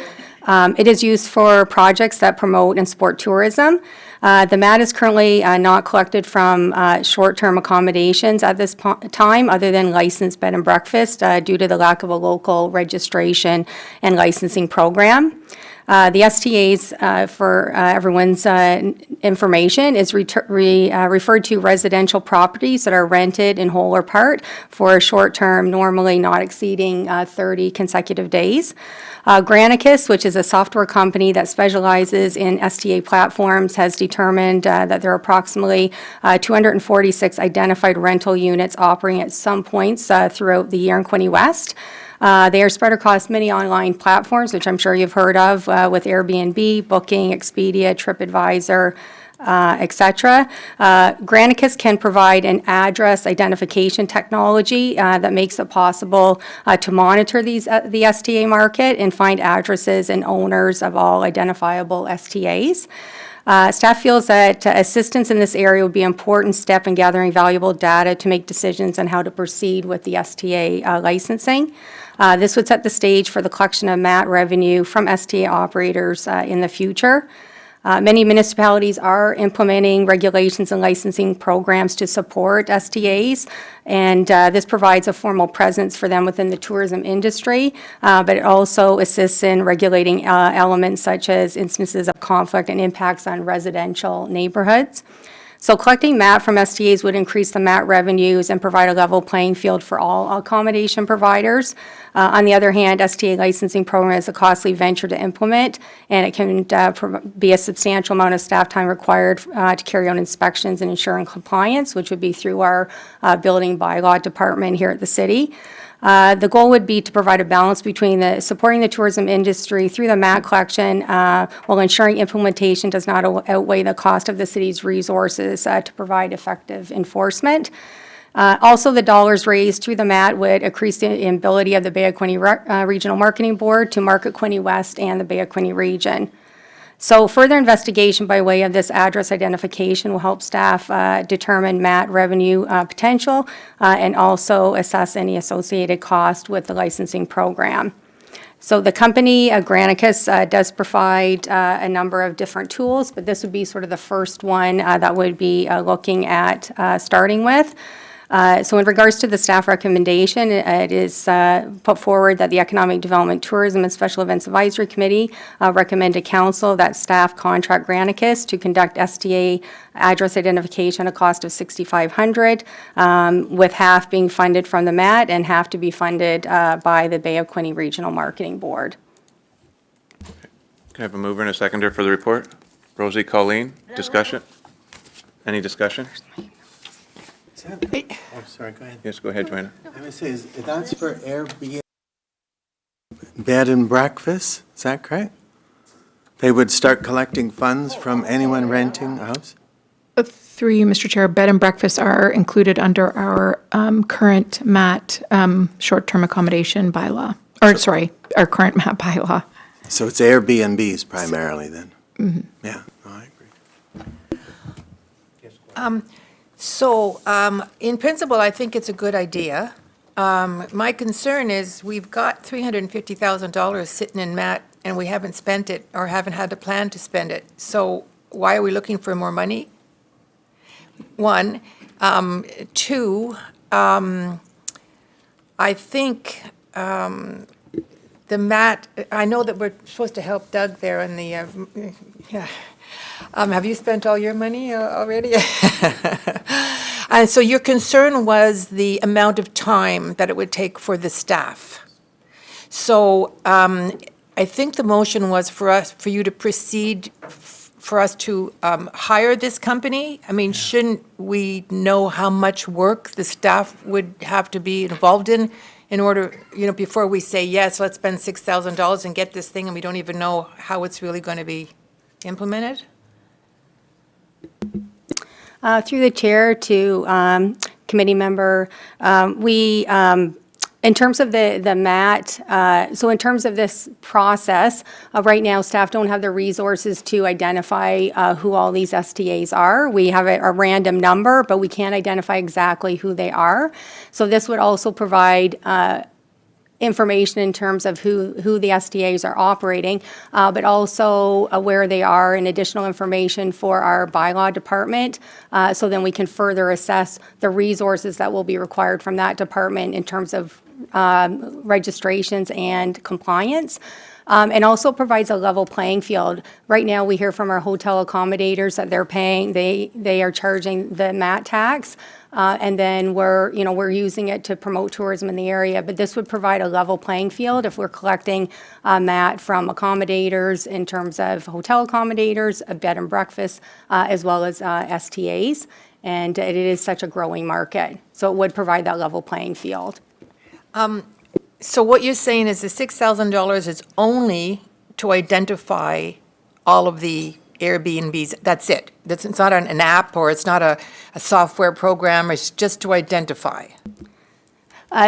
It is used for projects that promote and support tourism. The MAT is currently not collected from short-term accommodations at this time, other than licensed bed and breakfast, due to the lack of a local registration and licensing program. The STAs, for everyone's information, is referred to residential properties that are rented in whole or part for a short term, normally not exceeding 30 consecutive days. Granicus, which is a software company that specializes in STA platforms, has determined that there are approximately 246 identified rental units operating at some points throughout the year in Quinte West. They are spread across many online platforms, which I'm sure you've heard of, with Airbnb, Booking, Expedia, TripAdvisor, etc. Granicus can provide an address identification technology that makes it possible to monitor the STA market and find addresses and owners of all identifiable STAs. Staff feels that assistance in this area would be an important step in gathering valuable data to make decisions on how to proceed with the STA licensing. This would set the stage for the collection of MAT revenue from STA operators in the future. Many municipalities are implementing regulations and licensing programs to support STAs, and this provides a formal presence for them within the tourism industry, but it also assists in regulating elements such as instances of conflict and impacts on residential neighborhoods. So collecting MAT from STAs would increase the MAT revenues and provide a level playing field for all accommodation providers. On the other hand, STA licensing program is a costly venture to implement, and it can be a substantial amount of staff time required to carry out inspections and ensuring compliance, which would be through our building bylaw department here at the city. The goal would be to provide a balance between supporting the tourism industry through the mat collection while ensuring implementation does not outweigh the cost of the city's resources to provide effective enforcement. Also, the dollars raised through the MAT would increase the ability of the Bay of Quinte Regional Marketing Board to market Quinte West and the Bay of Quinte region. So further investigation by way of this address identification will help staff determine MAT revenue potential and also assess any associated cost with the licensing program. So the company, Granicus, does provide a number of different tools, but this would be sort of the first one that would be looking at starting with. So in regards to the staff recommendation, it is put forward that the Economic Development, Tourism, and Special Events Advisory Committee recommend to council that staff contract Granicus to conduct STA address identification at a cost of $6,500, with half being funded from the MAT and half to be funded by the Bay of Quinte Regional Marketing Board. Can I have a mover and a seconder for the report? Rosie, Colleen, discussion? Any discussion? Oh, sorry, go ahead. Yes, go ahead, Joanna. I would say, that's for Airbnb bed and breakfast, is that correct? They would start collecting funds from anyone renting a house? Through you, Mr. Chair, bed and breakfasts are included under our current MAT short-term accommodation bylaw, or sorry, our current MAT bylaw. So it's Airbnbs primarily then? Mm-hmm. Yeah, no, I agree. So, in principle, I think it's a good idea. My concern is we've got $350,000 sitting in MAT and we haven't spent it or haven't had a plan to spend it. So why are we looking for more money? One. Two, I think the MAT, I know that we're supposed to help Doug there in the, yeah. Have you spent all your money already? And so your concern was the amount of time that it would take for the staff. So I think the motion was for you to proceed, for us to hire this company. I mean, shouldn't we know how much work the staff would have to be involved in order, before we say, yes, let's spend $6,000 and get this thing, and we don't even know how it's really going to be implemented? Through the chair to committee member, we, in terms of the MAT, so in terms of this process, right now staff don't have the resources to identify who all these STAs are. We have a random number, but we can't identify exactly who they are. So this would also provide information in terms of who the STAs are operating, but also where they are and additional information for our bylaw department. So then we can further assess the resources that will be required from that department in terms of registrations and compliance. And also provides a level playing field. Right now, we hear from our hotel accommodators that they're paying, they are charging the MAT tax. And then we're using it to promote tourism in the area. But this would provide a level playing field if we're collecting MAT from accommodators in terms of hotel accommodators, a bed and breakfast, as well as STAs. And it is such a growing market. So it would provide that level playing field. So what you're saying is the $6,000 is only to identify all of the Airbnbs, that's it? It's not an app or it's not a software program, it's just to identify?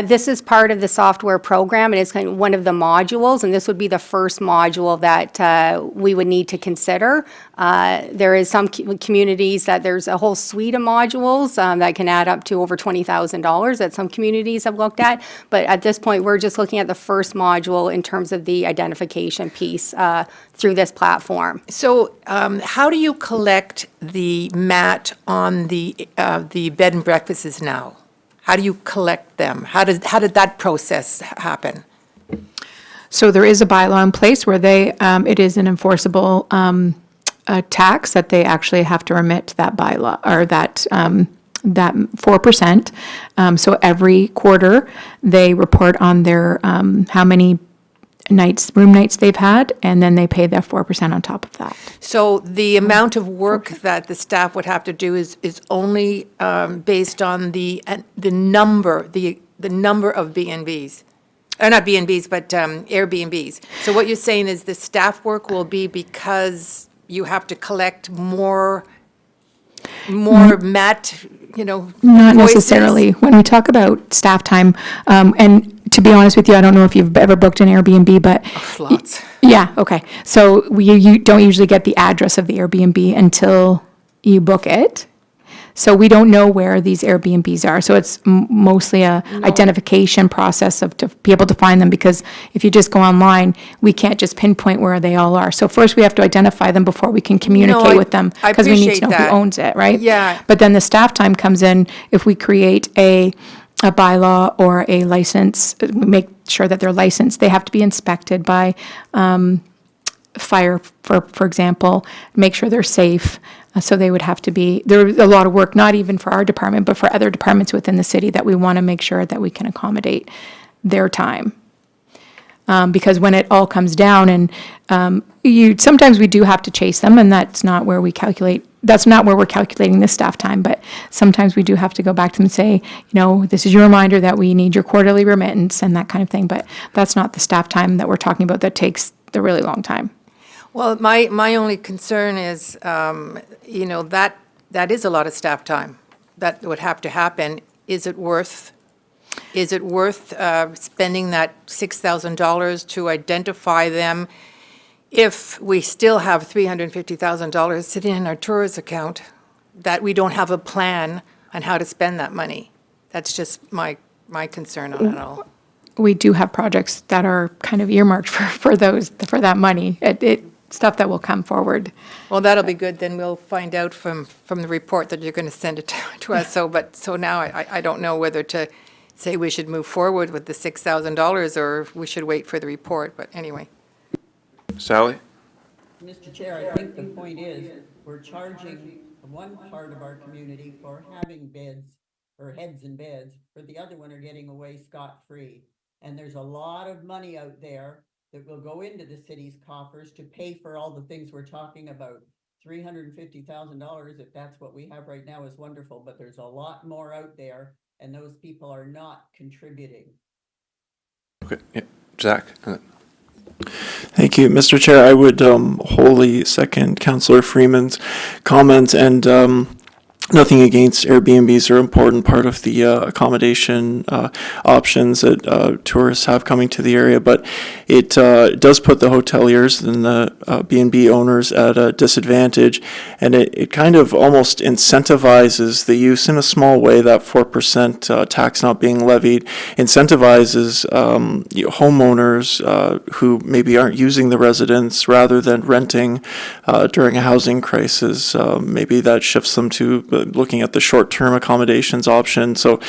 This is part of the software program. It is kind of one of the modules, and this would be the first module that we would need to consider. There is some communities that there's a whole suite of modules that can add up to over $20,000 that some communities have looked at. But at this point, we're just looking at the first module in terms of the identification piece through this platform. So how do you collect the MAT on the bed and breakfasts now? How do you collect them? How did that process happen? So there is a bylaw in place where it is an enforceable tax that they actually have to remit that bylaw, or that 4%. So every quarter, they report on their, how many room nights they've had, and then they pay their 4% on top of that. So the amount of work that the staff would have to do is only based on the number, the the number of B&Bs. Not B&Bs, but Airbnbs. So what you're saying is the staff work will be because you have to collect more mat, Not voices? necessarily. When we talk about staff time, and to be honest with you, I don't know if you've ever booked an Airbnb, but. Lots. Yeah, okay. So you don't usually get the address of the Airbnb until you book it. So we don't know where these Airbnbs are. So it's mostly a identification process to be able to find them, because if you just go online, we can't just pinpoint where they all are. So first we have to identify them before we can communicate with them, I because we need appreciate to know that. who owns it, right? Yeah. But then the staff time comes in if we create a bylaw or a license, we make sure that they're licensed. They have to be inspected by fire, for example, make sure they're safe. So they would have to be, there's a lot of work, not even for our department, but for other departments within the city, that we want to make sure that we can accommodate their time. Because when it all comes down, and sometimes we do have to chase them, and that's not where we're calculating this staff time, but sometimes we do have to go back to them and say, this is your reminder that we need your quarterly remittance and that kind of thing, but that's not the staff time that we're talking about that takes the really long time. Well, my only concern is, that is a lot of staff time. That would have to happen. Is it worth spending that $6,000 to identify them if we still have $350,000 sitting in our tourist account, that we don't have a plan on how to spend that money? That's just my concern on it all. We do have projects that are kind of earmarked for that money. Stuff that will come forward. Well, that'll be good, then we'll find out from the report that you're going to send it to us. So now I don't know whether to say we should move forward with the $6,000 or we should wait for the report, but anyway. Sally? Mr. Chair, I think the point is, we're charging one part of our community for having beds, or heads in beds, but the other one are getting away scot-free. And there's a lot of money out there that will go into the city's coffers to pay for all the things we're talking about. $350,000, if that's what we have right now, is wonderful, but there's a lot more out there, and those people are not contributing. Okay, yeah. Zach? Thank you, Mr. Chair. I would wholly second Councillor Freeman's comments, and nothing against Airbnbs. Are an important part of the accommodation options that tourists have coming to the area, but it does put the hoteliers and the B&B owners at a disadvantage, and it kind of almost incentivizes the use in a small way. That 4% tax not being levied incentivizes homeowners who maybe aren't using the residence, rather than renting during a housing crisis. Maybe that shifts them to looking at the short-term accommodations option. So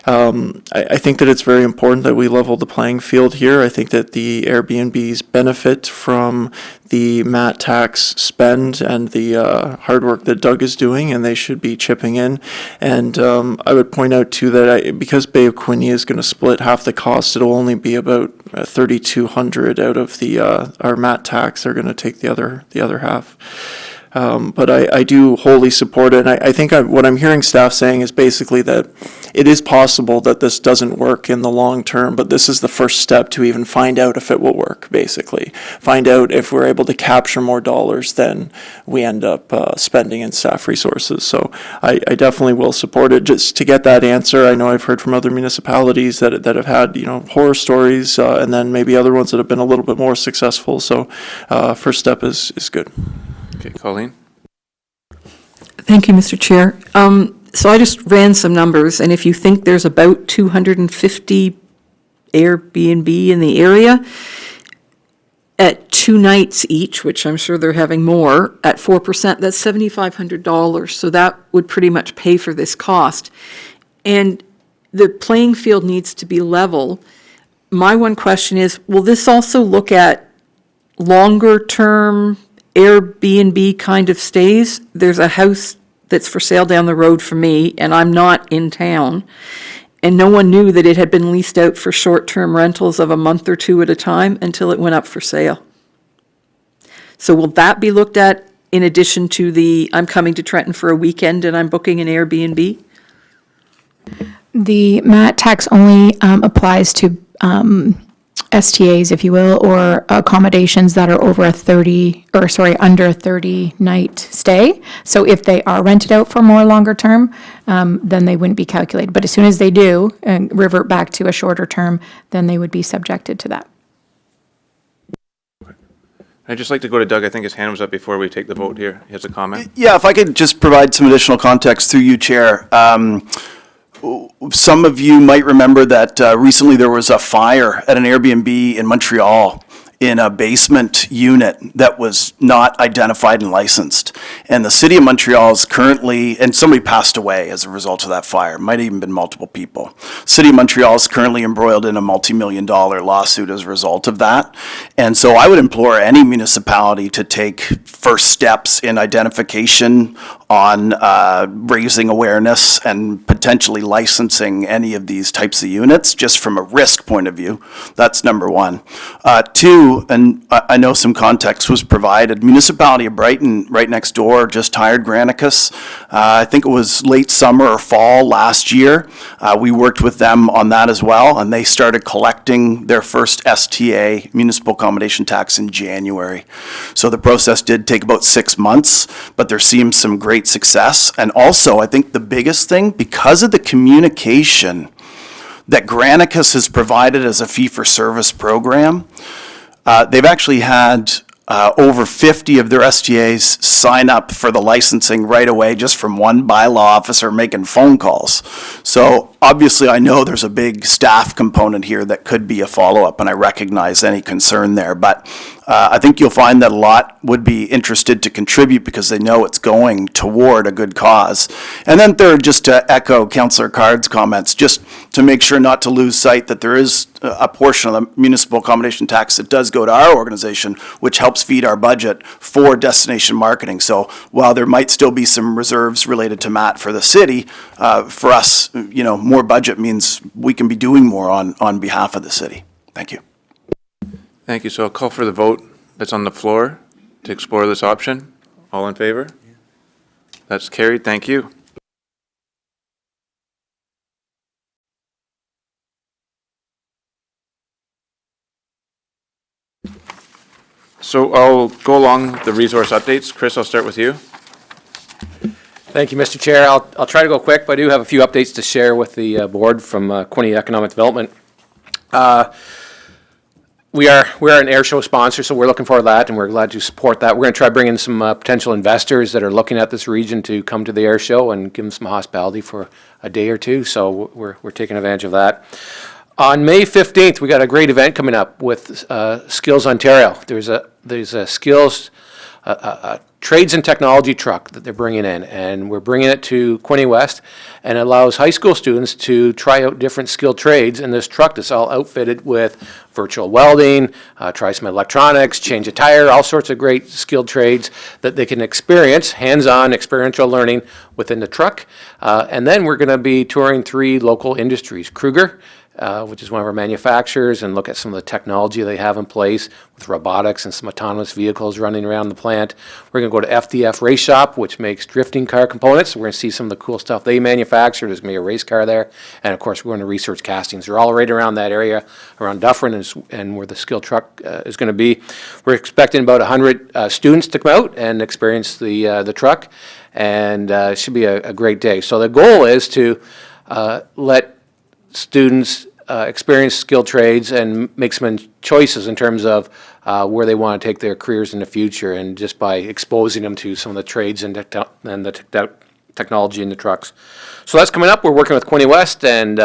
I think that it's very important that we level the playing field here. I think that the Airbnbs benefit from the MAT tax spend and the hard work that Doug is doing, and they should be chipping in. And I would point out too that because Bay of Quinte is going to split half the cost, it'll only be about $3,200 out of the our MAT tax. They're going to take the other half. But I do wholly support it. And I think what I'm hearing staff saying is basically that it is possible that this doesn't work in the long term, but this is the first step to even find out if it will work, basically. Find out if we're able to capture more dollars than we end up spending in staff resources. So I definitely will support it. Just to get that answer, I know I've heard from other municipalities that have had horror stories, and then maybe other ones that have been a little bit more successful. So first step is good. Okay, Colleen? Thank you, Mr. Chair. So I just ran some numbers, and if you think there's about 250 Airbnb in the area, at 2 nights each, which I'm sure they're having more, at 4%, that's $7,500. So that would pretty much pay for this cost. And the playing field needs to be level. My one question is, will this also look at longer-term Airbnb kind of stays? There's a house that's for sale down the road from me, and I'm not in town, and no one knew that it had been leased out for short-term rentals of a month or two at a time until it went up for sale. So will that be looked at in addition to the, I'm coming to Trenton for a weekend and I'm booking an Airbnb? The MAT tax only applies to STAs, if you will, or accommodations that are over under a 30-night stay. So if they are rented out for more longer term, then they wouldn't be calculated. But as soon as they do and revert back to a shorter term, then they would be subjected to that. I'd just like to go to Doug. I think his hand was up before we take the vote here. He has a comment. Yeah, if I could just provide some additional context through you, Chair. Some of you might remember that recently there was a fire at an Airbnb in Montreal in a basement unit that was not identified and licensed. And the city of Montreal is currently, and somebody passed away as a result of that fire, might have even been multiple people. City of Montreal is currently embroiled in a multi-million-dollar lawsuit as a result of that. And so I would implore any municipality to take first steps in identification on raising awareness and potentially licensing any of these types of units, just from a risk point of view. That's number one. Two, and I know some context was provided, municipality of Brighton, right next door, just hired Granicus. I think it was late summer or fall last year. We worked with them on that as well, and they started collecting their first STA, municipal accommodation tax, in January. So the process did take about 6 months, but there seems some great success. And also, I think the biggest thing, because of the communication that Granicus has provided as a fee-for-service program, they've actually had over 50 of their STAs sign up for the licensing right away, just from one bylaw officer making phone calls. So obviously I know there's a big staff component here that could be a follow-up, and I recognize any concern there. But I think you'll find that a lot would be interested to contribute because they know it's going toward a good cause. And then third, just to echo Councillor Card's comments, just to make sure not to lose sight that there is a portion of the municipal accommodation tax that does go to our organization, which helps feed our budget for destination marketing. So while there might still be some reserves related to MAT for the city, for us, you know, more budget means we can be doing more on behalf of the city. Thank you. Thank you. So I'll call for the vote that's on the floor to explore this option. All in favor? That's carried. Thank you. So I'll go along the resource updates. Chris, I'll start with you. Thank you, Mr. Chair. I'll try to go quick, but I do have a few updates to share with the board from Quinte Economic Development. We are an air show sponsor, so we're looking forward to that, and we're glad to support that. We're going to try to bring in some potential investors that are looking at this region to come to the air show and give them some hospitality for a day or two. So we're taking advantage of that. On May 15th, we got a great event coming up with Skills Ontario. There's a skills trades and technology truck that they're bringing in, and we're bringing it to Quinte West, and it allows high school students to try out different skilled trades in this truck that's all outfitted with virtual welding, try some electronics, change a tire, all sorts of great skilled trades that they can experience, hands-on experiential learning within the truck. And then we're going to be touring 3 local industries: Kruger, which is one of our manufacturers, and look at some of the technology they have in place with robotics and some autonomous vehicles running around the plant. We're going to go to FDF Race Shop, which makes drifting car components. We're going to see some of the cool stuff they manufacture. There's going to be a race car there. And of course, we're going to research castings. They're all right around that area, around Dufferin and where the skill truck is going to be. We're expecting about 100 students to come out and experience the truck, and it should be a great day. So the goal is to let students experience skilled trades and make some choices in terms of where they want to take their careers in the future, and just by exposing them to some of the trades and the technology in the trucks. So that's coming up. We're working with Quinte West, and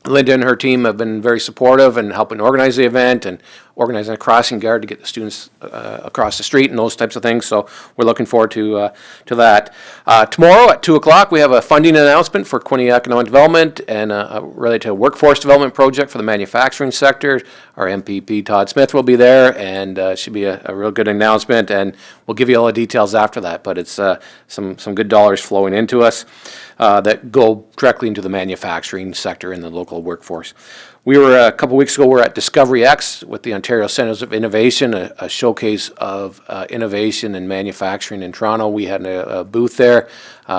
Linda and her team have been very supportive and helping organize the event and organizing a crossing guard to get the students across the street and those types of things. So we're looking forward to that. Tomorrow at 2 o'clock, we have a funding announcement for Quinte Economic Development and related to a workforce development project for the manufacturing sector. Our MPP, Todd Smith, will be there, and it should be a real good announcement, and we'll give you all the details after that. But it's some good dollars flowing into us that go directly into the manufacturing sector in the local workforce. We were, a couple weeks ago, we were at Discovery X with the Ontario Centres of Innovation, a showcase of innovation and manufacturing in Toronto. We had a booth there.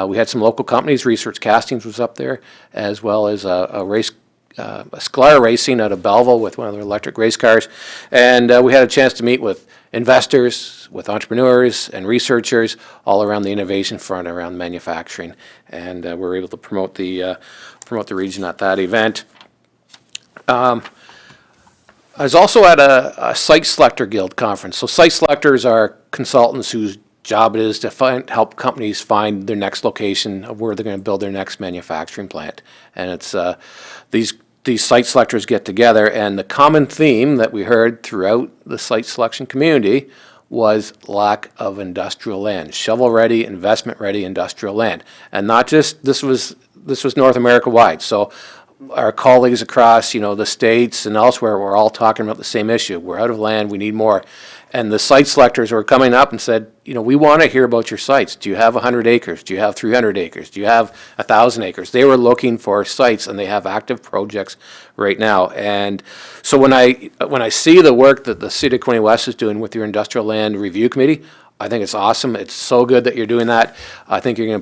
We had some local companies. Research Castings was up there, as well as a race, a Sklar Racing out of Belleville with one of their electric race cars. And we had a chance to meet with investors, with entrepreneurs and researchers all around the innovation front around manufacturing. And we were able to promote the region at that event. I was also at a Site Selector Guild conference. So site selectors are consultants whose job it is to help companies find their next location of where they're going to build their next manufacturing plant. And it's these site selectors get together, and the common theme that we heard throughout the site selection community was lack of industrial land, shovel-ready, investment-ready industrial land. And not just, this was North America wide. So our colleagues across, the states and elsewhere were all talking about the same issue. We're out of land, we need more. And the site selectors were coming up and said, we want to hear about your sites. Do you have 100 acres? Do you have 300 acres? Do you have 1,000 acres? They were looking for sites, and they have active projects right now. And so when I see the work that the City of Quinte West is doing with your Industrial Land Review Committee, I think it's awesome. It's so good that you're doing that. I think you're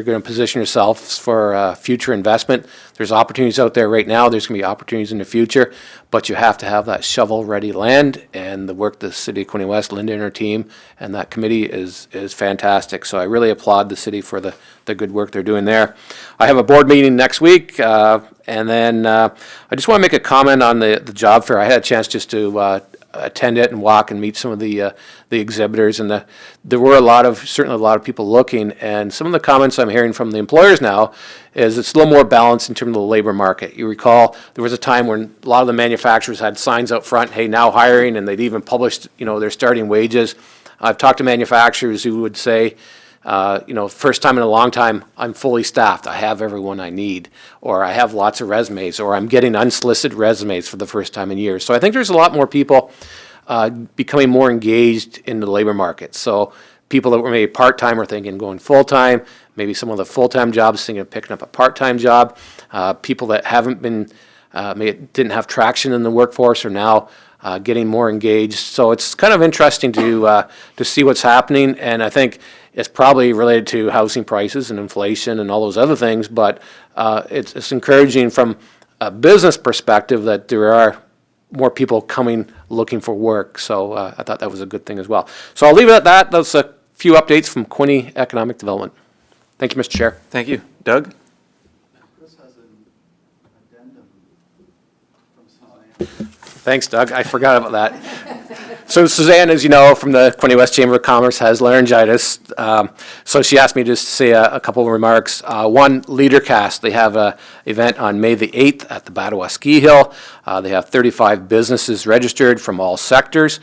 going to position yourselves for future investment. There's opportunities out there right now. There's going to be opportunities in the future, but you have to have that shovel-ready land. And the work the City of Quinte West, Linda and her team, and that committee is fantastic. So I really applaud the city for the good work they're doing there. I have a board meeting next week, and then I just want to make a comment on the job fair. I had a chance just to attend it and walk and meet some of the exhibitors, and there were certainly a lot of people looking, and some of the comments I'm hearing from the employers now is it's a little more balanced in terms of the labor market. You recall there was a time when a lot of the manufacturers had signs out front, hey, now hiring, and they'd even published their starting wages. I've talked to manufacturers who would say, first time in a long time, I'm fully staffed. I have everyone I need, or I have lots of resumes, or I'm getting unsolicited resumes for the first time in years. So I think there's a lot more people becoming more engaged in the labor market. So people that were maybe part-time are thinking going full-time, maybe some of the full-time jobs thinking of picking up a part-time job. People that haven't been, maybe didn't have traction in the workforce are now getting more engaged. So it's kind of interesting to see what's happening, and I think it's probably related to housing prices and inflation and all those other things, but it's encouraging from a business perspective that there are more people coming looking for work. So I thought that was a good thing as well. So I'll leave it at that. That's a few updates from Quinte Economic Development. Thank you, Mr. Chair. Thank you. Doug? This has an addendum from Suzanne. Thanks, Doug. I forgot about that. So Suzanne, as you know, from the Quinte West Chamber of Commerce, has laryngitis. So she asked me just to say a couple of remarks. One, LeaderCast. They have an event on May the 8th at the Battawa Ski Hill. They have 35 businesses registered from all sectors.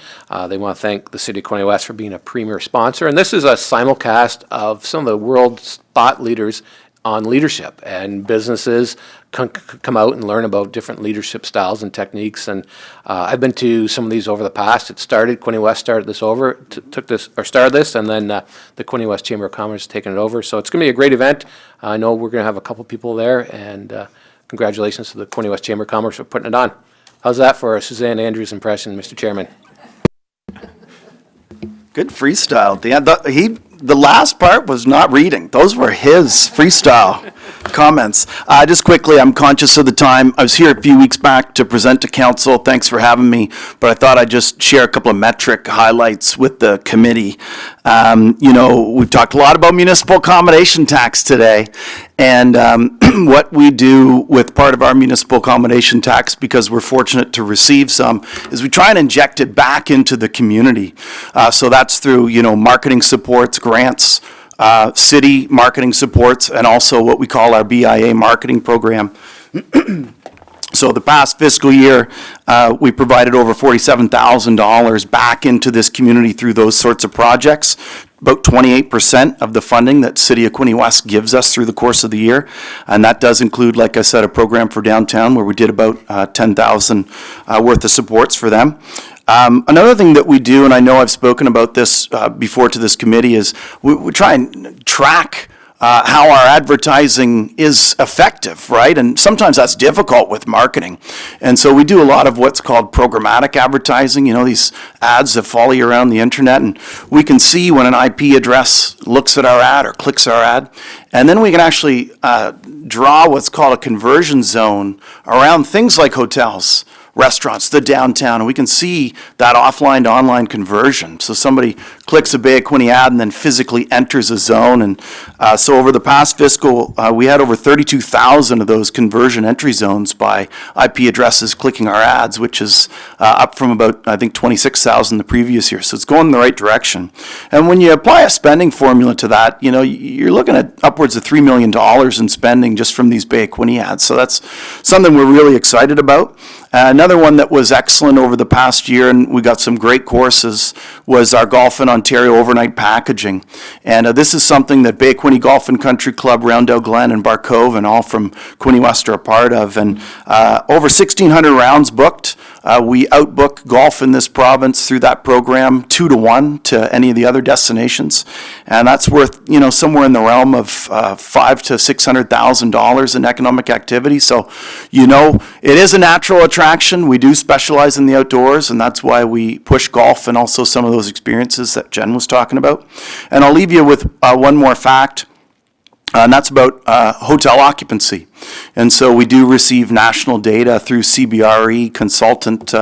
They want to thank the City of Quinte West for being a premier sponsor. And this is a simulcast of some of the world's thought leaders on leadership, and businesses come out and learn about different leadership styles and techniques. And I've been to some of these over the past. Quinte West started this started this, and then the Quinte West Chamber of Commerce has taken it over. So it's going to be a great event. I know we're going to have a couple people there, and congratulations to the Quinte West Chamber of Commerce for putting it on. How's that for a Suzanne Andrews impression, Mr. Chairman? Good freestyle, Dan. The last part was not reading. Those were his freestyle comments. Just quickly, I'm conscious of the time. I was here a few weeks back to present to council. Thanks for having me. But I thought I'd just share a couple of metric highlights with the committee. We've talked a lot about municipal accommodation tax today. And what we do with part of our municipal accommodation tax, because we're fortunate to receive some, is we try and inject it back into the community. So that's through, marketing supports, grants, city marketing supports, and also what we call our BIA marketing program. So the past fiscal year, we provided over $47,000 back into this community through those sorts of projects. About 28% of the funding that City of Quinte West gives us through the course of the year. And that does include, like I said, a program for downtown where we did about $10,000 worth of supports for them. Another thing that we do, and I know I've spoken about this before to this committee, is we try and track how our advertising is effective, right? And sometimes that's difficult with marketing. And so we do a lot of what's called programmatic advertising, these ads that follow you around the internet, and we can see when an IP address looks at our ad or clicks our ad. And then we can actually draw what's called a conversion zone around things like hotels, restaurants, the downtown, and we can see that offline to online conversion. So somebody clicks a Bay of Quinte ad and then physically enters a zone. And so over the past fiscal, we had over 32,000 of those conversion entry zones by IP addresses clicking our ads, which is up from about, I think, 26,000 the previous year. So it's going in the right direction. And when you apply a spending formula to that, you're looking at upwards of $3 million in spending just from these Bay of Quinte ads. So that's something we're really excited about. Another one that was excellent over the past year, and we got some great courses, was our Golf in Ontario overnight packaging. And this is something that Bay of Quinte Golf and Country Club, Roundel Glen, and Barcove, and all from Quinte West are a part of. And over 1,600 rounds booked. We outbook golf in this province through that program 2-to-1 to any of the other destinations. And that's worth, somewhere in the realm of $500,000 to $600,000 in economic activity. So, it is a natural attraction. We do specialize in the outdoors, and that's why we push golf and also some of those experiences that Jen was talking about. And I'll leave you with one more fact. And that's about hotel occupancy. And so we do receive national data through CBRE consultant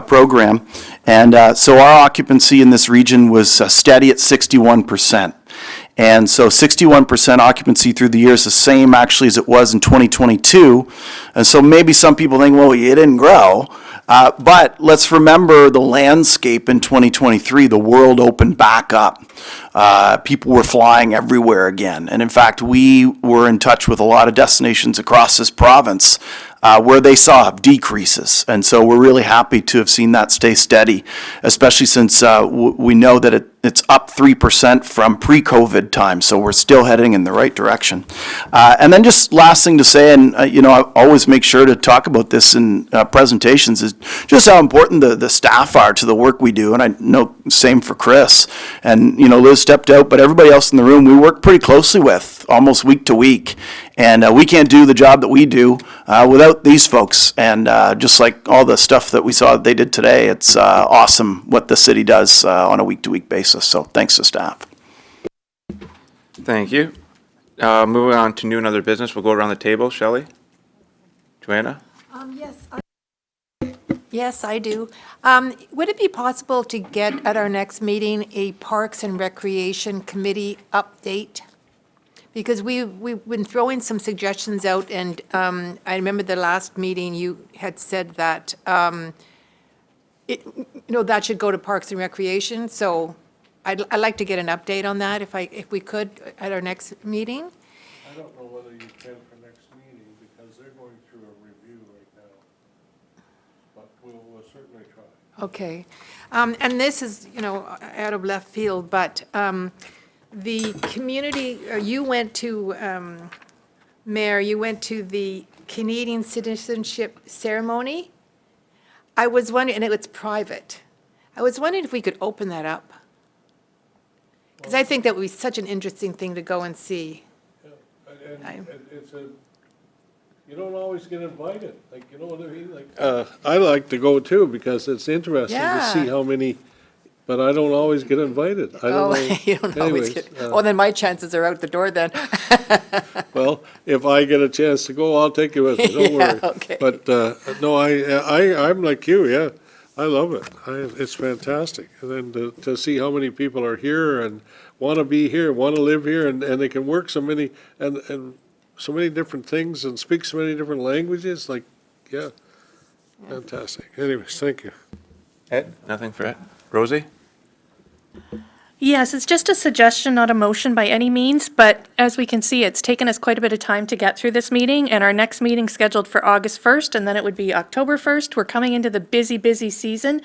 program. And so our occupancy in this region was steady at 61%. And so 61% occupancy through the year is the same actually as it was in 2022. And so maybe some people think, well, it didn't grow. But let's remember the landscape in 2023. The world opened back up. People were flying everywhere again. And in fact, we were in touch with a lot of destinations across this province where they saw decreases. And so we're really happy to have seen that stay steady, especially since we know that it's up 3% from pre-COVID time. So we're still heading in the right direction. And then just last thing to say, and I always make sure to talk about this in presentations, is just how important the staff are to the work we do. And I know same for Chris. And, Liz stepped out, but everybody else in the room we work pretty closely with almost week to week. And we can't do the job that we do without these folks. And just like all the stuff that we saw that they did today, it's awesome what the city does on a week-to-week basis. So thanks to staff. Thank you. Moving on to new and other business, we'll go around the table. Shelley? Joanna? Yes, I do. Would it be possible to get at our next meeting a Parks and Recreation Committee update? Because we've been throwing some suggestions out, and I remember the last meeting you had said that, that should go to Parks and Recreation, so I'd like to get an update on that if we could at our next meeting. I don't know whether you can for next meeting because they're going through a review right now. But we'll certainly try. Okay. And this is, out of left field, but the community, you went to, Mayor, you went to the Canadian citizenship ceremony. I was wondering, and it was private. I was wondering if we could open that up. Because I think that would be such an interesting thing to go and see. Yeah, and it's you don't always get invited, like, what I mean? Like, I like to go too because it's interesting to see how many, but I don't always get invited. I don't know. You don't always get, then my chances are out the door then. Well, if I get a chance to go, I'll take you with me, don't worry. Okay. But, no, I'm like you, yeah. I love it. It's fantastic. And then to see how many people are here and want to be here, want to live here, and they can work so many, and so many different things and speak so many different languages, fantastic. Anyways, thank you. Ed? Nothing for Ed? Rosie? Yes, it's just a suggestion, not a motion by any means, but as we can see, it's taken us quite a bit of time to get through this meeting, and our next meeting scheduled for August 1st, and then it would be October 1st. We're coming into the busy season,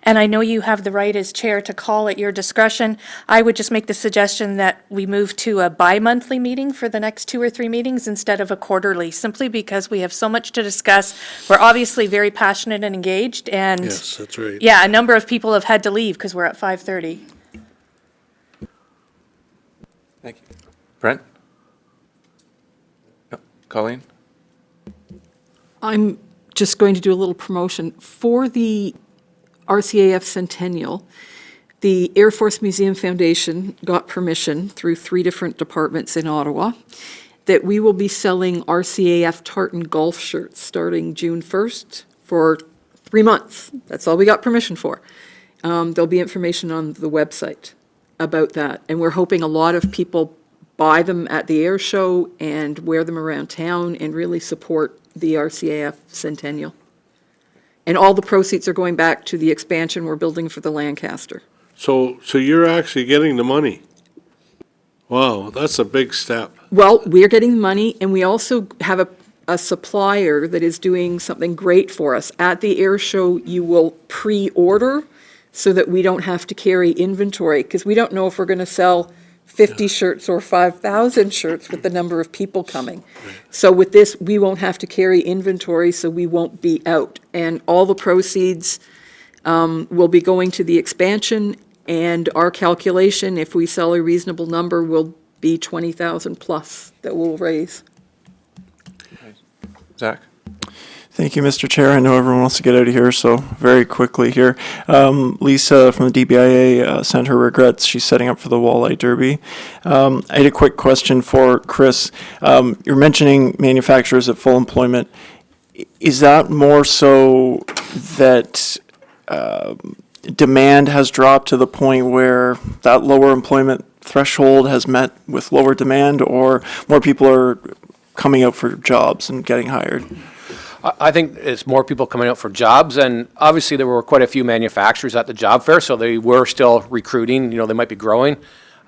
and I know you have the right as chair to call at your discretion. I would just make the suggestion that we move to a bi-monthly meeting for the next 2 or 3 meetings instead of a quarterly, simply because we have so much to discuss. We're obviously very passionate and engaged, and Yes, that's right. yeah, a number of people have had to leave because we're at 5:30. Thank you. Brent? Colleen? I'm just going to do a little promotion. For the RCAF Centennial, the Air Force Museum Foundation got permission through 3 different departments in Ottawa that we will be selling RCAF tartan golf shirts starting June 1st for 3 months. That's all we got permission for. There'll be information on the website about that. And we're hoping a lot of people buy them at the air show and wear them around town and really support the RCAF Centennial. And all the proceeds are going back to the expansion we're building for the Lancaster. So you're actually getting the money? Wow, that's a big step. Well, we're getting money, and we also have a supplier that is doing something great for us. At the air show, you will pre-order so that we don't have to carry inventory, because we don't know if we're going to sell 50 shirts or 5,000 shirts with the number of people coming. So with this, we won't have to carry inventory, so we won't be out. And all the proceeds will be going to the expansion, and our calculation, if we sell a reasonable number, will be 20,000 plus that we'll raise. Zach? Thank you, Mr. Chair. I know everyone wants to get out of here, so very quickly here. Lisa from the DBIA sent her regrets. She's setting up for the Walleye Derby. I had a quick question for Chris. You're mentioning manufacturers at full employment. Is that more so that demand has dropped to the point where that lower employment threshold has met with lower demand, or more people are coming out for jobs and getting hired? I think it's more people coming out for jobs, and obviously there were quite a few manufacturers at the job fair, so they were still recruiting. You know, they might be growing,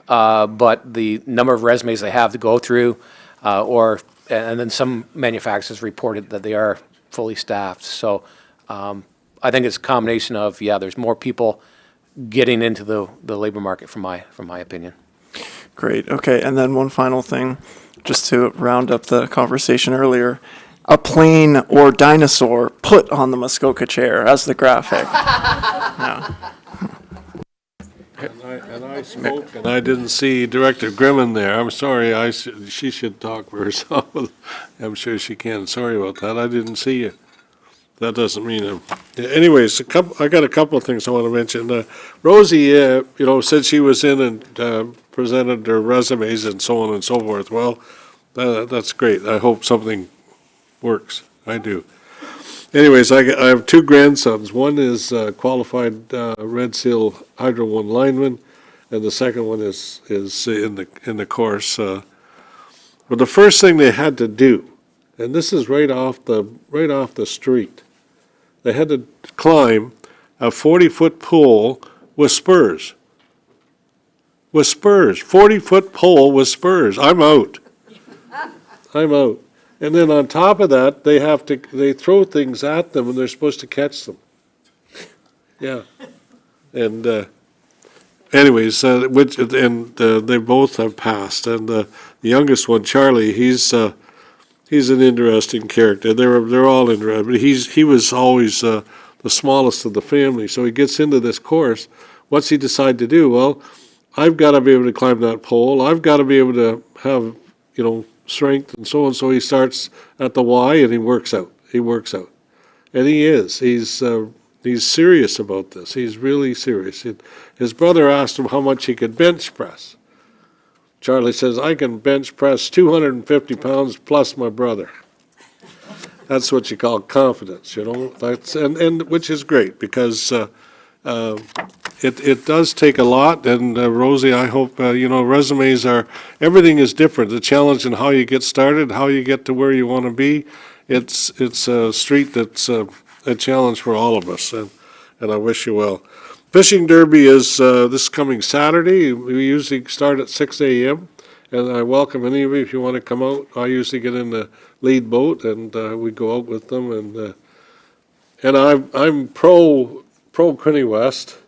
but the number of resumes they have to go through, and then some manufacturers reported that they are fully staffed. So I think it's a combination of, yeah, there's more people getting into the labor market, from my opinion. Great. Okay, and then one final thing, just to round up the conversation earlier. A plane or dinosaur put on the Muskoka chair as the graphic. No. And I spoke, and I didn't see Director Grimman there. I'm sorry, she should talk for herself. I'm sure she can. Sorry about that. I didn't see you. That doesn't mean anyways, I got a couple of things I want to mention. Rosie, said she was in and presented her resumes and so on and so forth. Well, that's great. I hope something works. I do. Anyways, I have 2 grandsons. One is qualified Red Seal Hydro 1 lineman, and the second one is in the course. But the first thing they had to do, and this is right off the street, they had to climb a 40-foot pole with spurs. With spurs, 40-foot pole with spurs. I'm out. And then on top of that, they throw things at them and they're supposed to catch them. Yeah. And anyways, they both have passed. And the youngest one, Charlie, he's an interesting character. They're all interesting. But he was always the smallest of the family. So he gets into this course. What's he decide to do? Well, I've got to be able to climb that pole. I've got to be able to have, strength and so on. So he starts at the Y and he works out. And he's serious about this. He's really serious. His brother asked him how much he could bench press. Charlie says, I can bench press 250 pounds plus my brother. That's what you call confidence, That's and which is great, because it does take a lot. And Rosie, I hope resumes everything is different. The challenge in how you get started, how you get to where you want to be, it's a street that's a challenge for all of us. And I wish you well. Fishing Derby is this coming Saturday. We usually start at 6 a.m. and I welcome any of you if you want to come out. I usually get in the lead boat and we go out with them. And I'm pro Quinte West,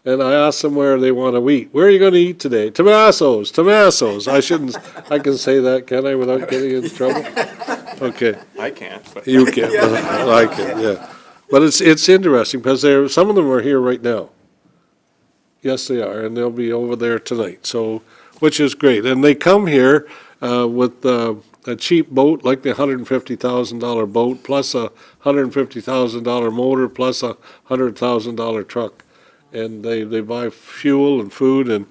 and I asked them where they want to eat. Where are you going to eat today? Tomasso's. I can say that, can I, without getting in trouble? Okay. I can't. But You can, I can, yeah. But it's interesting, because some of them are here right now. Yes, they are, and they'll be over there tonight, so, which is great. And they come here with a cheap boat, like the $150,000 boat, plus a $150,000 motor, plus a $100,000 truck. And they buy fuel and food, and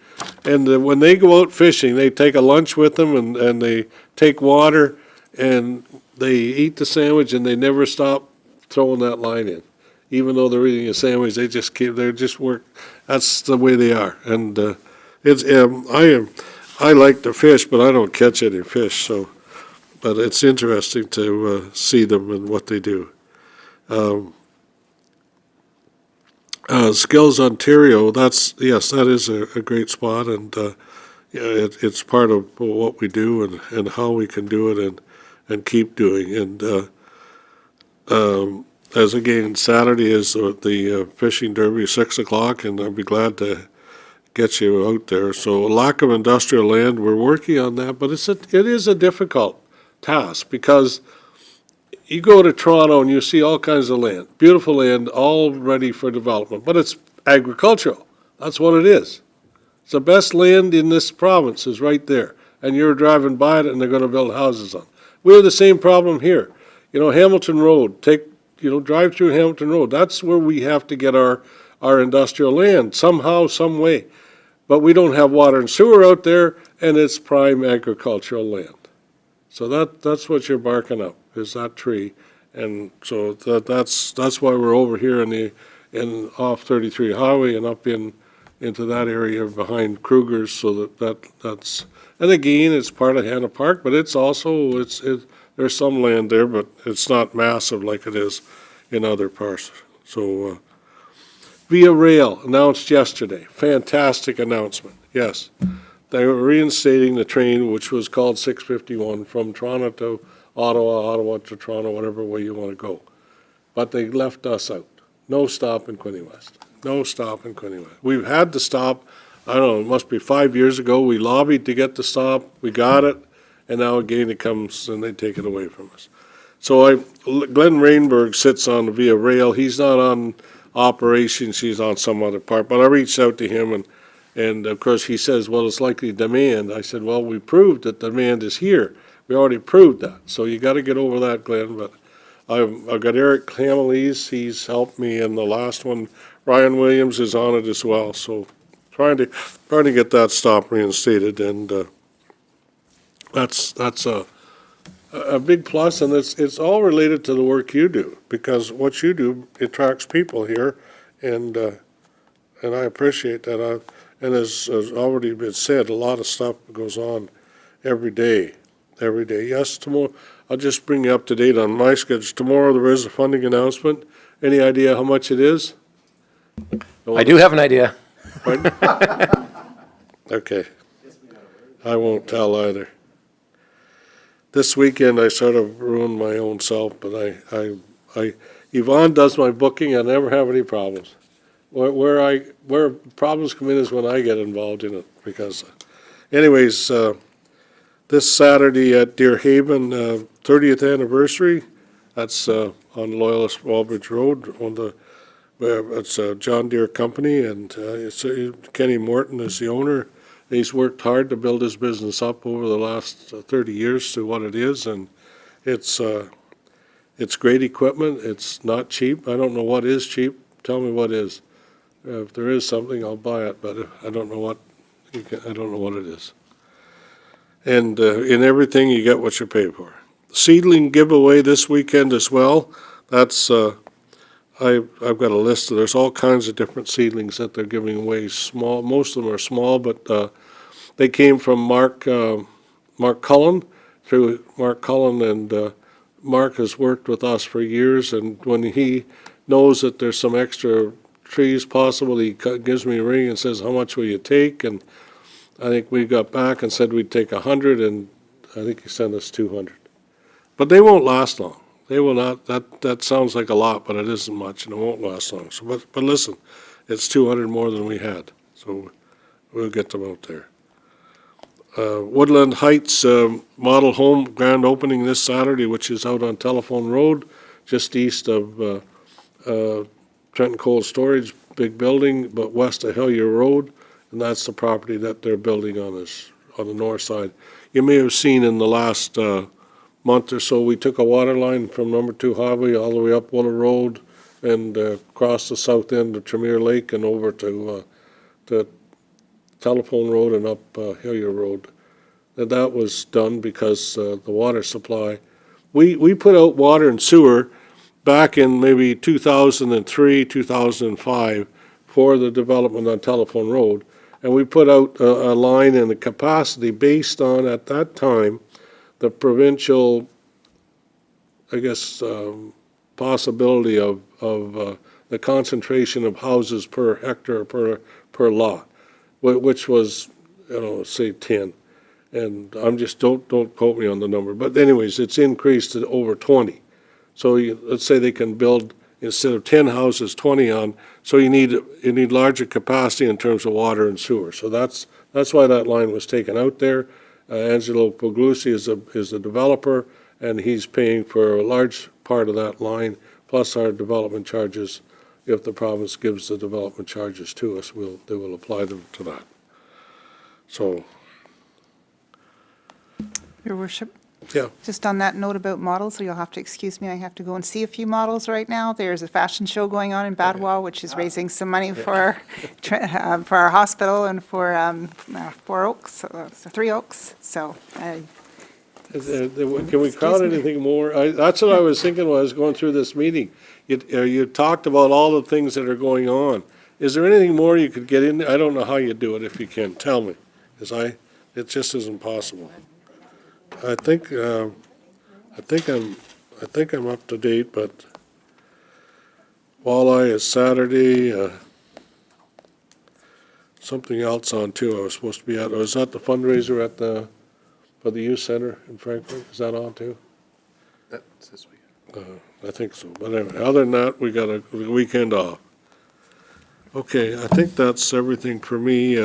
when they go out fishing, they take a lunch with them, and they take water, and they eat the sandwich, and they never stop throwing that line in. Even though they're eating a sandwich, they just work, that's the way they are. And I like to fish, but I don't catch any fish, so, but it's interesting to see them and what they do. Skills Ontario, yes, that is a great spot, and yeah, it's part of what we do and how we can do it and keep doing. And as again, Saturday is the fishing derby, 6 o'clock, and I'll be glad to get you out there. So lack of industrial land, we're working on that, but it is a difficult task, because you go to Toronto and you see all kinds of land, beautiful land, all ready for development, but it's agricultural. That's what it is. It's the best land in this province is right there, and you're driving by it and they're going to build houses on it. We have the same problem here. Hamilton Road, drive through Hamilton Road. That's where we have to get our industrial land somehow, some way. But we don't have water and sewer out there, and it's prime agricultural land. So that's what you're barking up, is that tree. And so that's why we're over here in off 33 Highway and up into that area behind Kruger's, so that's, and again, it's part of Hannah Park, but it's also, there's some land there, but it's not massive like it is in other parts. So, Via Rail announced yesterday, fantastic announcement, yes. They were reinstating the train, which was called 651, from Toronto to Ottawa, Ottawa to Toronto, whatever way you want to go. But they left us out. No stop in Quinte West. No stop in Quinte West. We've had to stop, I don't know, it must be 5 years ago. We lobbied to get the stop. We got it. And now again it comes and they take it away from us. So Glenn Rainberg sits on the Via Rail. He's not on operations. He's on some other part. But I reached out to him, and of course he says, well, it's likely demand. I said, well, we proved that demand is here. We already proved that. So you got to get over that, Glenn. But I've got Eric Hamelees. He's helped me in the last one. Ryan Williams is on it as well. So trying to get that stop reinstated, and that's a big plus, and it's all related to the work you do, because what you do attracts people here, and I appreciate that. And as already been said, a lot of stuff goes on every day. Yes, tomorrow, I'll just bring you up to date on my schedule. Tomorrow there is a funding announcement. Any idea how much it is? I do have an idea. Okay. I won't tell either. This weekend I sort of ruined my own self, but Yvonne does my booking. I never have any problems. Where problems come in is when I get involved in it, because anyways, this Saturday at Deer Haven, 30th anniversary, that's on Loyalist Wallbridge Road, it's a John Deere company, and Kenny Morton is the owner. He's worked hard to build his business up over the last 30 years to what it is, and it's great equipment. It's not cheap. I don't know what is cheap. Tell me what is. If there is something, I'll buy it, but I don't know what it is. And in everything, you get what you pay for. Seedling giveaway this weekend as well. That's I've got a list. There's all kinds of different seedlings that they're giving away. Small, most of them are small, but they came from Mark Cullen, through Mark Cullen, and Mark has worked with us for years. And when he knows that there's some extra trees possible, he gives me a ring and says, "How much will you take?" And I think we got back and said we'd take 100, and I think he sent us 200. But they won't last long. They will not. That sounds like a lot, but it isn't much, and it won't last long. So, but listen, it's 200 more than we had, so we'll get them out there. Woodland Heights model home grand opening this Saturday, which is out on Telephone Road, just east of Trenton Cold Storage, big building, but west of Hillier Road, and that's the property that they're building on the north side. You may have seen in the last month or so, we took a water line from number 2 Highway all the way up Willow Road and across the south end of Tremere Lake and over to Telephone Road and up Hillier Road. And that was done because the water supply, we put out water and sewer back in maybe 2003, 2005 for the development on Telephone Road. And we put out a line and a capacity based on, at that time, the provincial, I guess, possibility of the concentration of houses per hectare per lot, which was, say 10. And I'm just, don't quote me on the number. But anyways, it's increased to over 20. So let's say they can build, instead of 10 houses, 20 on, so you need larger capacity in terms of water and sewer. So that's why that line was taken out there. Angelo Puglisi is the developer, and he's paying for a large part of that line, plus our development charges. If the province gives the development charges to us, they will apply them to that. So. Your Worship? Yeah. Just on that note about models, so you'll have to excuse me, I have to go and see a few models right now. There's a fashion show going on in Badwa, which is raising some money for our hospital and for 3 Oaks, so. Can we crowd anything more? That's what I was thinking when I was going through this meeting. You talked about all the things that are going on. Is there anything more you could get in? I don't know how you do it, if you can, tell me, because it just isn't possible. I think I'm up to date, but Walleye is Saturday. Something else on too. I was supposed to be at. Was that the fundraiser for the youth center in Frankfurt? Is that on too? That's this week. I think so. But anyway, other than that, we got a weekend off. Okay, I think that's everything for me.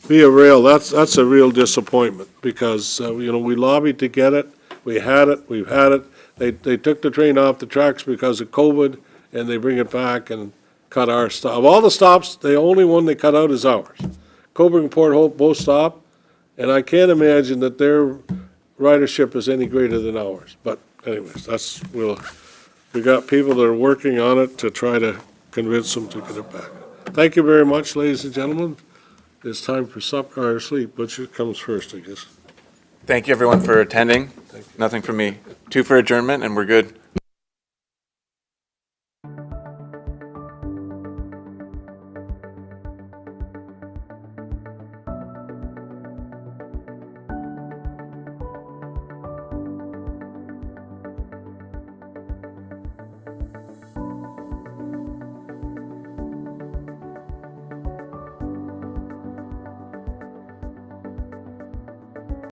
Via rail, that's a real disappointment because, we lobbied to get it. We've had it. They took the train off the tracks because of COVID, and they bring it back and cut our stop. Of all the stops, the only one they cut out is ours. Coburg and Port Hope both stop, and I can't imagine that their ridership is any greater than ours. But anyways, we got people that are working on it to try to convince them to get it back. Thank you very much, ladies and gentlemen. It's time for supper or sleep. Which comes first, I guess. Thank you, everyone, for attending. Nothing from me. 2 for adjournment, and we're good.